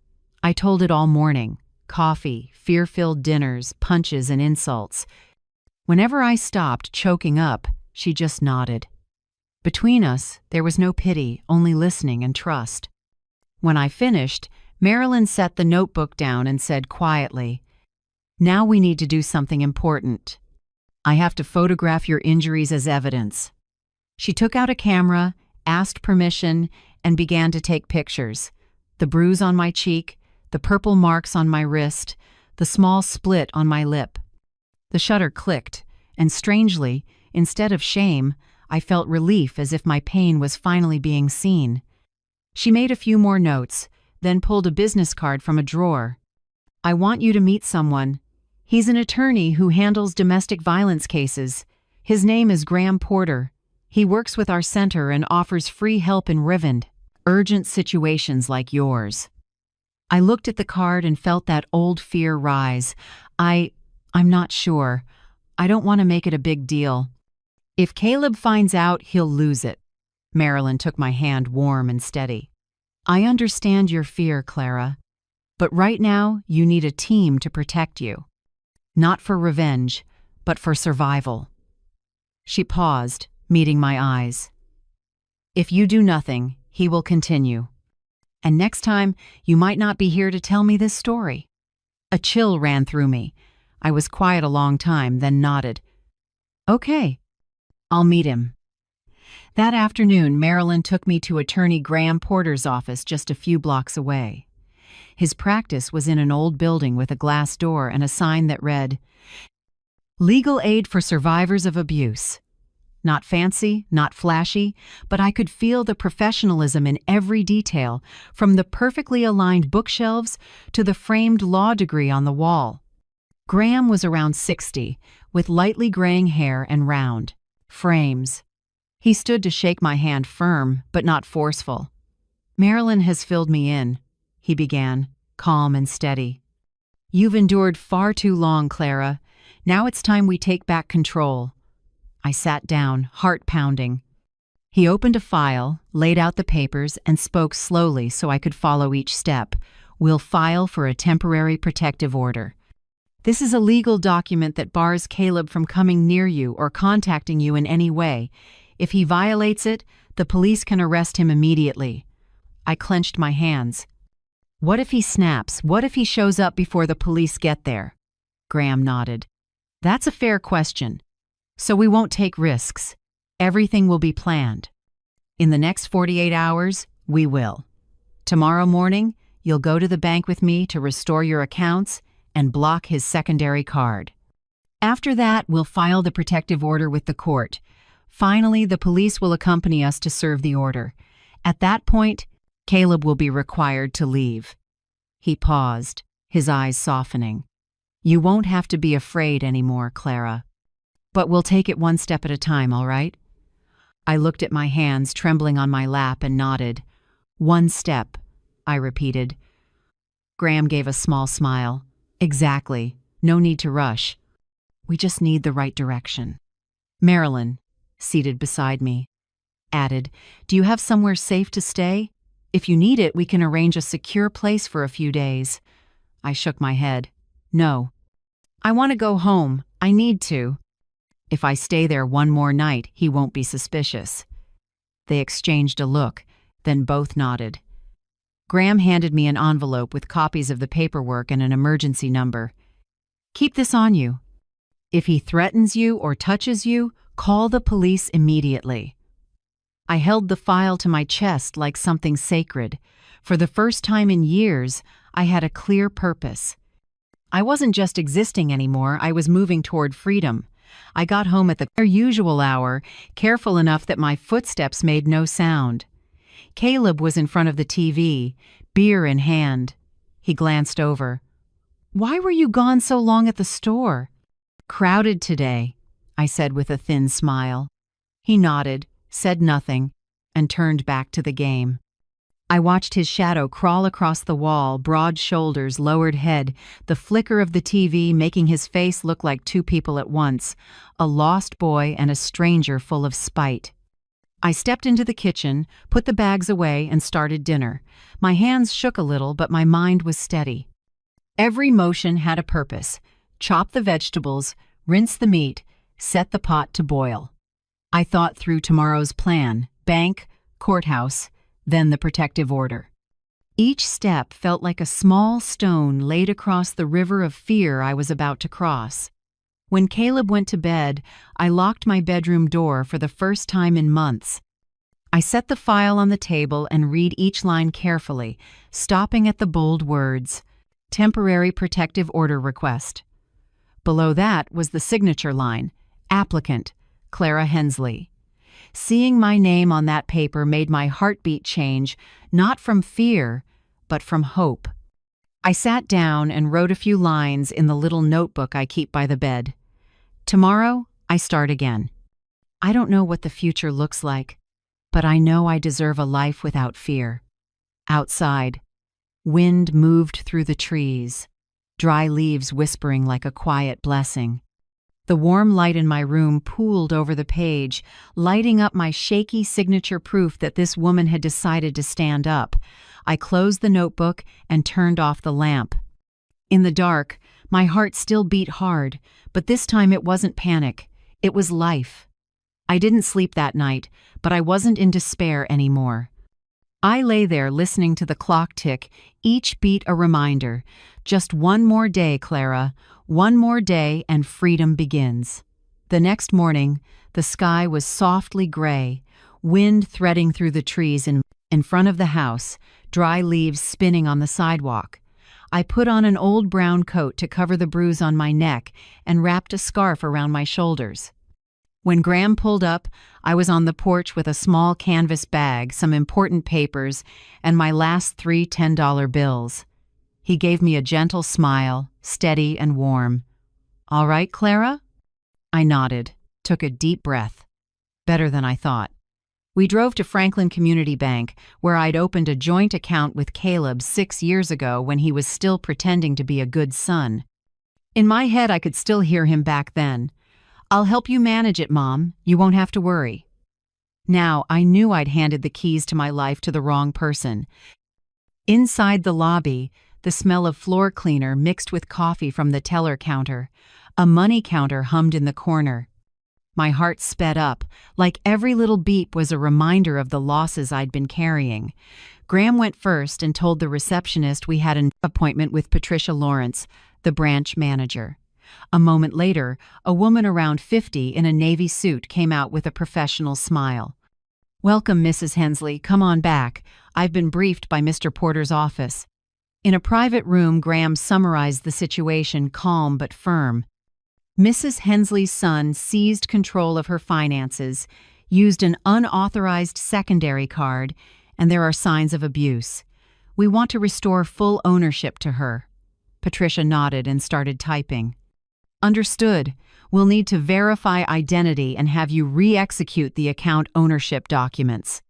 I told it all morning. Coffee, fear-filled dinners, punches and insults. Whenever I stopped choking up, she just nodded. Between us, there was no pity, only listening and trust. When I finished, Marilyn set the notebook down and said quietly, "Now we need to do something important. I have to photograph your injuries as evidence." She took out a camera, asked permission, and began to take pictures. The bruise on my cheek, the purple marks on my wrist, the small split on my lip. The shutter clicked, and strangely, instead of shame, I felt relief, as if my pain was finally being seen. She made a few more notes, then pulled a business card from a drawer. "I want you to meet someone. He's an attorney who handles domestic violence cases. His name is Graham Porter. He works with our center and offers free help in urgent situations like yours." I looked at the card and felt that old fear rise. I'm not sure. I don't want to make it a big deal. If Caleb finds out, he'll lose it. Marilyn took my hand, warm and steady. "I understand your fear, Clara. But right now, you need a team to protect you. Not for revenge, but for survival." She paused, meeting my eyes. "If you do nothing, he will continue. And next time, you might not be here to tell me this story." A chill ran through me. I was quiet a long time, then nodded. "Okay, I'll meet him." That afternoon, Marilyn took me to attorney Graham Porter's office just a few blocks away. His practice was in an old building with a glass door and a sign that read, "Legal aid for survivors of abuse." Not fancy, not flashy, but I could feel the professionalism in every detail, from the perfectly aligned bookshelves to the framed law degree on the wall. Graham was around 60, with lightly graying hair and round frames. He stood to shake my hand, firm but not forceful. "Marilyn has filled me in," he began, calm and steady. "You've endured far too long, Clara. Now it's time we take back control." I sat down, heart pounding. He opened a file, laid out the papers, and spoke slowly so I could follow each step. "We'll file for a temporary protective order. This is a legal document that bars Caleb from coming near you or contacting you in any way. If he violates it, the police can arrest him immediately." I clenched my hands. "What if he snaps? What if he shows up before the police get there?" Graham nodded. "That's a fair question. So we won't take risks. Everything will be planned. In the next 48 hours, we will. Tomorrow morning, you'll go to the bank with me to restore your accounts and block his secondary card. After that, we'll file the protective order with the court. Finally, the police will accompany us to serve the order. At that point, Caleb will be required to leave." He paused, his eyes softening. "You won't have to be afraid anymore, Clara. But we'll take it one step at a time, all right?" I looked at my hands trembling on my lap and nodded. "One step," I repeated. Graham gave a small smile. "Exactly. No need to rush. We just need the right direction." Marilyn, seated beside me, added, "Do you have somewhere safe to stay? If you need it, we can arrange a secure place for a few days." I shook my head. "No. I want to go home. I need to. If I stay there one more night, he won't be suspicious." They exchanged a look, then both nodded. Graham handed me an envelope with copies of the paperwork and an emergency number. Keep this on you. If he threatens you or touches you, call the police immediately. I held the file to my chest like something sacred. For the first time in years, I had a clear purpose. I wasn't just existing anymore, I was moving toward freedom. I got home at the usual hour, careful enough that my footsteps made no sound. Caleb was in front of the TV, beer in hand. He glanced over. "Why were you gone so long at the store?" "Crowded today," I said with a thin smile. He nodded, said nothing, and turned back to the game. I watched his shadow crawl across the wall, broad shoulders, lowered head, the flicker of the TV making his face look like two people at once, a lost boy and a stranger full of spite. I stepped into the kitchen, put the bags away, and started dinner. My hands shook a little, but my mind was steady. Every motion had a purpose. Chop the vegetables, rinse the meat, set the pot to boil. I thought through tomorrow's plan: bank, courthouse, then the protective order. Each step felt like a small stone laid across the river of fear I was about to cross. When Caleb went to bed, I locked my bedroom door for the first time in months. I set the file on the table and read each line carefully, stopping at the bold words, "Temporary protective order request." Below that was the signature line, "Applicant, Clara Hensley." Seeing my name on that paper made my heartbeat change, not from fear, but from hope. I sat down and wrote a few lines in the little notebook I keep by the bed. Tomorrow, I start again. I don't know what the future looks like, but I know I deserve a life without fear. Outside, wind moved through the trees, dry leaves whispering like a quiet blessing. The warm light in my room pooled over the page, lighting up my shaky signature proof that this woman had decided to stand up. I closed the notebook and turned off the lamp. In the dark, my heart still beat hard, but this time it wasn't panic. It was life. I didn't sleep that night, but I wasn't in despair anymore. I lay there listening to the clock tick, each beat a reminder. Just one more day, Clara. One more day and freedom begins. The next morning, the sky was softly gray, wind threading through the trees in front of the house, dry leaves spinning on the sidewalk. I put on an old brown coat to cover the bruise on my neck and wrapped a scarf around my shoulders. When Graham pulled up, I was on the porch with a small canvas bag, some important papers, and my last 3 $10 bills. He gave me a gentle smile, steady and warm. "All right, Clara?" I nodded, took a deep breath. Better than I thought. We drove to Franklin Community Bank, where I'd opened a joint account with Caleb 6 years ago when he was still pretending to be a good son. In my head, I could still hear him back then. "I'll help you manage it, Mom. You won't have to worry." Now, I knew I'd handed the keys to my life to the wrong person. Inside the lobby, the smell of floor cleaner mixed with coffee from the teller counter. A money counter hummed in the corner. My heart sped up, like every little beep was a reminder of the losses I'd been carrying. Graham went first and told the receptionist we had an appointment with Patricia Lawrence, the branch manager. A moment later, a woman around 50 in a navy suit came out with a professional smile. "Welcome, Mrs. Hensley. Come on back. I've been briefed by Mr. Porter's office." In a private room, Graham summarized the situation, calm but firm. Mrs. Hensley's son seized control of her finances, used an unauthorized secondary card, and there are signs of abuse. We want to restore full ownership to her. Patricia nodded and started typing. "Understood. We'll need to verify identity and have you re-execute the account ownership documents."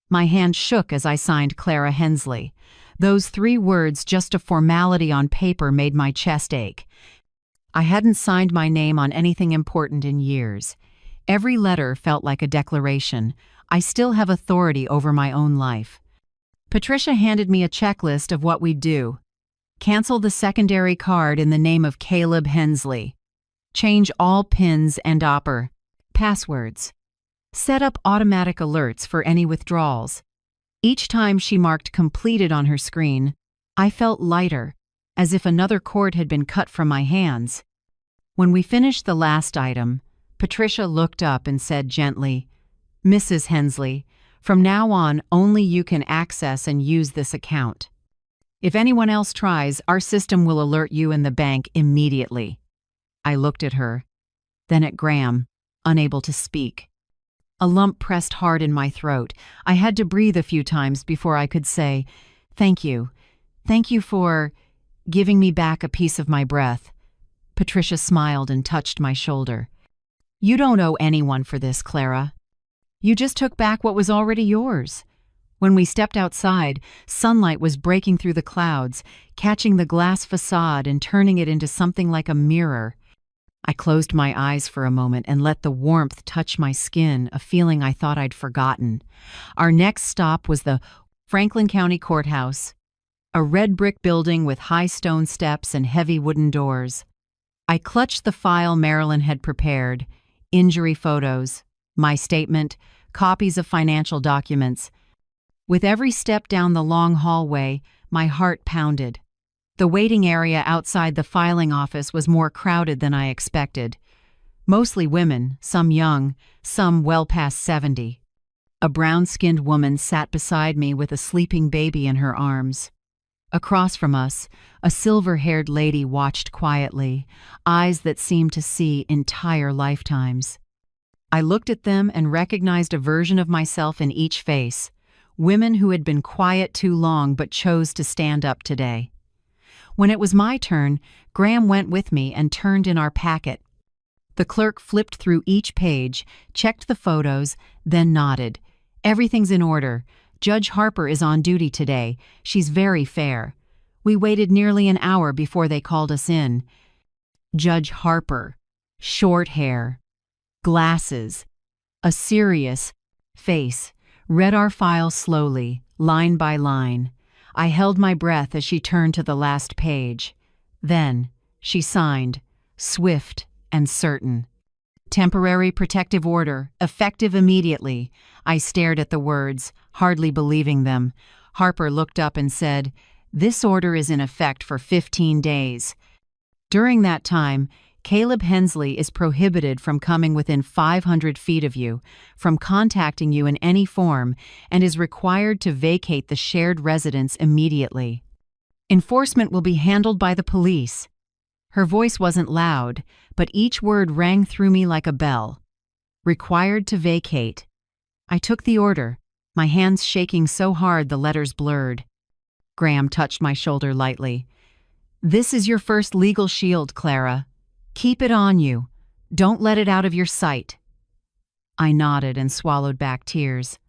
My hand shook as I signed Clara Hensley. Those 3 words, just a formality on paper, made my chest ache. I hadn't signed my name on anything important in years. Every letter felt like a declaration. I still have authority over my own life. Patricia handed me a checklist of what we'd do. Cancel the secondary card in the name of Caleb Hensley. Change all PINs and passwords. Set up automatic alerts for any withdrawals. Each time she marked completed on her screen, I felt lighter, as if another cord had been cut from my hands. When we finished the last item, Patricia looked up and said gently, "Mrs. Hensley, from now on only you can access and use this account. If anyone else tries, our system will alert you and the bank immediately." I looked at her, then at Graham, unable to speak. A lump pressed hard in my throat. I had to breathe a few times before I could say, "Thank you. Thank you for giving me back a piece of my breath." Patricia smiled and touched my shoulder. "You don't owe anyone for this, Clara. You just took back what was already yours." When we stepped outside, sunlight was breaking through the clouds, catching the glass facade and turning it into something like a mirror. I closed my eyes for a moment and let the warmth touch my skin, a feeling I thought I'd forgotten. Our next stop was the Franklin County Courthouse, a red brick building with high stone steps and heavy wooden doors. I clutched the file Marilyn had prepared, injury photos, my statement, copies of financial documents. With every step down the long hallway, my heart pounded. The waiting area outside the filing office was more crowded than I expected. Mostly women, some young, some well past 70. A brown-skinned woman sat beside me with a sleeping baby in her arms. Across from us, a silver-haired lady watched quietly, eyes that seemed to see entire lifetimes. I looked at them and recognized a version of myself in each face, women who had been quiet too long but chose to stand up today. When it was my turn, Graham went with me and turned in our packet. The clerk flipped through each page, checked the photos, then nodded. "Everything's in order. Judge Harper is on duty today. She's very fair." We waited nearly an hour before they called us in. Judge Harper, short hair, glasses, a serious face, read our file slowly, line by line. I held my breath as she turned to the last page. Then, she signed, swift and certain. "Temporary protective order, effective immediately." I stared at the words, hardly believing them. Harper looked up and said, "This order is in effect for 15 days. During that time, Caleb Hensley is prohibited from coming within 500 feet of you, from contacting you in any form, and is required to vacate the shared residence immediately. Enforcement will be handled by the police." Her voice wasn't loud, but each word rang through me like a bell. Required to vacate. I took the order, my hands shaking so hard the letters blurred. Graham touched my shoulder lightly. "This is your first legal shield, Clara. Keep it on you. Don't let it out of your sight." I nodded and swallowed back tears.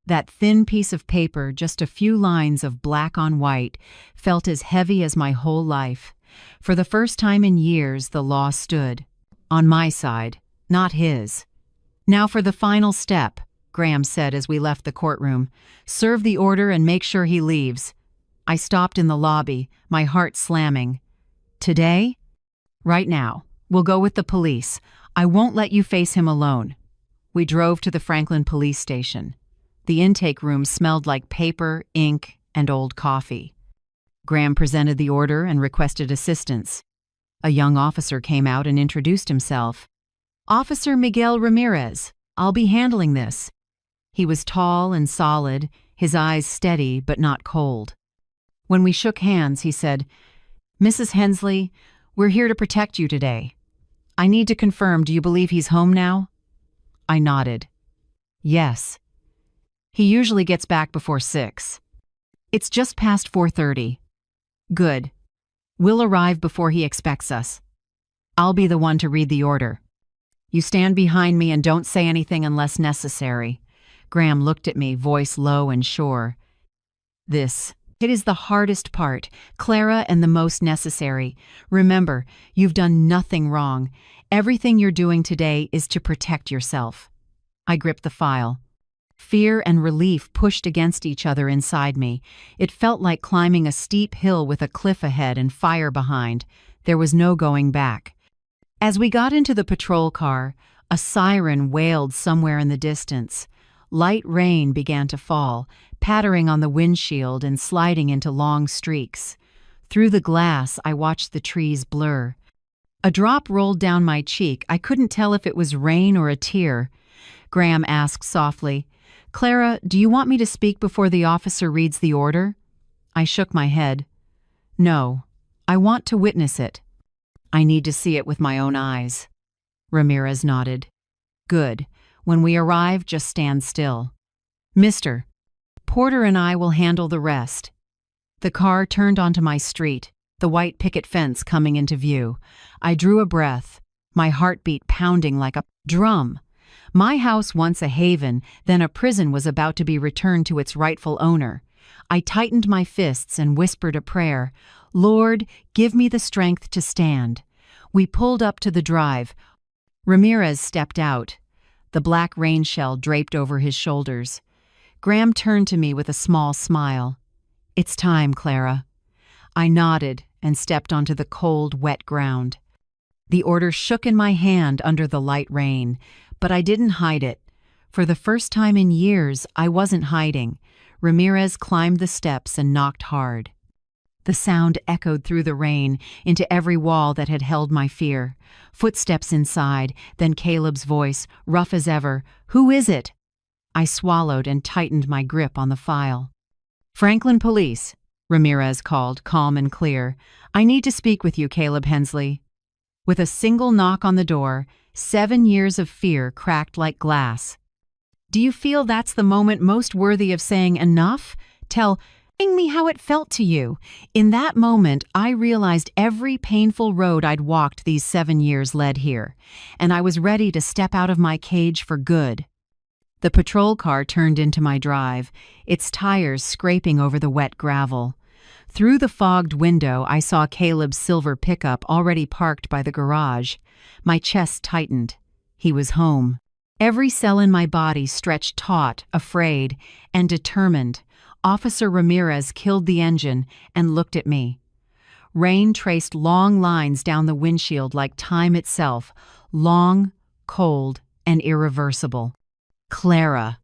That thin piece of paper, just a few lines of black on white, felt as heavy as my whole life. For the first time in years, the law stood. On my side, not his. "Now for the final step," Graham said as we left the courtroom. "Serve the order and make sure he leaves." I stopped in the lobby, my heart slamming. "Today? Right now. We'll go with the police. I won't let you face him alone." We drove to the Franklin police station. The intake room smelled like paper, ink, and old coffee. Graham presented the order and requested assistance. A young officer came out and introduced himself. "Officer Miguel Ramirez. I'll be handling this." He was tall and solid, his eyes steady but not cold. When we shook hands, he said, "Mrs. Hensley, we're here to protect you today. I need to confirm, do you believe he's home now?" I nodded. "Yes. He usually gets back before 6. It's just past 4:30. Good. We'll arrive before he expects us. I'll be the one to read the order. You stand behind me and don't say anything unless necessary." Graham looked at me, voice low and sure. It is the hardest part, Clara, and the most necessary. Remember, you've done nothing wrong. Everything you're doing today is to protect yourself." I gripped the file. Fear and relief pushed against each other inside me. It felt like climbing a steep hill with a cliff ahead and fire behind. There was no going back. As we got into the patrol car, a siren wailed somewhere in the distance. Light rain began to fall, pattering on the windshield and sliding into long streaks. Through the glass, I watched the trees blur. A drop rolled down my cheek. I couldn't tell if it was rain or a tear. Graham asked softly, "Clara, do you want me to speak before the officer reads the order?" I shook my head. "No, I want to witness it. I need to see it with my own eyes." Ramirez nodded. "Good. When we arrive, just stand still. Mister, Porter and I will handle the rest." The car turned onto my street, the white picket fence coming into view. I drew a breath, my heartbeat pounding like a drum. My house, once a haven, then a prison, was about to be returned to its rightful owner. I tightened my fists and whispered a prayer. "Lord, give me the strength to stand." We pulled up to the drive. Ramirez stepped out, the black rain shell draped over his shoulders. Graham turned to me with a small smile. "It's time, Clara." I nodded and stepped onto the cold, wet ground. The order shook in my hand under the light rain, but I didn't hide it. For the first time in years, I wasn't hiding. Ramirez climbed the steps and knocked hard. The sound echoed through the rain into every wall that had held my fear. Footsteps inside, then Caleb's voice, rough as ever. "Who is it?" I swallowed and tightened my grip on the file. "Franklin Police," Ramirez called, calm and clear. "I need to speak with you, Caleb Hensley." With a single knock on the door, 7 years of fear cracked like glass. "Do you feel that's the moment most worthy of saying enough? Tell me how it felt to you." In that moment, I realized every painful road I'd walked these 7 years led here, and I was ready to step out of my cage for good. The patrol car turned into my drive, its tires scraping over the wet gravel. Through the fogged window, I saw Caleb's silver pickup already parked by the garage. My chest tightened. He was home. Every cell in my body stretched taut, afraid, and determined. Officer Ramirez killed the engine and looked at me. Rain traced long lines down the windshield like time itself, long, cold, and irreversible. "Clara,"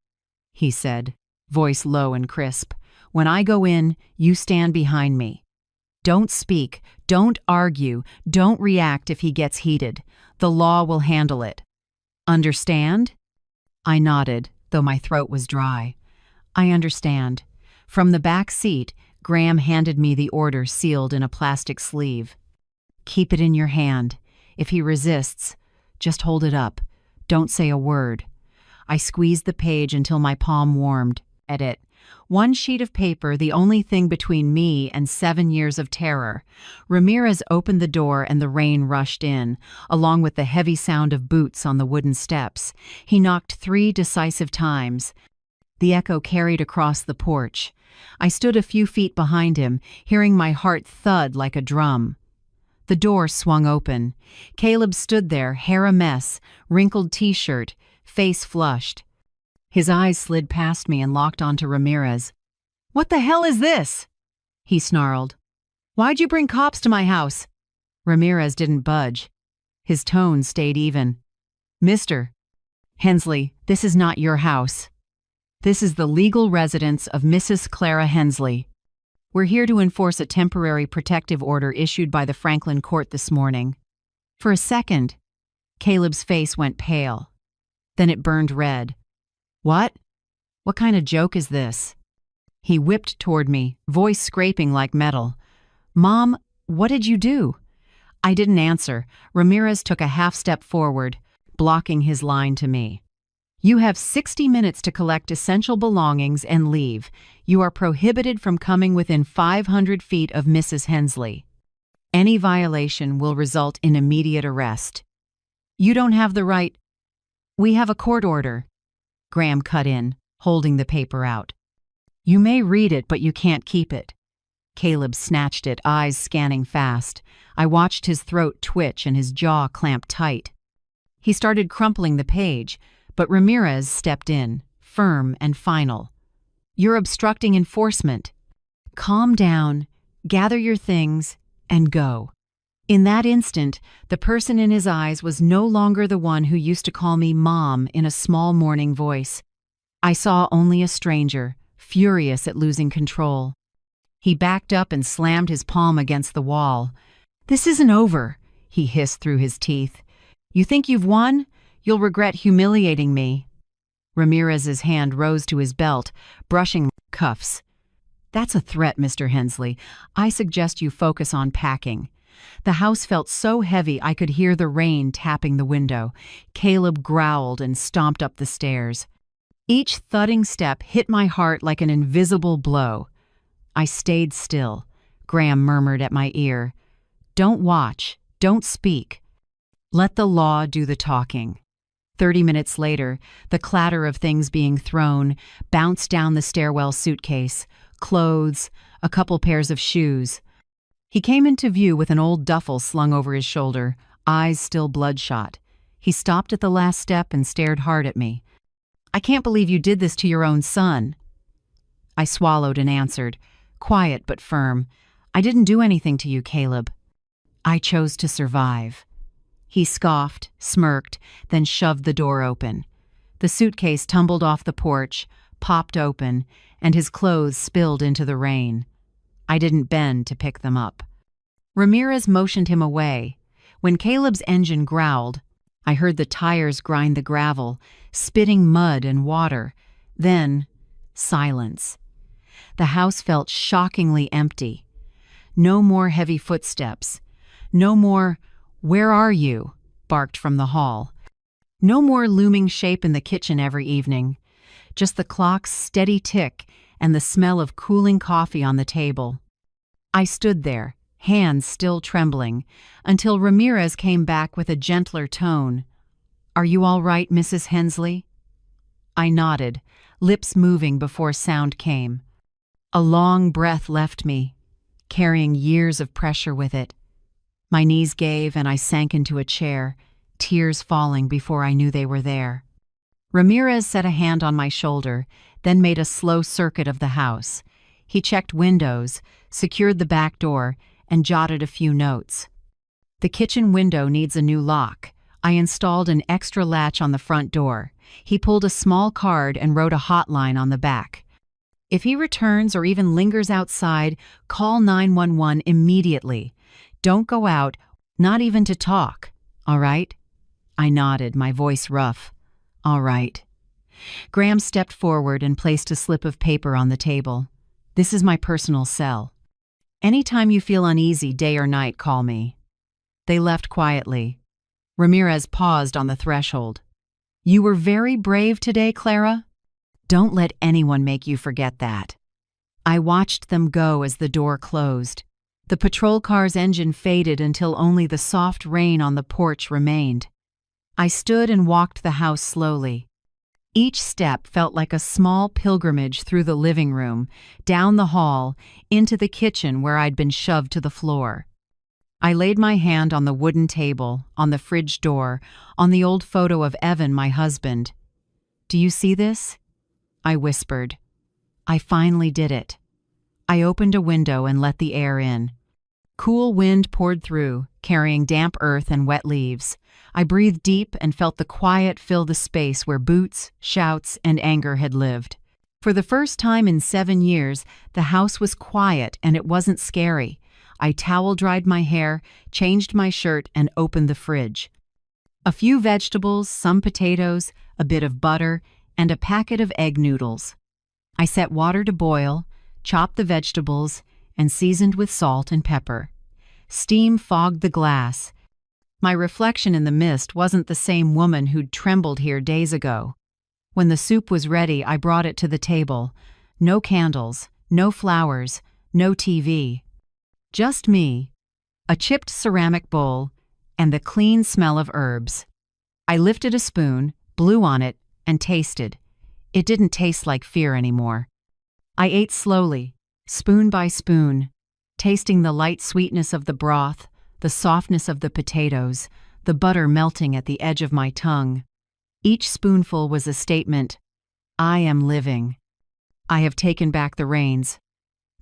he said, voice low and crisp, "when I go in, you stand behind me. Don't speak, don't argue, don't react if he gets heated. The law will handle it. Understand?" I nodded, though my throat was dry. "I understand." From the back seat, Graham handed me the order sealed in a plastic sleeve. "Keep it in your hand. If he resists, just hold it up. Don't say a word." I squeezed the page until my palm warmed. At it, one sheet of paper, the only thing between me and 7 years of terror. Ramirez opened the door and the rain rushed in, along with the heavy sound of boots on the wooden steps. He knocked 3 decisive times. The echo carried across the porch. I stood a few feet behind him, hearing my heart thud like a drum. The door swung open. Caleb stood there, hair a mess, wrinkled t-shirt, face flushed. His eyes slid past me and locked onto Ramirez. "What the hell is this?" he snarled. "Why'd you bring cops to my house?" Ramirez didn't budge. His tone stayed even. "Mr. Hensley, this is not your house. This is the legal residence of Mrs. Clara Hensley. We're here to enforce a temporary protective order issued by the Franklin court this morning." For a second, Caleb's face went pale. Then it burned red. "What? What kind of joke is this?" He whipped toward me, voice scraping like metal. "Mom, what did you do?" I didn't answer. Ramirez took a half step forward, blocking his line to me. "You have 60 minutes to collect essential belongings and leave. You are prohibited from coming within 500 feet of Mrs. Hensley. Any violation will result in immediate arrest. You don't have the right—" "We have a court order," Graham cut in, holding the paper out. "You may read it, but you can't keep it." Caleb snatched it, eyes scanning fast. I watched his throat twitch and his jaw clamp tight. He started crumpling the page, but Ramirez stepped in, firm and final. "You're obstructing enforcement. Calm down, gather your things, and go." In that instant, the person in his eyes was no longer the one who used to call me Mom in a small mourning voice. I saw only a stranger, furious at losing control. He backed up and slammed his palm against the wall. "This isn't over," he hissed through his teeth. "You think you've won? You'll regret humiliating me." Ramirez's hand rose to his belt, brushing cuffs. "That's a threat, Mr. Hensley. I suggest you focus on packing." The house felt so heavy I could hear the rain tapping the window. Caleb growled and stomped up the stairs. Each thudding step hit my heart like an invisible blow. I stayed still. Graham murmured at my ear, "Don't watch, don't speak. Let the law do the talking." 30 minutes later, the clatter of things being thrown bounced down the stairwell suitcase, clothes, a couple pairs of shoes. He came into view with an old duffel slung over his shoulder, eyes still bloodshot. He stopped at the last step and stared hard at me. "I can't believe you did this to your own son." I swallowed and answered, quiet but firm, "I didn't do anything to you, Caleb. I chose to survive." He scoffed, smirked, then shoved the door open. The suitcase tumbled off the porch, popped open, and his clothes spilled into the rain. I didn't bend to pick them up. Ramirez motioned him away. When Caleb's engine growled, I heard the tires grind the gravel, spitting mud and water. Then, silence. The house felt shockingly empty. No more heavy footsteps. No more, "Where are you?" barked from the hall. No more looming shape in the kitchen every evening. Just the clock's steady tick and the smell of cooling coffee on the table. I stood there, hands still trembling, until Ramirez came back with a gentler tone. "Are you all right, Mrs. Hensley?" I nodded, lips moving before sound came. A long breath left me, carrying years of pressure with it. My knees gave and I sank into a chair, tears falling before I knew they were there. Ramirez set a hand on my shoulder, then made a slow circuit of the house. He checked windows, secured the back door, and jotted a few notes. "The kitchen window needs a new lock." I installed an extra latch on the front door. He pulled a small card and wrote a hotline on the back. "If he returns or even lingers outside, call 911 immediately. Don't go out, not even to talk. All right?" I nodded, my voice rough. "All right." Graham stepped forward and placed a slip of paper on the table. "This is my personal cell. Anytime you feel uneasy, day or night, call me." They left quietly. Ramirez paused on the threshold. "You were very brave today, Clara. Don't let anyone make you forget that." I watched them go as the door closed. The patrol car's engine faded until only the soft rain on the porch remained. I stood and walked the house slowly. Each step felt like a small pilgrimage through the living room, down the hall, into the kitchen where I'd been shoved to the floor. I laid my hand on the wooden table, on the fridge door, on the old photo of Evan, my husband. "Do you see this?" I whispered. I finally did it. I opened a window and let the air in. Cool wind poured through, carrying damp earth and wet leaves. I breathed deep and felt the quiet fill the space where boots, shouts, and anger had lived. For the first time in 7 years, the house was quiet and it wasn't scary. I towel-dried my hair, changed my shirt, and opened the fridge. A few vegetables, some potatoes, a bit of butter, and a packet of egg noodles. I set water to boil, chopped the vegetables, and seasoned with salt and pepper. Steam fogged the glass. My reflection in the mist wasn't the same woman who'd trembled here days ago. When the soup was ready, I brought it to the table. No candles, no flowers, no TV. Just me, a chipped ceramic bowl, and the clean smell of herbs. I lifted a spoon, blew on it, and tasted. It didn't taste like fear anymore. I ate slowly, spoon by spoon, tasting the light sweetness of the broth, the softness of the potatoes, the butter melting at the edge of my tongue. Each spoonful was a statement. I am living. I have taken back the reins.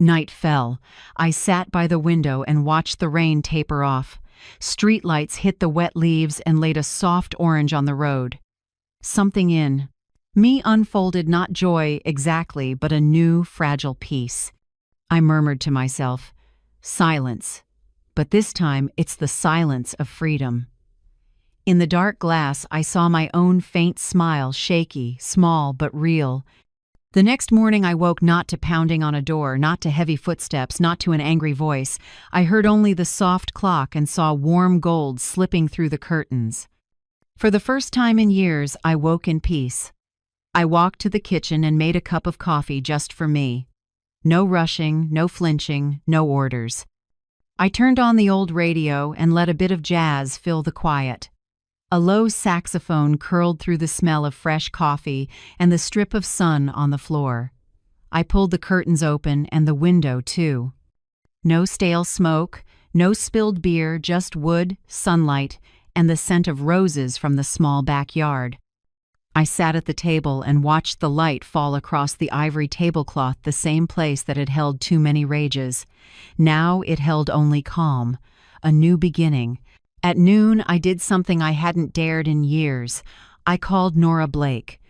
Night fell. I sat by the window and watched the rain taper off. Streetlights hit the wet leaves and laid a soft orange on the road. Something in me unfolded not joy exactly, but a new, fragile peace. I murmured to myself, silence. But this time it's the silence of freedom. In the dark glass, I saw my own faint smile, shaky, small, but real. The next morning I woke not to pounding on a door, not to heavy footsteps, not to an angry voice. I heard only the soft clock and saw warm gold slipping through the curtains. For the first time in years, I woke in peace. I walked to the kitchen and made a cup of coffee just for me. No rushing, no flinching, no orders. I turned on the old radio and let a bit of jazz fill the quiet. A low saxophone curled through the smell of fresh coffee and the strip of sun on the floor. I pulled the curtains open and the window, too. No stale smoke, no spilled beer, just wood, sunlight, and the scent of roses from the small backyard. I sat at the table and watched the light fall across the ivory tablecloth, the same place that had held too many rages. Now it held only calm, a new beginning. At noon, I did something I hadn't dared in years. I called Nora Blake.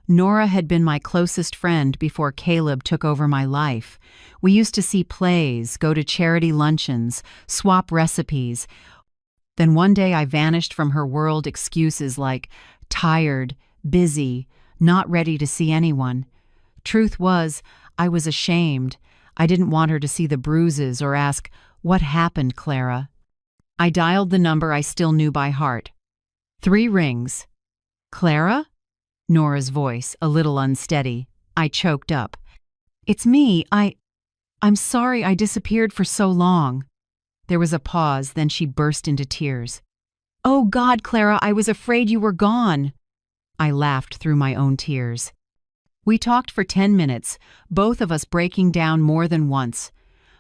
Nora had been my closest friend before Caleb took over my life. We used to see plays, go to charity luncheons, swap recipes. Then one day I vanished from her world, excuses like tired, busy, not ready to see anyone. Truth was, I was ashamed. I didn't want her to see the bruises or ask, "What happened, Clara?" I dialed the number I still knew by heart. 3 rings. "Clara?" Nora's voice, a little unsteady. I choked up. "It's me. I'm sorry I disappeared for so long." There was a pause, then she burst into tears. "Oh God, Clara, I was afraid you were gone." I laughed through my own tears. We talked for 10 minutes, both of us breaking down more than once.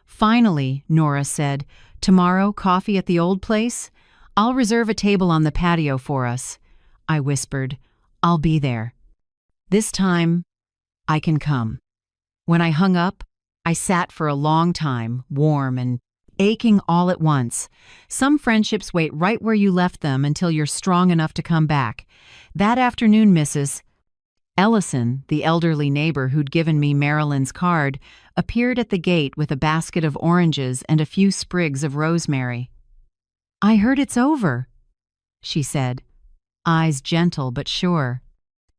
Finally, Nora said, "Tomorrow, coffee at the old place? I'll reserve a table on the patio for us." I whispered, "I'll be there. This time, I can come." When I hung up, I sat for a long time, warm and aching all at once. Some friendships wait right where you left them until you're strong enough to come back. That afternoon, Mrs. Ellison, the elderly neighbor who'd given me Marilyn's card, appeared at the gate with a basket of oranges and a few sprigs of rosemary. "I heard it's over," she said, eyes gentle but sure.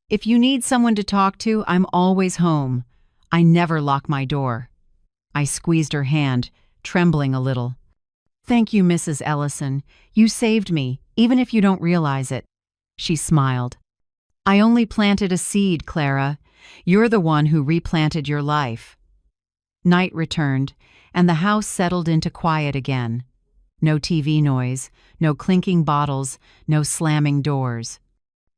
"If you need someone to talk to, I'm always home. I never lock my door." I squeezed her hand, trembling a little. "Thank you, Mrs. Ellison. You saved me, even if you don't realize it." She smiled. "I only planted a seed, Clara. You're the one who replanted your life." Night returned, and the house settled into quiet again. No TV noise, no clinking bottles, no slamming doors.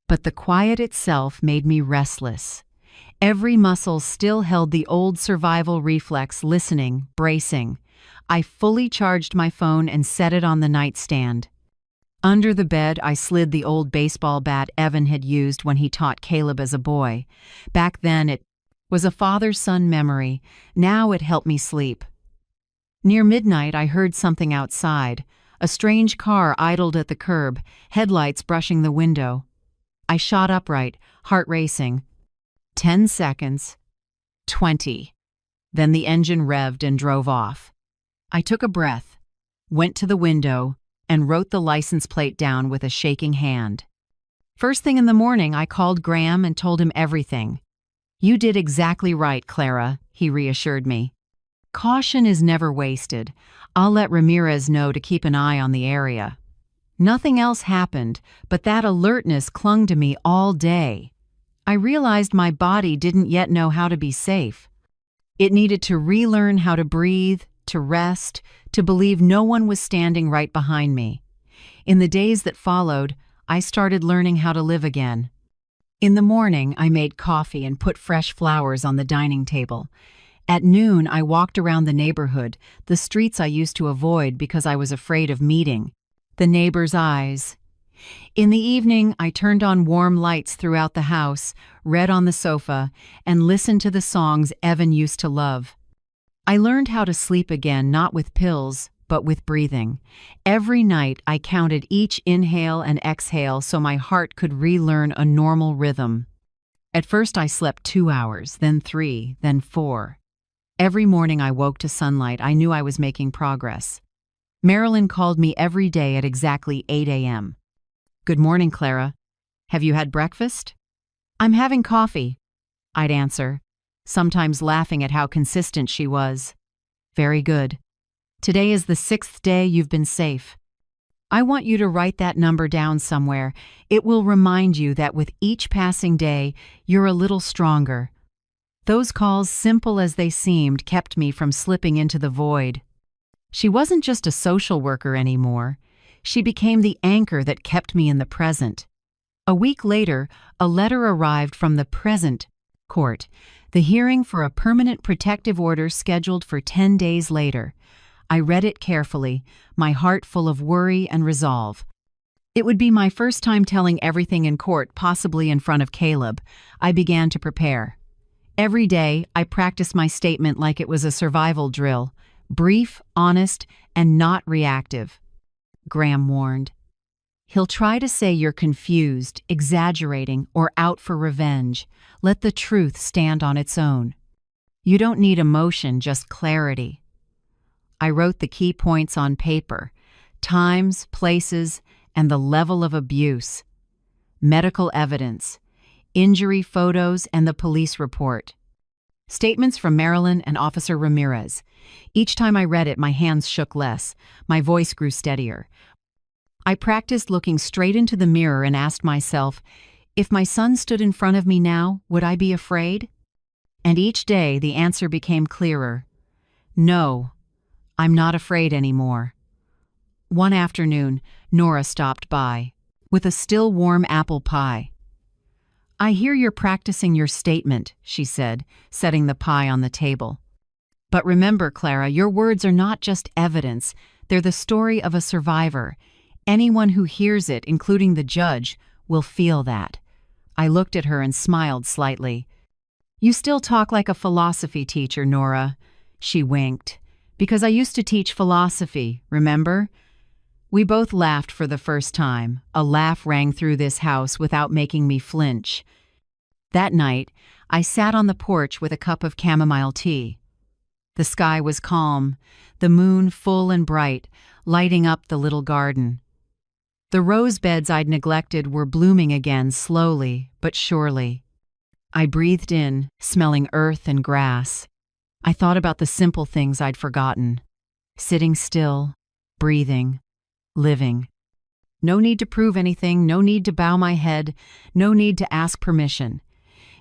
But the quiet itself made me restless. Every muscle still held the old survival reflex, listening, bracing. I fully charged my phone and set it on the nightstand. Under the bed, I slid the old baseball bat Evan had used when he taught Caleb as a boy. Back then, it was a father-son memory. Now it helped me sleep. Near midnight, I heard something outside. A strange car idled at the curb, headlights brushing the window. I shot upright, heart racing. 10 seconds. 20. Then the engine revved and drove off. I took a breath, went to the window, and wrote the license plate down with a shaking hand. First thing in the morning, I called Graham and told him everything. "You did exactly right, Clara," he reassured me. "Caution is never wasted. I'll let Ramirez know to keep an eye on the area." Nothing else happened, but that alertness clung to me all day. I realized my body didn't yet know how to be safe. It needed to relearn how to breathe, to rest, to believe no one was standing right behind me. In the days that followed, I started learning how to live again. In the morning, I made coffee and put fresh flowers on the dining table. At noon, I walked around the neighborhood, the streets I used to avoid because I was afraid of meeting the neighbors' eyes. In the evening, I turned on warm lights throughout the house, read on the sofa, and listened to the songs Evan used to love. I learned how to sleep again, not with pills, but with breathing. Every night, I counted each inhale and exhale so my heart could relearn a normal rhythm. At first, I slept 2 hours, then 3, then 4. Every morning I woke to sunlight, I knew I was making progress. Marilyn called me every day at exactly 8 a.m. "Good morning, Clara. Have you had breakfast?" "I'm having coffee," I'd answer, sometimes laughing at how consistent she was. "Very good. Today is the 6th day you've been safe. I want you to write that number down somewhere. It will remind you that with each passing day, you're a little stronger." Those calls, simple as they seemed, kept me from slipping into the void. She wasn't just a social worker anymore. She became the anchor that kept me in the present. A week later, a letter arrived from the present court, the hearing for a permanent protective order scheduled for 10 days later. I read it carefully, my heart full of worry and resolve. It would be my first time telling everything in court, possibly in front of Caleb. I began to prepare. Every day, I practiced my statement like it was a survival drill. Brief, honest, and not reactive. Graham warned. "He'll try to say you're confused, exaggerating, or out for revenge. Let the truth stand on its own. You don't need emotion, just clarity." I wrote the key points on paper: times, places, and the level of abuse. Medical evidence, injury photos, and the police report. Statements from Marilyn and Officer Ramirez. Each time I read it, my hands shook less. My voice grew steadier. I practiced looking straight into the mirror and asked myself, if my son stood in front of me now, would I be afraid? And each day, the answer became clearer. No, I'm not afraid anymore. One afternoon, Nora stopped by, with a still warm apple pie. "I hear you're practicing your statement," she said, setting the pie on the table. "But remember, Clara, your words are not just evidence. They're the story of a survivor. Anyone who hears it, including the judge, will feel that." I looked at her and smiled slightly. "You still talk like a philosophy teacher, Nora." She winked. "Because I used to teach philosophy, remember?" We both laughed for the first time. A laugh rang through this house without making me flinch. That night, I sat on the porch with a cup of chamomile tea. The sky was calm, the moon full and bright, lighting up the little garden. The rose beds I'd neglected were blooming again, slowly but surely. I breathed in, smelling earth and grass. I thought about the simple things I'd forgotten. Sitting still, breathing, living. No need to prove anything, no need to bow my head, no need to ask permission.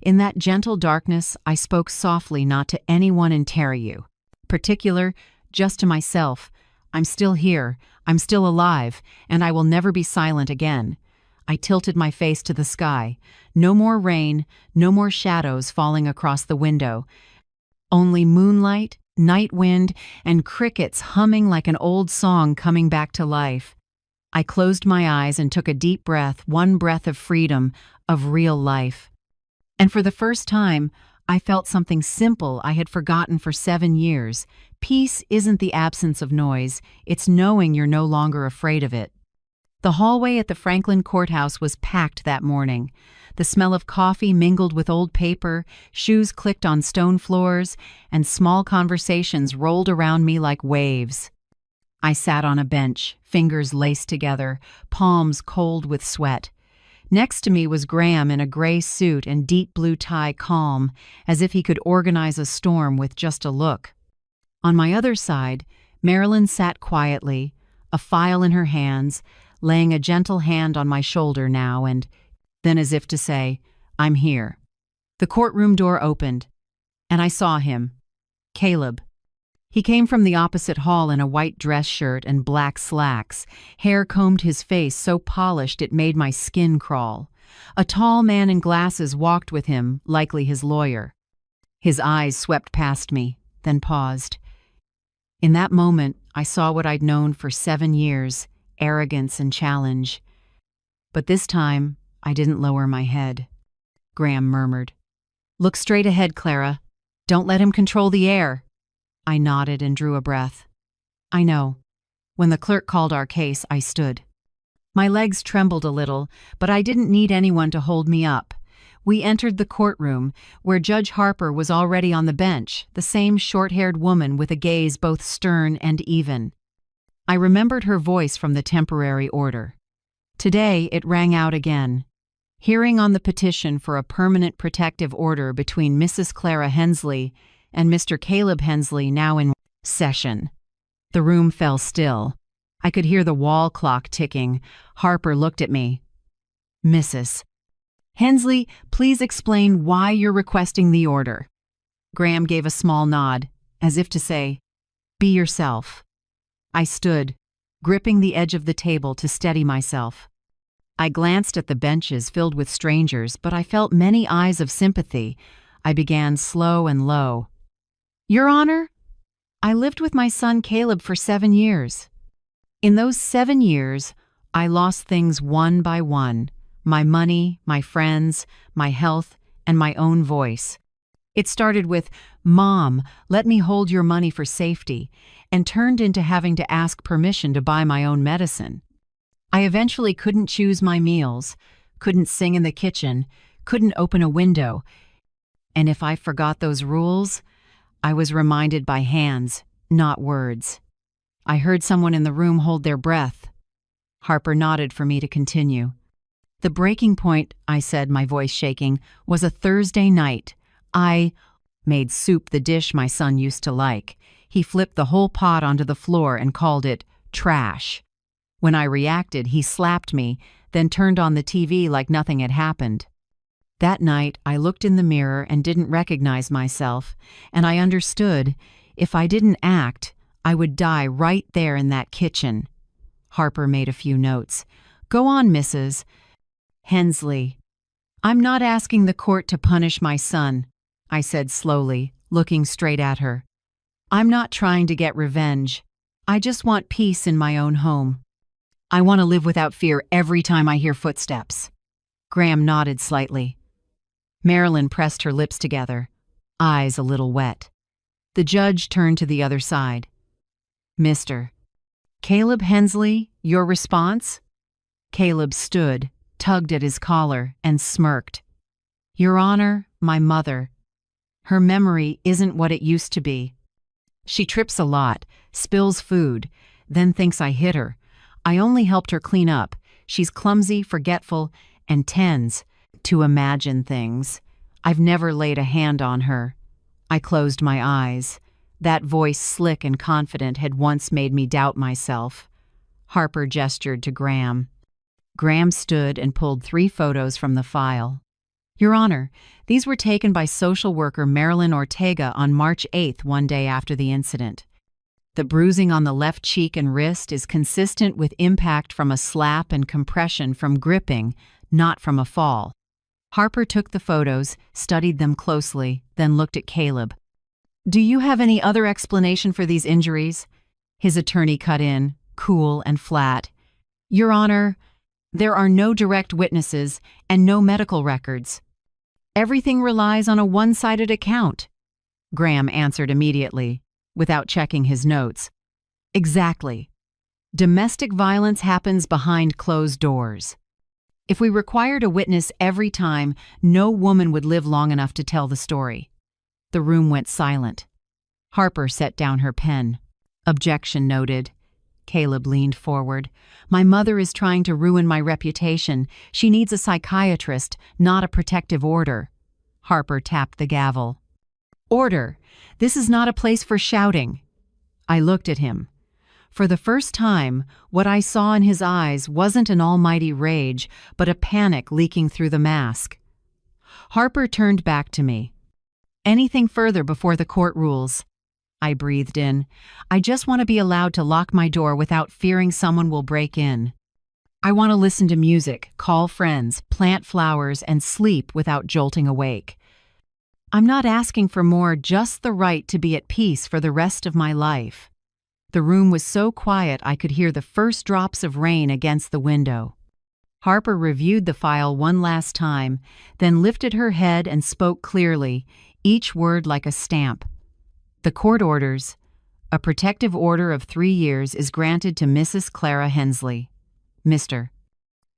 In that gentle darkness, I spoke softly, not to anyone in Terriu. Particular, just to myself. I'm still here, I'm still alive, and I will never be silent again. I tilted my face to the sky. No more rain, no more shadows falling across the window. Only moonlight, night wind, and crickets humming like an old song coming back to life. I closed my eyes and took a deep breath, one breath of freedom, of real life. And for the first time, I felt something simple I had forgotten for 7 years. Peace isn't the absence of noise, it's knowing you're no longer afraid of it. The hallway at the Franklin courthouse was packed that morning. The smell of coffee mingled with old paper, shoes clicked on stone floors, and small conversations rolled around me like waves. I sat on a bench, fingers laced together, palms cold with sweat. Next to me was Graham in a gray suit and deep blue tie, calm, as if he could organize a storm with just a look. On my other side, Marilyn sat quietly, a file in her hands, laying a gentle hand on my shoulder now, and then, as if to say, "I'm here." The courtroom door opened, and I saw him, Caleb. He came from the opposite hall in a white dress shirt and black slacks. Hair combed his face so polished it made my skin crawl. A tall man in glasses walked with him, likely his lawyer. His eyes swept past me, then paused. In that moment, I saw what I'd known for 7 years, arrogance and challenge. But this time, I didn't lower my head. Graham murmured, "Look straight ahead, Clara. Don't let him control the air." I nodded and drew a breath. I know. When the clerk called our case, I stood. My legs trembled a little, but I didn't need anyone to hold me up. We entered the courtroom, where Judge Harper was already on the bench, the same short-haired woman with a gaze both stern and even. I remembered her voice from the temporary order. Today it rang out again. Hearing on the petition for a permanent protective order between Mrs. Clara Hensley and Mr. Caleb Hensley now in session. The room fell still. I could hear the wall clock ticking. Harper looked at me. Mrs. Hensley, please explain why you're requesting the order. Graham gave a small nod, as if to say, be yourself. I stood, gripping the edge of the table to steady myself. I glanced at the benches filled with strangers, but I felt many eyes of sympathy. I began slow and low. Your Honor, I lived with my son Caleb for 7 years. In those 7 years, I lost things one by one. My money, my friends, my health, and my own voice. It started with, Mom, let me hold your money for safety, and turned into having to ask permission to buy my own medicine. I eventually couldn't choose my meals, couldn't sing in the kitchen, couldn't open a window. And if I forgot those rules, I was reminded by hands, not words. I heard someone in the room hold their breath. Harper nodded for me to continue. The breaking point, I said, my voice shaking, was a Thursday night. I made soup, the dish my son used to like. He flipped the whole pot onto the floor and called it trash. When I reacted, he slapped me, then turned on the TV like nothing had happened. That night, I looked in the mirror and didn't recognize myself, and I understood, if I didn't act, I would die right there in that kitchen. Harper made a few notes. Go on, Mrs. Hensley. I'm not asking the court to punish my son, I said slowly, looking straight at her. I'm not trying to get revenge. I just want peace in my own home. I want to live without fear every time I hear footsteps. Graham nodded slightly. Marilyn pressed her lips together, eyes a little wet. The judge turned to the other side. Mr. Caleb Hensley, your response? Caleb stood, tugged at his collar, and smirked. Your Honor, my mother. Her memory isn't what it used to be. She trips a lot, spills food, then thinks I hit her. I only helped her clean up. She's clumsy, forgetful, and tends to imagine things. I've never laid a hand on her. I closed my eyes. That voice, slick and confident, had once made me doubt myself. Harper gestured to Graham. Graham stood and pulled 3 photos from the file. Your Honor, these were taken by social worker Marilyn Ortega on March 8th, one day after the incident. The bruising on the left cheek and wrist is consistent with impact from a slap and compression from gripping, not from a fall. Harper took the photos, studied them closely, then looked at Caleb. Do you have any other explanation for these injuries? His attorney cut in, cool and flat. Your Honor, there are no direct witnesses and no medical records. Everything relies on a one-sided account. Graham answered immediately, without checking his notes. Exactly. Domestic violence happens behind closed doors. If we required a witness every time, no woman would live long enough to tell the story. The room went silent. Harper set down her pen. Objection noted. Caleb leaned forward. My mother is trying to ruin my reputation. She needs a psychiatrist, not a protective order. Harper tapped the gavel. Order! This is not a place for shouting. I looked at him. For the first time, what I saw in his eyes wasn't an almighty rage, but a panic leaking through the mask. Harper turned back to me. Anything further before the court rules? I breathed in. I just want to be allowed to lock my door without fearing someone will break in. I want to listen to music, call friends, plant flowers, and sleep without jolting awake. I'm not asking for more, just the right to be at peace for the rest of my life. The room was so quiet I could hear the first drops of rain against the window. Harper reviewed the file one last time, then lifted her head and spoke clearly, each word like a stamp. The court orders. A protective order of 3 years is granted to Mrs. Clara Hensley. Mr.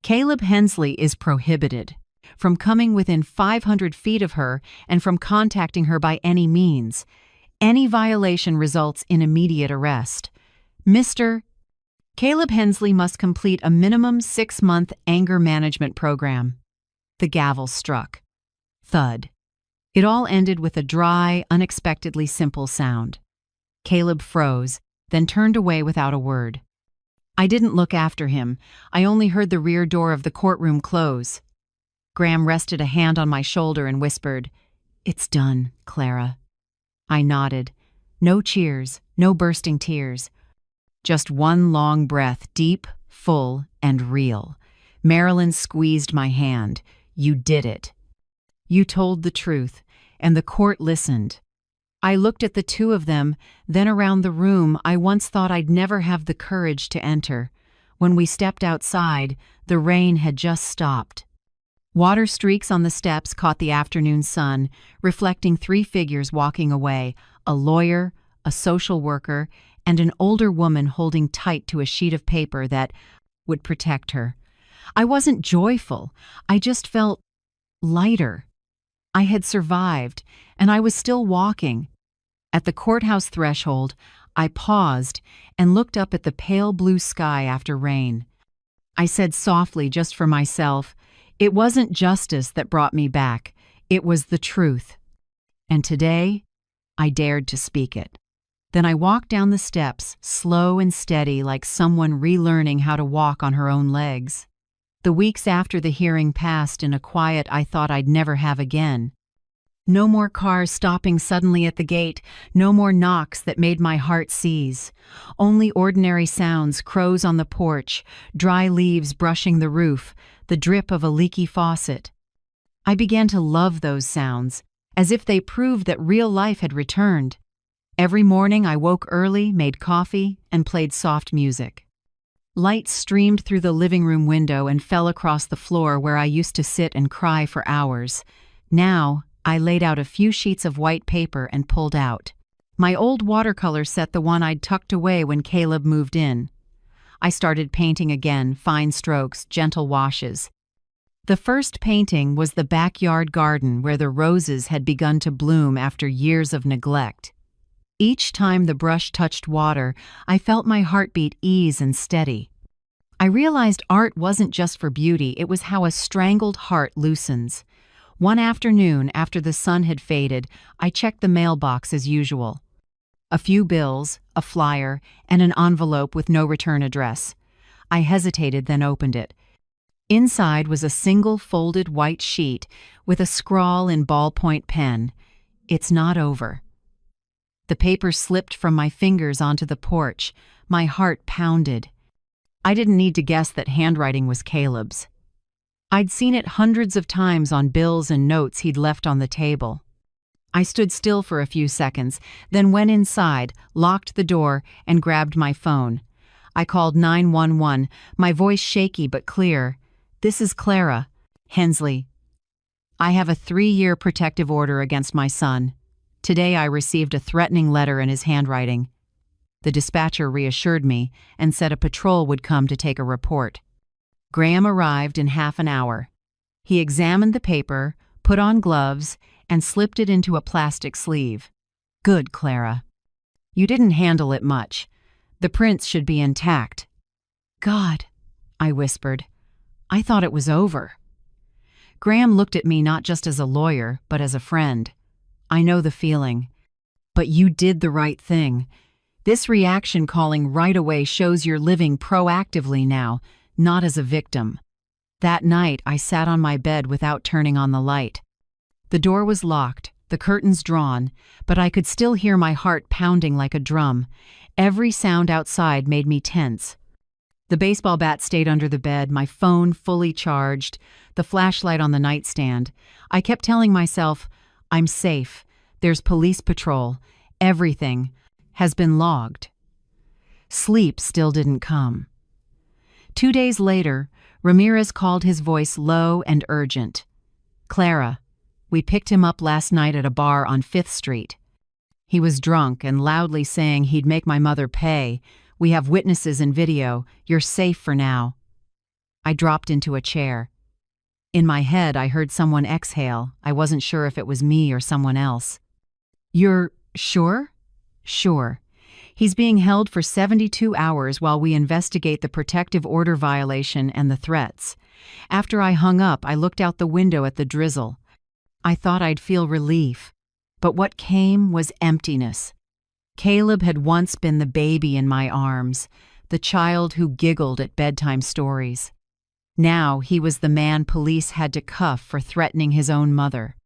Caleb Hensley is prohibited. from coming within 500 feet of her and from contacting her by any means. Any violation results in immediate arrest. Mr. Caleb Hensley must complete a minimum 6-month anger management program. The gavel struck. Thud. It all ended with a dry, unexpectedly simple sound. Caleb froze, then turned away without a word. I didn't look after him. I only heard the rear door of the courtroom close. Graham rested a hand on my shoulder and whispered, "It's done, Clara." I nodded. No cheers, no bursting tears. Just one long breath, deep, full, and real. Marilyn squeezed my hand. "You did it. You told the truth, and the court listened." I looked at the two of them, then around the room I once thought I'd never have the courage to enter. When we stepped outside, the rain had just stopped. Water streaks on the steps caught the afternoon sun, reflecting 3 figures walking away, a lawyer, a social worker, and an older woman holding tight to a sheet of paper that would protect her. I wasn't joyful. I just felt lighter. I had survived, and I was still walking. At the courthouse threshold, I paused and looked up at the pale blue sky after rain. I said softly, just for myself, it wasn't justice that brought me back, it was the truth. And today, I dared to speak it. Then I walked down the steps, slow and steady, like someone relearning how to walk on her own legs. The weeks after the hearing passed in a quiet I thought I'd never have again. No more cars stopping suddenly at the gate, no more knocks that made my heart seize. Only ordinary sounds, crows on the porch, dry leaves brushing the roof, the drip of a leaky faucet. I began to love those sounds, as if they proved that real life had returned. Every morning I woke early, made coffee, and played soft music. Light streamed through the living room window and fell across the floor where I used to sit and cry for hours. Now, I laid out a few sheets of white paper and pulled out. My old watercolor set, the one I'd tucked away when Caleb moved in. I started painting again, fine strokes, gentle washes. The first painting was the backyard garden where the roses had begun to bloom after years of neglect. Each time the brush touched water, I felt my heartbeat ease and steady. I realized art wasn't just for beauty, it was how a strangled heart loosens. One afternoon, after the sun had faded, I checked the mailbox as usual. A few bills, a flyer, and an envelope with no return address. I hesitated, then opened it. Inside was a single folded white sheet with a scrawl in ballpoint pen. "It's not over." The paper slipped from my fingers onto the porch. My heart pounded. I didn't need to guess that handwriting was Caleb's. I'd seen it hundreds of times on bills and notes he'd left on the table. I stood still for a few seconds, then went inside, locked the door, and grabbed my phone. I called 911, my voice shaky but clear. "This is Clara. Hensley. I have a 3-year protective order against my son. Today I received a threatening letter in his handwriting." The dispatcher reassured me and said a patrol would come to take a report. Graham arrived in half an hour. He examined the paper, put on gloves, and slipped it into a plastic sleeve. "Good, Clara. You didn't handle it much. The prints should be intact." "God," I whispered. "I thought it was over." Graham looked at me not just as a lawyer, but as a friend. "I know the feeling. But you did the right thing. This reaction calling right away shows you're living proactively now, not as a victim." That night, I sat on my bed without turning on the light. The door was locked, the curtains drawn, but I could still hear my heart pounding like a drum. Every sound outside made me tense. The baseball bat stayed under the bed, my phone fully charged, the flashlight on the nightstand. I kept telling myself, "I'm safe. There's police patrol. Everything has been logged." Sleep still didn't come. 2 days later, Ramirez called, his voice low and urgent. "Clara, we picked him up last night at a bar on 5th Street. He was drunk and loudly saying he'd make my mother pay. We have witnesses and video. You're safe for now." I dropped into a chair. In my head, I heard someone exhale. I wasn't sure if it was me or someone else. "You're sure?" "Sure. He's being held for 72 hours while we investigate the protective order violation and the threats." After I hung up, I looked out the window at the drizzle. I thought I'd feel relief. But what came was emptiness. Caleb had once been the baby in my arms, the child who giggled at bedtime stories. Now he was the man police had to cuff for threatening his own mother.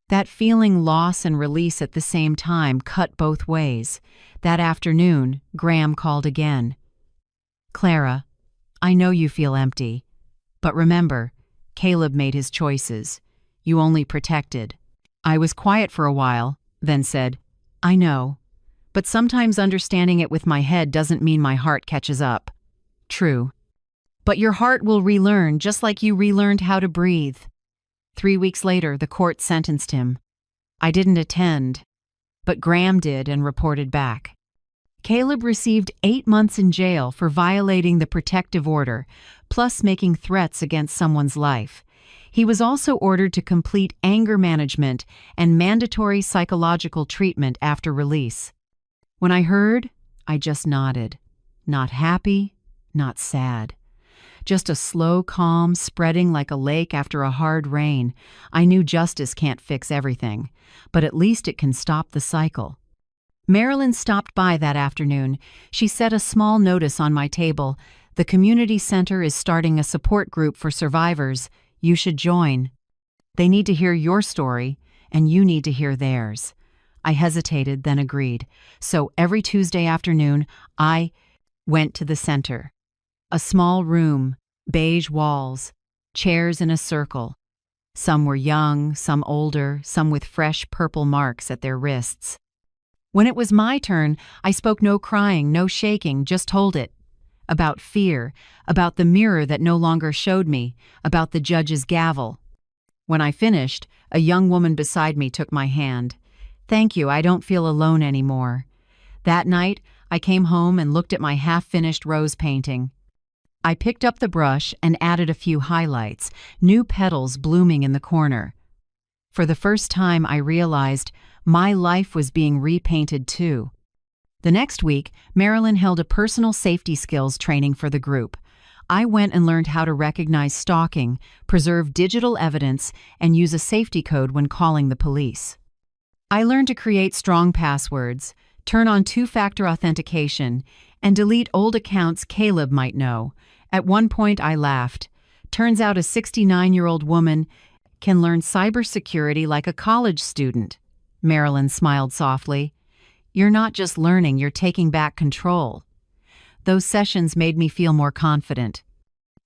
That feeling loss and release at the same time cut both ways. That afternoon, Graham called again. "Clara, I know you feel empty. But remember, Caleb made his choices. You only protected." I was quiet for a while, then said, "I know. But sometimes understanding it with my head doesn't mean my heart catches up." "True. But your heart will relearn just like you relearned how to breathe." 3 weeks later, the court sentenced him. I didn't attend, but Graham did and reported back. Caleb received 8 months in jail for violating the protective order, plus making threats against someone's life. He was also ordered to complete anger management and mandatory psychological treatment after release. When I heard, I just nodded. Not happy, not sad. Just a slow calm spreading like a lake after a hard rain. I knew justice can't fix everything, but at least it can stop the cycle. Marilyn stopped by that afternoon. She set a small notice on my table. "The community center is starting a support group for survivors. You should join. They need to hear your story, and you need to hear theirs." I hesitated, then agreed. So every Tuesday afternoon, I went to the center. A small room, beige walls, chairs in a circle. Some were young, some older, some with fresh purple marks at their wrists. When it was my turn, I spoke no crying, no shaking, just told it. About fear, about the mirror that no longer showed me, about the judge's gavel. When I finished, a young woman beside me took my hand. "Thank you, I don't feel alone anymore." That night, I came home and looked at my half-finished rose painting. I picked up the brush and added a few highlights, new petals blooming in the corner. For the first time, I realized my life was being repainted too. The next week, Marilyn held a personal safety skills training for the group. I went and learned how to recognize stalking, preserve digital evidence, and use a safety code when calling the police. I learned to create strong passwords, turn on two-factor authentication, and delete old accounts Caleb might know. At one point, I laughed. Turns out a 69-year-old woman can learn cybersecurity like a college student. Marilyn smiled softly. "You're not just learning, you're taking back control." Those sessions made me feel more confident.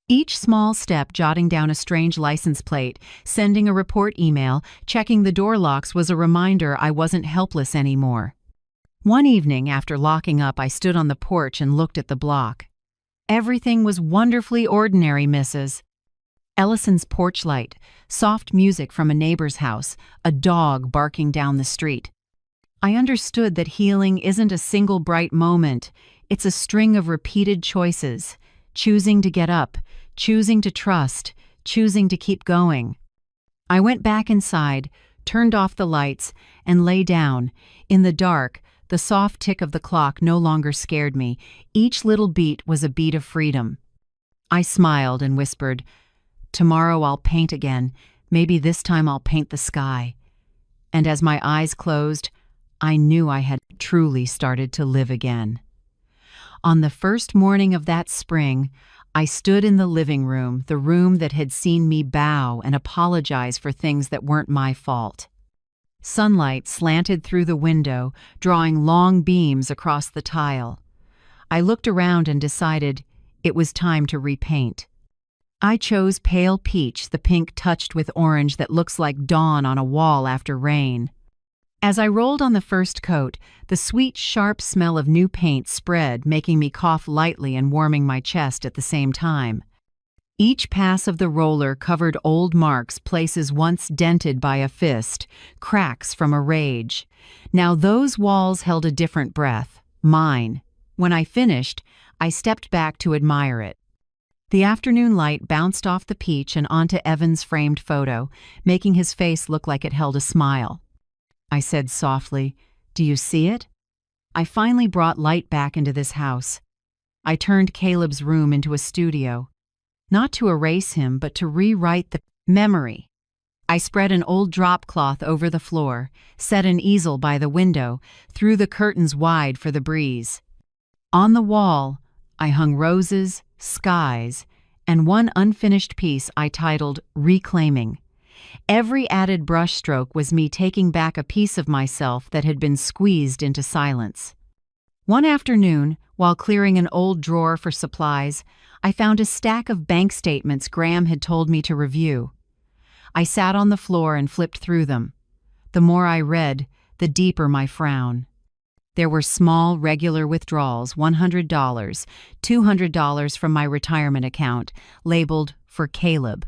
Each small step, jotting down a strange license plate, sending a report email, checking the door locks, was a reminder I wasn't helpless anymore. One evening, after locking up, I stood on the porch and looked at the block. Everything was wonderfully ordinary, Mrs. Ellison's porch light, soft music from a neighbor's house, a dog barking down the street. I understood that healing isn't a single bright moment. It's a string of repeated choices, choosing to get up, choosing to trust, choosing to keep going. I went back inside, turned off the lights, and lay down. In the dark, the soft tick of the clock no longer scared me. Each little beat was a beat of freedom. I smiled and whispered, "Tomorrow I'll paint again. Maybe this time I'll paint the sky." And as my eyes closed, I knew I had truly started to live again. On the first morning of that spring, I stood in the living room, the room that had seen me bow and apologize for things that weren't my fault. Sunlight slanted through the window, drawing long beams across the tile. I looked around and decided it was time to repaint. I chose pale peach, the pink touched with orange that looks like dawn on a wall after rain. As I rolled on the first coat, the sweet, sharp smell of new paint spread, making me cough lightly and warming my chest at the same time. Each pass of the roller covered old marks, places once dented by a fist, cracks from a rage. Now those walls held a different breath, mine. When I finished, I stepped back to admire it. The afternoon light bounced off the peach and onto Evan's framed photo, making his face look like it held a smile. I said softly, "Do you see it? I finally brought light back into this house." I turned Caleb's room into a studio, not to erase him, but to rewrite the memory. I spread an old drop cloth over the floor, set an easel by the window, threw the curtains wide for the breeze. On the wall, I hung roses, skies, and one unfinished piece I titled Reclaiming. Every added brushstroke was me taking back a piece of myself that had been squeezed into silence. One afternoon, while clearing an old drawer for supplies, I found a stack of bank statements Graham had told me to review. I sat on the floor and flipped through them. The more I read, the deeper my frown. There were small, regular withdrawals, $100, $200 from my retirement account, labeled for Caleb.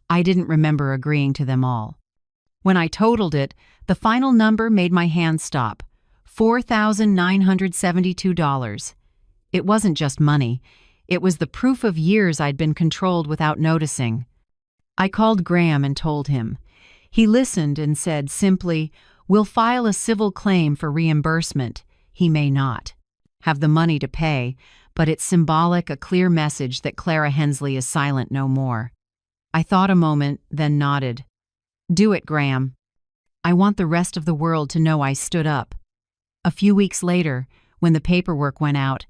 I didn't remember agreeing to them all. When I totaled it, the final number made my hand stop, $4,972. It wasn't just money. It was the proof of years I'd been controlled without noticing. I called Graham and told him. He listened and said simply, "We'll file a civil claim for reimbursement." He may not have the money to pay, but it's symbolic, a clear message that Clara Hensley is silent no more. I thought a moment, then nodded. "Do it, Graham. I want the rest of the world to know I stood up." A few weeks later, when the paperwork went out,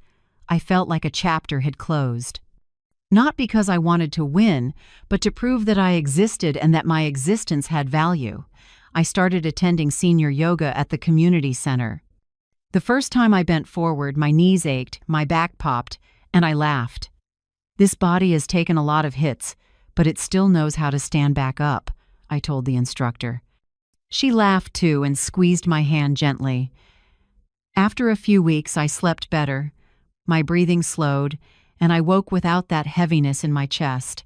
I felt like a chapter had closed. Not because I wanted to win, but to prove that I existed and that my existence had value. I started attending senior yoga at the community center. The first time I bent forward, my knees ached, my back popped, and I laughed. "This body has taken a lot of hits, but it still knows how to stand back up," I told the instructor. She laughed too and squeezed my hand gently. After a few weeks, I slept better. My breathing slowed, and I woke without that heaviness in my chest.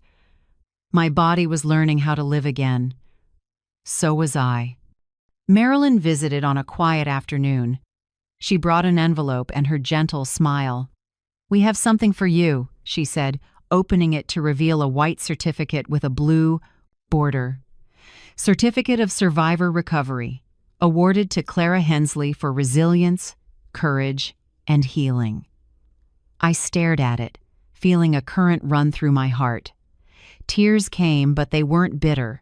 My body was learning how to live again. So was I. Marilyn visited on a quiet afternoon. She brought an envelope and her gentle smile. "We have something for you," she said, opening it to reveal a white certificate with a blue border. Certificate of Survivor Recovery, awarded to Clara Hensley for resilience, courage, and healing. I stared at it, feeling a current run through my heart. Tears came, but they weren't bitter.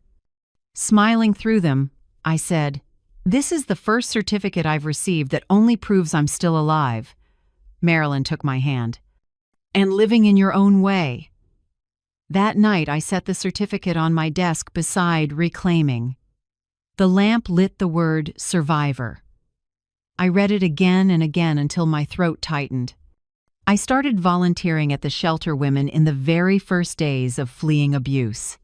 Smiling through them, I said, "This is the first certificate I've received that only proves I'm still alive." Marilyn took my hand. "And living in your own way." That night, I set the certificate on my desk beside Reclaiming. The lamp lit the word Survivor. I read it again and again until my throat tightened. I started volunteering at the shelter women in the very first days of fleeing abuse.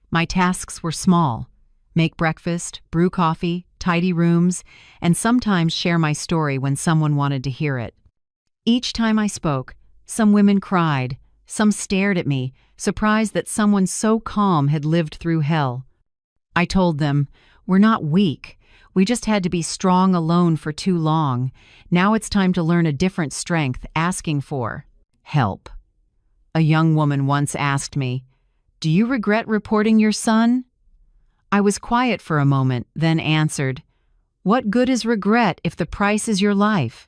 My tasks were small: make breakfast, brew coffee, tidy rooms, and sometimes share my story when someone wanted to hear it. Each time I spoke, some women cried, some stared at me, surprised that someone so calm had lived through hell. I told them, "We're not weak. We just had to be strong alone for too long. Now it's time to learn a different strength, asking for help." A young woman once asked me, "Do you regret reporting your son?" I was quiet for a moment, then answered, "What good is regret if the price is your life?"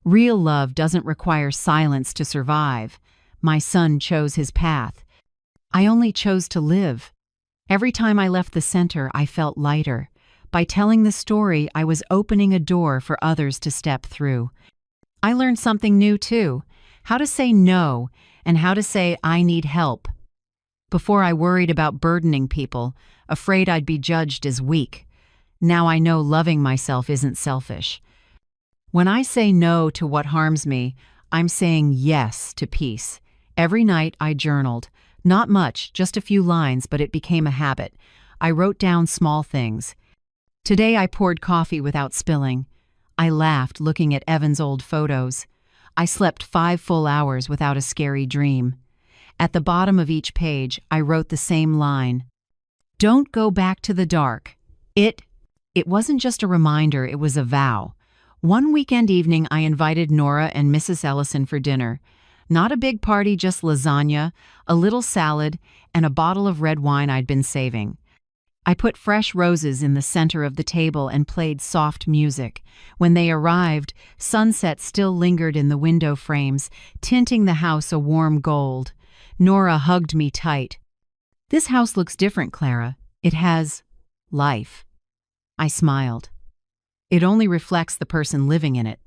Real love doesn't require silence to survive. My son chose his path. I only chose to live. Every time I left the center, I felt lighter. By telling the story, I was opening a door for others to step through. I learned something new too: how to say no and how to say I need help. Before I worried about burdening people, afraid I'd be judged as weak. Now I know loving myself isn't selfish. When I say no to what harms me, I'm saying yes to peace. Every night I journaled. Not much, just a few lines, but it became a habit. I wrote down small things. Today I poured coffee without spilling. I laughed looking at Evan's old photos. I slept 5 full hours without a scary dream. At the bottom of each page, I wrote the same line: "Don't go back to the dark." It wasn't just a reminder, it was a vow. One weekend evening, I invited Nora and Mrs. Ellison for dinner. Not a big party, just lasagna, a little salad, and a bottle of red wine I'd been saving. I put fresh roses in the center of the table and played soft music. When they arrived, sunset still lingered in the window frames, tinting the house a warm gold. Nora hugged me tight. "This house looks different, Clara. It has life." I smiled. "It only reflects the person living in it."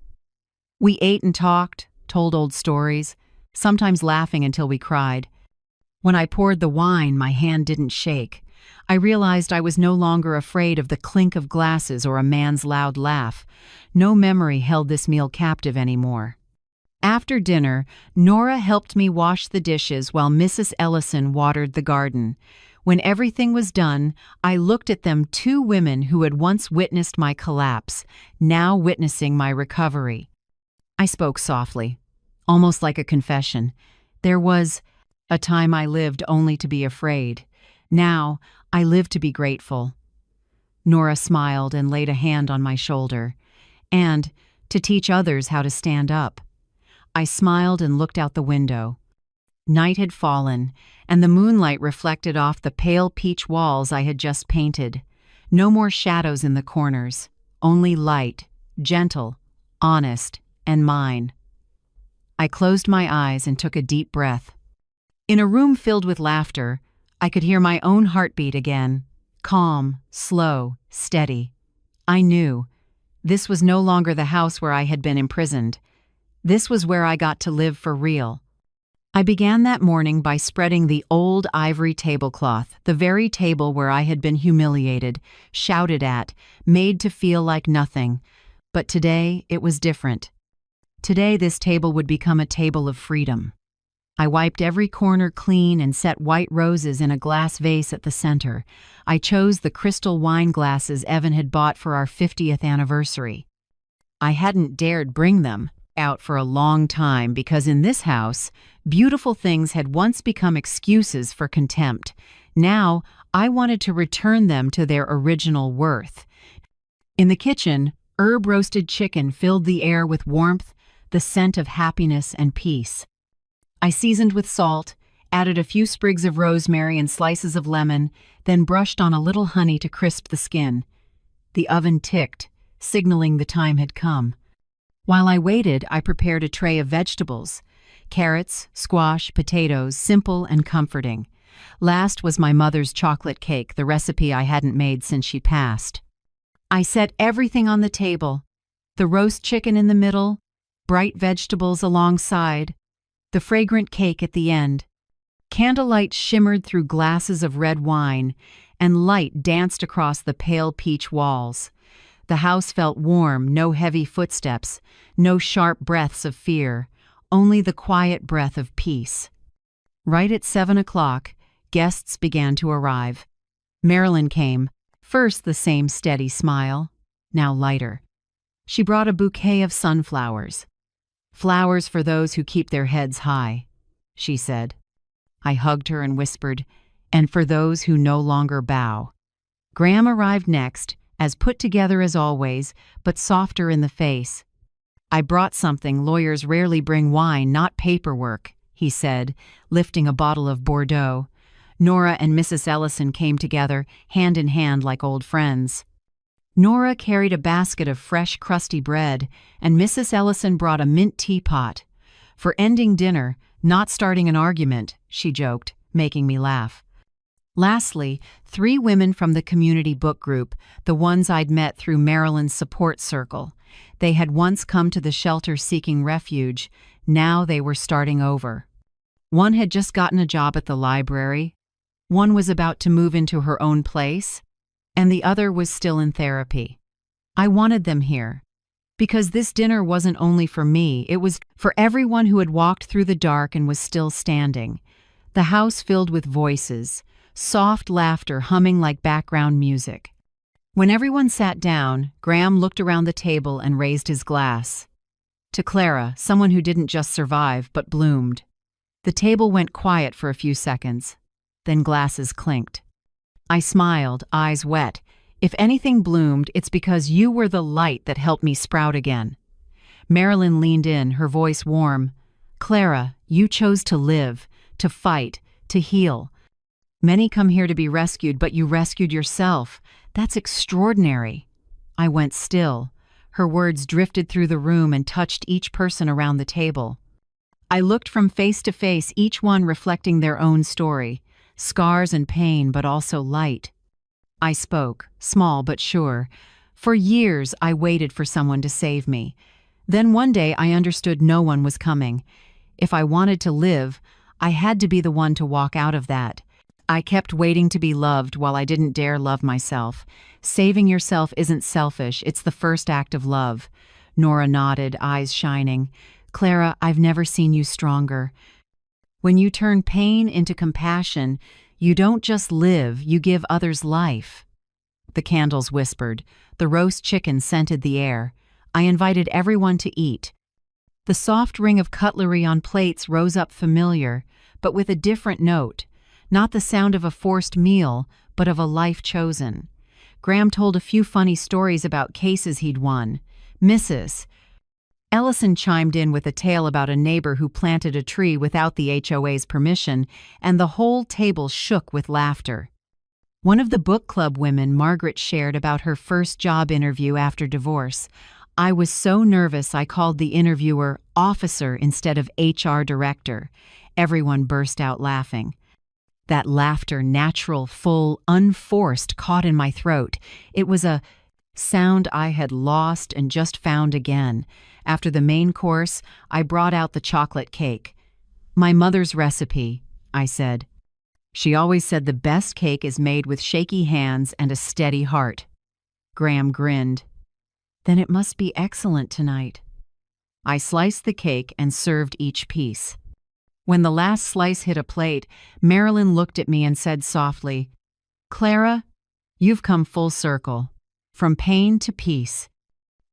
We ate and talked, told old stories, sometimes laughing until we cried. When I poured the wine, my hand didn't shake. I realized I was no longer afraid of the clink of glasses or a man's loud laugh. No memory held this meal captive anymore. After dinner, Nora helped me wash the dishes while Mrs. Ellison watered the garden. When everything was done, I looked at them, two women who had once witnessed my collapse, now witnessing my recovery. I spoke softly, almost like a confession. There was a time I lived only to be afraid. Now, I live to be grateful. Nora smiled and laid a hand on my shoulder. And to teach others how to stand up. I smiled and looked out the window. Night had fallen, and the moonlight reflected off the pale peach walls I had just painted. No more shadows in the corners, only light, gentle, honest, and mine. I closed my eyes and took a deep breath. In a room filled with laughter, I could hear my own heartbeat again, calm, slow, steady. I knew this was no longer the house where I had been imprisoned. This was where I got to live for real. I began that morning by spreading the old ivory tablecloth, the very table where I had been humiliated, shouted at, made to feel like nothing. But today, it was different. Today, this table would become a table of freedom. I wiped every corner clean and set white roses in a glass vase at the center. I chose the crystal wine glasses Evan had bought for our 50th anniversary. I hadn't dared bring them out for a long time because in this house, beautiful things had once become excuses for contempt. Now, I wanted to return them to their original worth. In the kitchen, herb-roasted chicken filled the air with warmth, the scent of happiness and peace. I seasoned with salt, added a few sprigs of rosemary and slices of lemon, then brushed on a little honey to crisp the skin. The oven ticked, signaling the time had come. While I waited, I prepared a tray of vegetables: carrots, squash, potatoes, simple and comforting. Last was my mother's chocolate cake, the recipe I hadn't made since she passed. I set everything on the table: the roast chicken in the middle, bright vegetables alongside, the fragrant cake at the end. Candlelight shimmered through glasses of red wine, and light danced across the pale peach walls. The house felt warm, no heavy footsteps, no sharp breaths of fear, only the quiet breath of peace. Right at 7 o'clock, guests began to arrive. Marilyn came, first the same steady smile, now lighter. She brought a bouquet of sunflowers. "Flowers for those who keep their heads high," she said. I hugged her and whispered, "And for those who no longer bow." Graham arrived next, as put together as always, but softer in the face. "I brought something. Lawyers rarely bring wine, not paperwork," he said, lifting a bottle of Bordeaux. Nora and Mrs. Ellison came together, hand in hand like old friends. Nora carried a basket of fresh, crusty bread, and Mrs. Ellison brought a mint teapot. "For ending dinner, not starting an argument," she joked, making me laugh. Lastly, 3 women from the community book group, the ones I'd met through Marilyn's support circle. They had once come to the shelter seeking refuge. Now they were starting over. One had just gotten a job at the library. One was about to move into her own place, and the other was still in therapy. I wanted them here, because this dinner wasn't only for me, it was for everyone who had walked through the dark and was still standing. The house filled with voices, soft laughter humming like background music. When everyone sat down, Graham looked around the table and raised his glass. To Clara, someone who didn't just survive, but bloomed. The table went quiet for a few seconds. Then glasses clinked. I smiled, eyes wet. "If anything bloomed, it's because you were the light that helped me sprout again." Marilyn leaned in, her voice warm. Clara, you chose to live, to fight, to heal. Many come here to be rescued, but you rescued yourself. That's extraordinary. I went still. Her words drifted through the room and touched each person around the table. I looked from face to face, each one reflecting their own story, scars and pain, but also light. I spoke, small but sure. For years, I waited for someone to save me. Then one day, I understood no one was coming. If I wanted to live, I had to be the one to walk out of that. I kept waiting to be loved while I didn't dare love myself. Saving yourself isn't selfish, it's the first act of love. Nora nodded, eyes shining. Clara, I've never seen you stronger. When you turn pain into compassion, you don't just live, you give others life. The candles whispered. The roast chicken scented the air. I invited everyone to eat. The soft ring of cutlery on plates rose up familiar, but with a different note. Not the sound of a forced meal, but of a life chosen. Graham told a few funny stories about cases he'd won. Mrs. Ellison chimed in with a tale about a neighbor who planted a tree without the HOA's permission, and the whole table shook with laughter. One of the book club women, Margaret, shared about her first job interview after divorce. I was so nervous I called the interviewer officer instead of HR director. Everyone burst out laughing. That laughter, natural, full, unforced, caught in my throat. It was a sound I had lost and just found again. After the main course, I brought out the chocolate cake. My mother's recipe, I said. She always said the best cake is made with shaky hands and a steady heart. Graham grinned. Then it must be excellent tonight. I sliced the cake and served each piece. When the last slice hit a plate, Marilyn looked at me and said softly, Clara, you've come full circle, from pain to peace.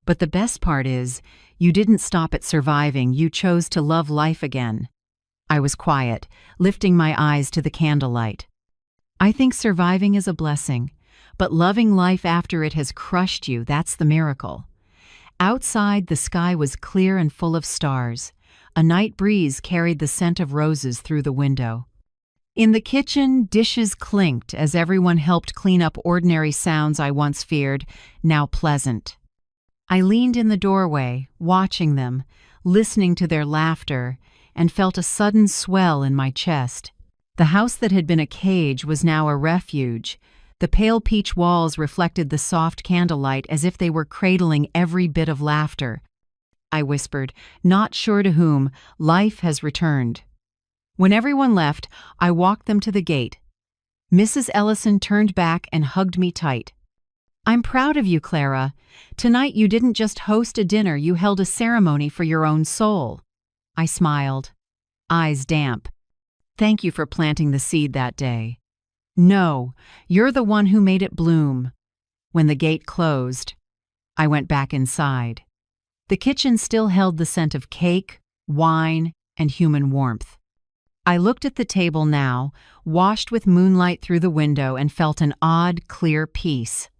But the best part is, you didn't stop at surviving, you chose to love life again. I was quiet, lifting my eyes to the candlelight. I think surviving is a blessing, but loving life after it has crushed you, that's the miracle. Outside, the sky was clear and full of stars. A night breeze carried the scent of roses through the window. In the kitchen, dishes clinked as everyone helped clean up ordinary sounds I once feared, now pleasant. I leaned in the doorway, watching them, listening to their laughter, and felt a sudden swell in my chest. The house that had been a cage was now a refuge. The pale peach walls reflected the soft candlelight as if they were cradling every bit of laughter. I whispered, not sure to whom, life has returned. When everyone left, I walked them to the gate. Mrs. Ellison turned back and hugged me tight. I'm proud of you, Clara. Tonight you didn't just host a dinner, you held a ceremony for your own soul. I smiled, eyes damp. Thank you for planting the seed that day. No, you're the one who made it bloom. When the gate closed, I went back inside. The kitchen still held the scent of cake, wine, and human warmth. I looked at the table now, washed with moonlight through the window, and felt an odd, clear peace.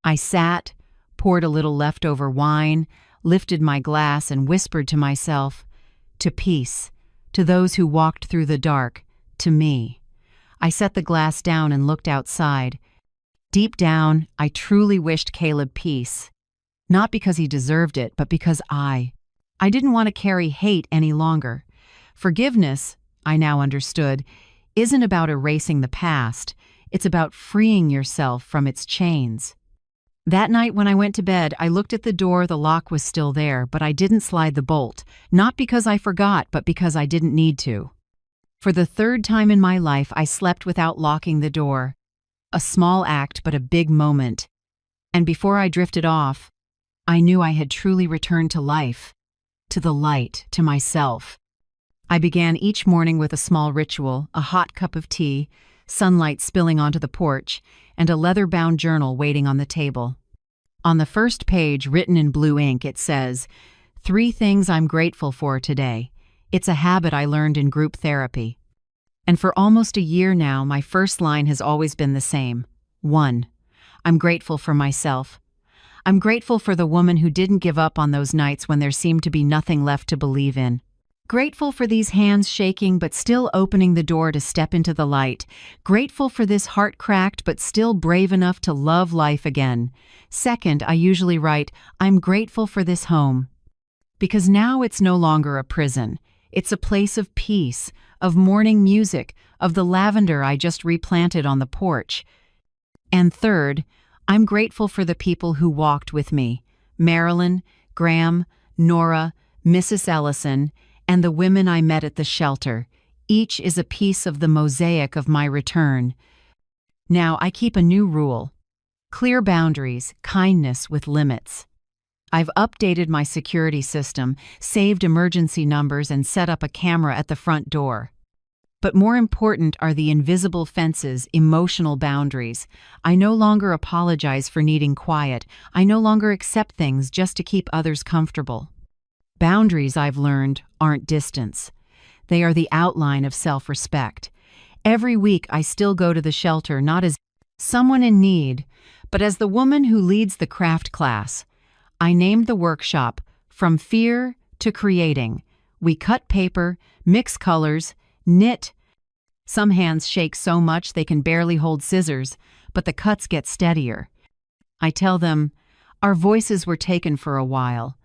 I sat, poured a little leftover wine, lifted my glass, and whispered to myself, to peace, to those who walked through the dark, to me. I set the glass down and looked outside. Deep down, I truly wished Caleb peace. Not because he deserved it, but because I didn't want to carry hate any longer. Forgiveness, I now understood, isn't about erasing the past. It's about freeing yourself from its chains. That night when I went to bed, I looked at the door. The lock was still there, but I didn't slide the bolt. Not because I forgot, but because I didn't need to. For the third time in my life, I slept without locking the door. A small act, but a big moment. And before I drifted off, I knew I had truly returned to life, to the light, to myself. I began each morning with a small ritual, a hot cup of tea, sunlight spilling onto the porch, and a leather-bound journal waiting on the table. On the first page, written in blue ink, it says, 3 things I'm grateful for today. It's a habit I learned in group therapy. And for almost a year now, my first line has always been the same. 1. I'm grateful for myself. I'm grateful for the woman who didn't give up on those nights when there seemed to be nothing left to believe in. Grateful for these hands shaking but still opening the door to step into the light. Grateful for this heart cracked but still brave enough to love life again. Second, I usually write, I'm grateful for this home. Because now it's no longer a prison. It's a place of peace, of morning music, of the lavender I just replanted on the porch. And third, I'm grateful for the people who walked with me. Marilyn, Graham, Nora, Mrs. Ellison, and the women I met at the shelter. Each is a piece of the mosaic of my return. Now I keep a new rule. Clear boundaries, kindness with limits. I've updated my security system, saved emergency numbers, and set up a camera at the front door. But more important are the invisible fences, emotional boundaries. I no longer apologize for needing quiet. I no longer accept things just to keep others comfortable. Boundaries, I've learned, aren't distance. They are the outline of self-respect. Every week I still go to the shelter not as someone in need, but as the woman who leads the craft class. I named the workshop From Fear to Creating. We cut paper, mix colors, knit. Some hands shake so much they can barely hold scissors, but the cuts get steadier. I tell them, our voices were taken for a while,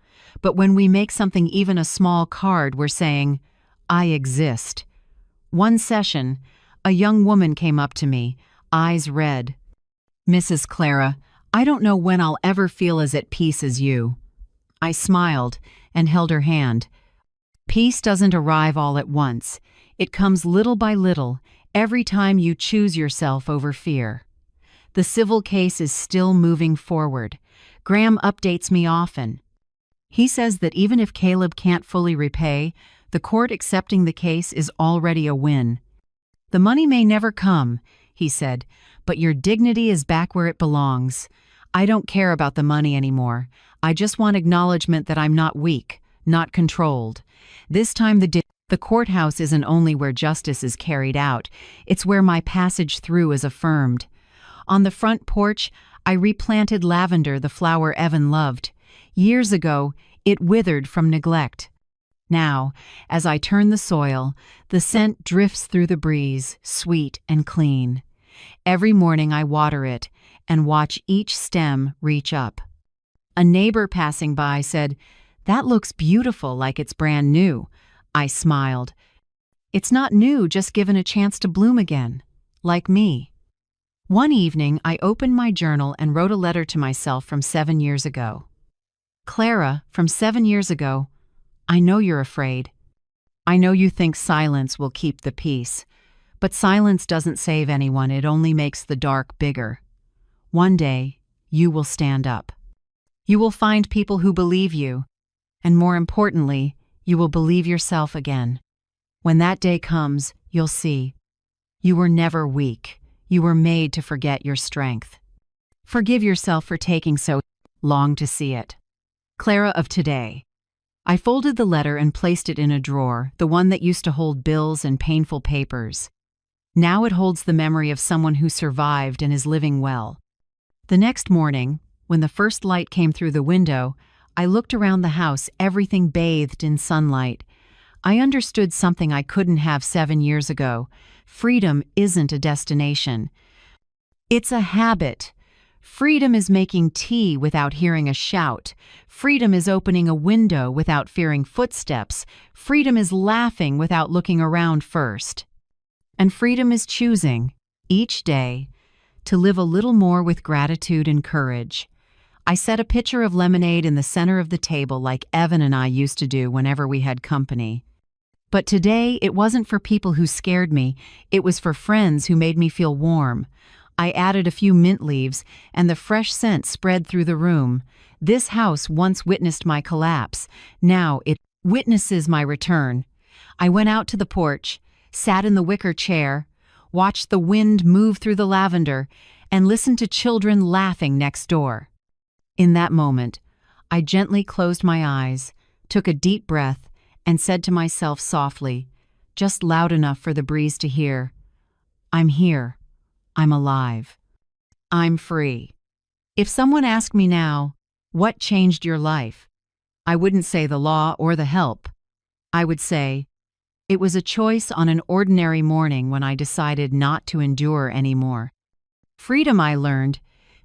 but when we make something, even a small card, we're saying, I exist. One session, a young woman came up to me, eyes red. Mrs. Clara, I don't know when I'll ever feel as at peace as you. I smiled and held her hand. Peace doesn't arrive all at once. It comes little by little, every time you choose yourself over fear. The civil case is still moving forward. Graham updates me often. He says that even if Caleb can't fully repay, the court accepting the case is already a win. The money may never come, he said, but your dignity is back where it belongs. I don't care about the money anymore. I just want acknowledgement that I'm not weak, not controlled. This time the courthouse isn't only where justice is carried out, it's where my passage through is affirmed. On the front porch, I replanted lavender, the flower Evan loved. Years ago, it withered from neglect. Now, as I turn the soil, the scent drifts through the breeze, sweet and clean. Every morning I water it and watch each stem reach up. A neighbor passing by said, "That looks beautiful, like it's brand new." I smiled. It's not new, just given a chance to bloom again, like me. One evening, I opened my journal and wrote a letter to myself from 7 years ago. Clara, from 7 years ago, I know you're afraid. I know you think silence will keep the peace. But silence doesn't save anyone, it only makes the dark bigger. One day, you will stand up. You will find people who believe you, and more importantly, you will believe yourself again. When that day comes, you'll see. You were never weak. You were made to forget your strength. Forgive yourself for taking so long to see it. Clara of today. I folded the letter and placed it in a drawer, the one that used to hold bills and painful papers. Now it holds the memory of someone who survived and is living well. The next morning, when the first light came through the window, I looked around the house, everything bathed in sunlight. I understood something I couldn't have 7 years ago. Freedom isn't a destination. It's a habit. Freedom is making tea without hearing a shout. Freedom is opening a window without fearing footsteps. Freedom is laughing without looking around first. And freedom is choosing, each day, to live a little more with gratitude and courage. I set a pitcher of lemonade in the center of the table like Evan and I used to do whenever we had company. But today, it wasn't for people who scared me, it was for friends who made me feel warm. I added a few mint leaves, and the fresh scent spread through the room. This house once witnessed my collapse. Now it witnesses my return. I went out to the porch, sat in the wicker chair, watched the wind move through the lavender, and listened to children laughing next door. In that moment, I gently closed my eyes, took a deep breath, and said to myself softly, just loud enough for the breeze to hear, I'm here. I'm alive. I'm free. If someone asked me now, what changed your life? I wouldn't say the law or the help. I would say, it was a choice on an ordinary morning when I decided not to endure anymore. Freedom, I learned,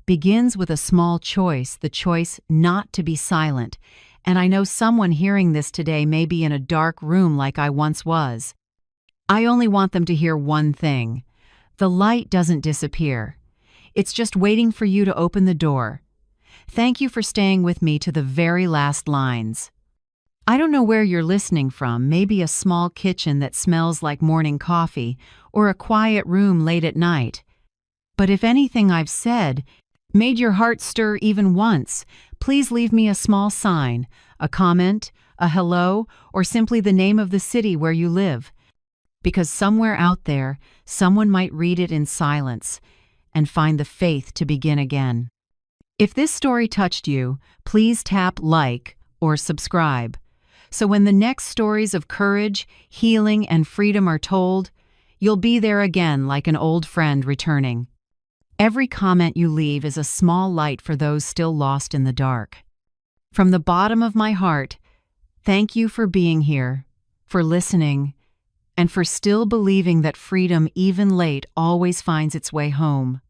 begins with a small choice, the choice not to be silent. And I know someone hearing this today may be in a dark room like I once was. I only want them to hear one thing. The light doesn't disappear. It's just waiting for you to open the door. Thank you for staying with me to the very last lines. I don't know where you're listening from, maybe a small kitchen that smells like morning coffee, or a quiet room late at night. But if anything I've said made your heart stir even once, please leave me a small sign, a comment, a hello, or simply the name of the city where you live. Because somewhere out there, someone might read it in silence and find the faith to begin again. If this story touched you, please tap like or subscribe. So when the next stories of courage, healing, and freedom are told, you'll be there again like an old friend returning. Every comment you leave is a small light for those still lost in the dark. From the bottom of my heart, thank you for being here, for listening, and for still believing that freedom, even late, always finds its way home.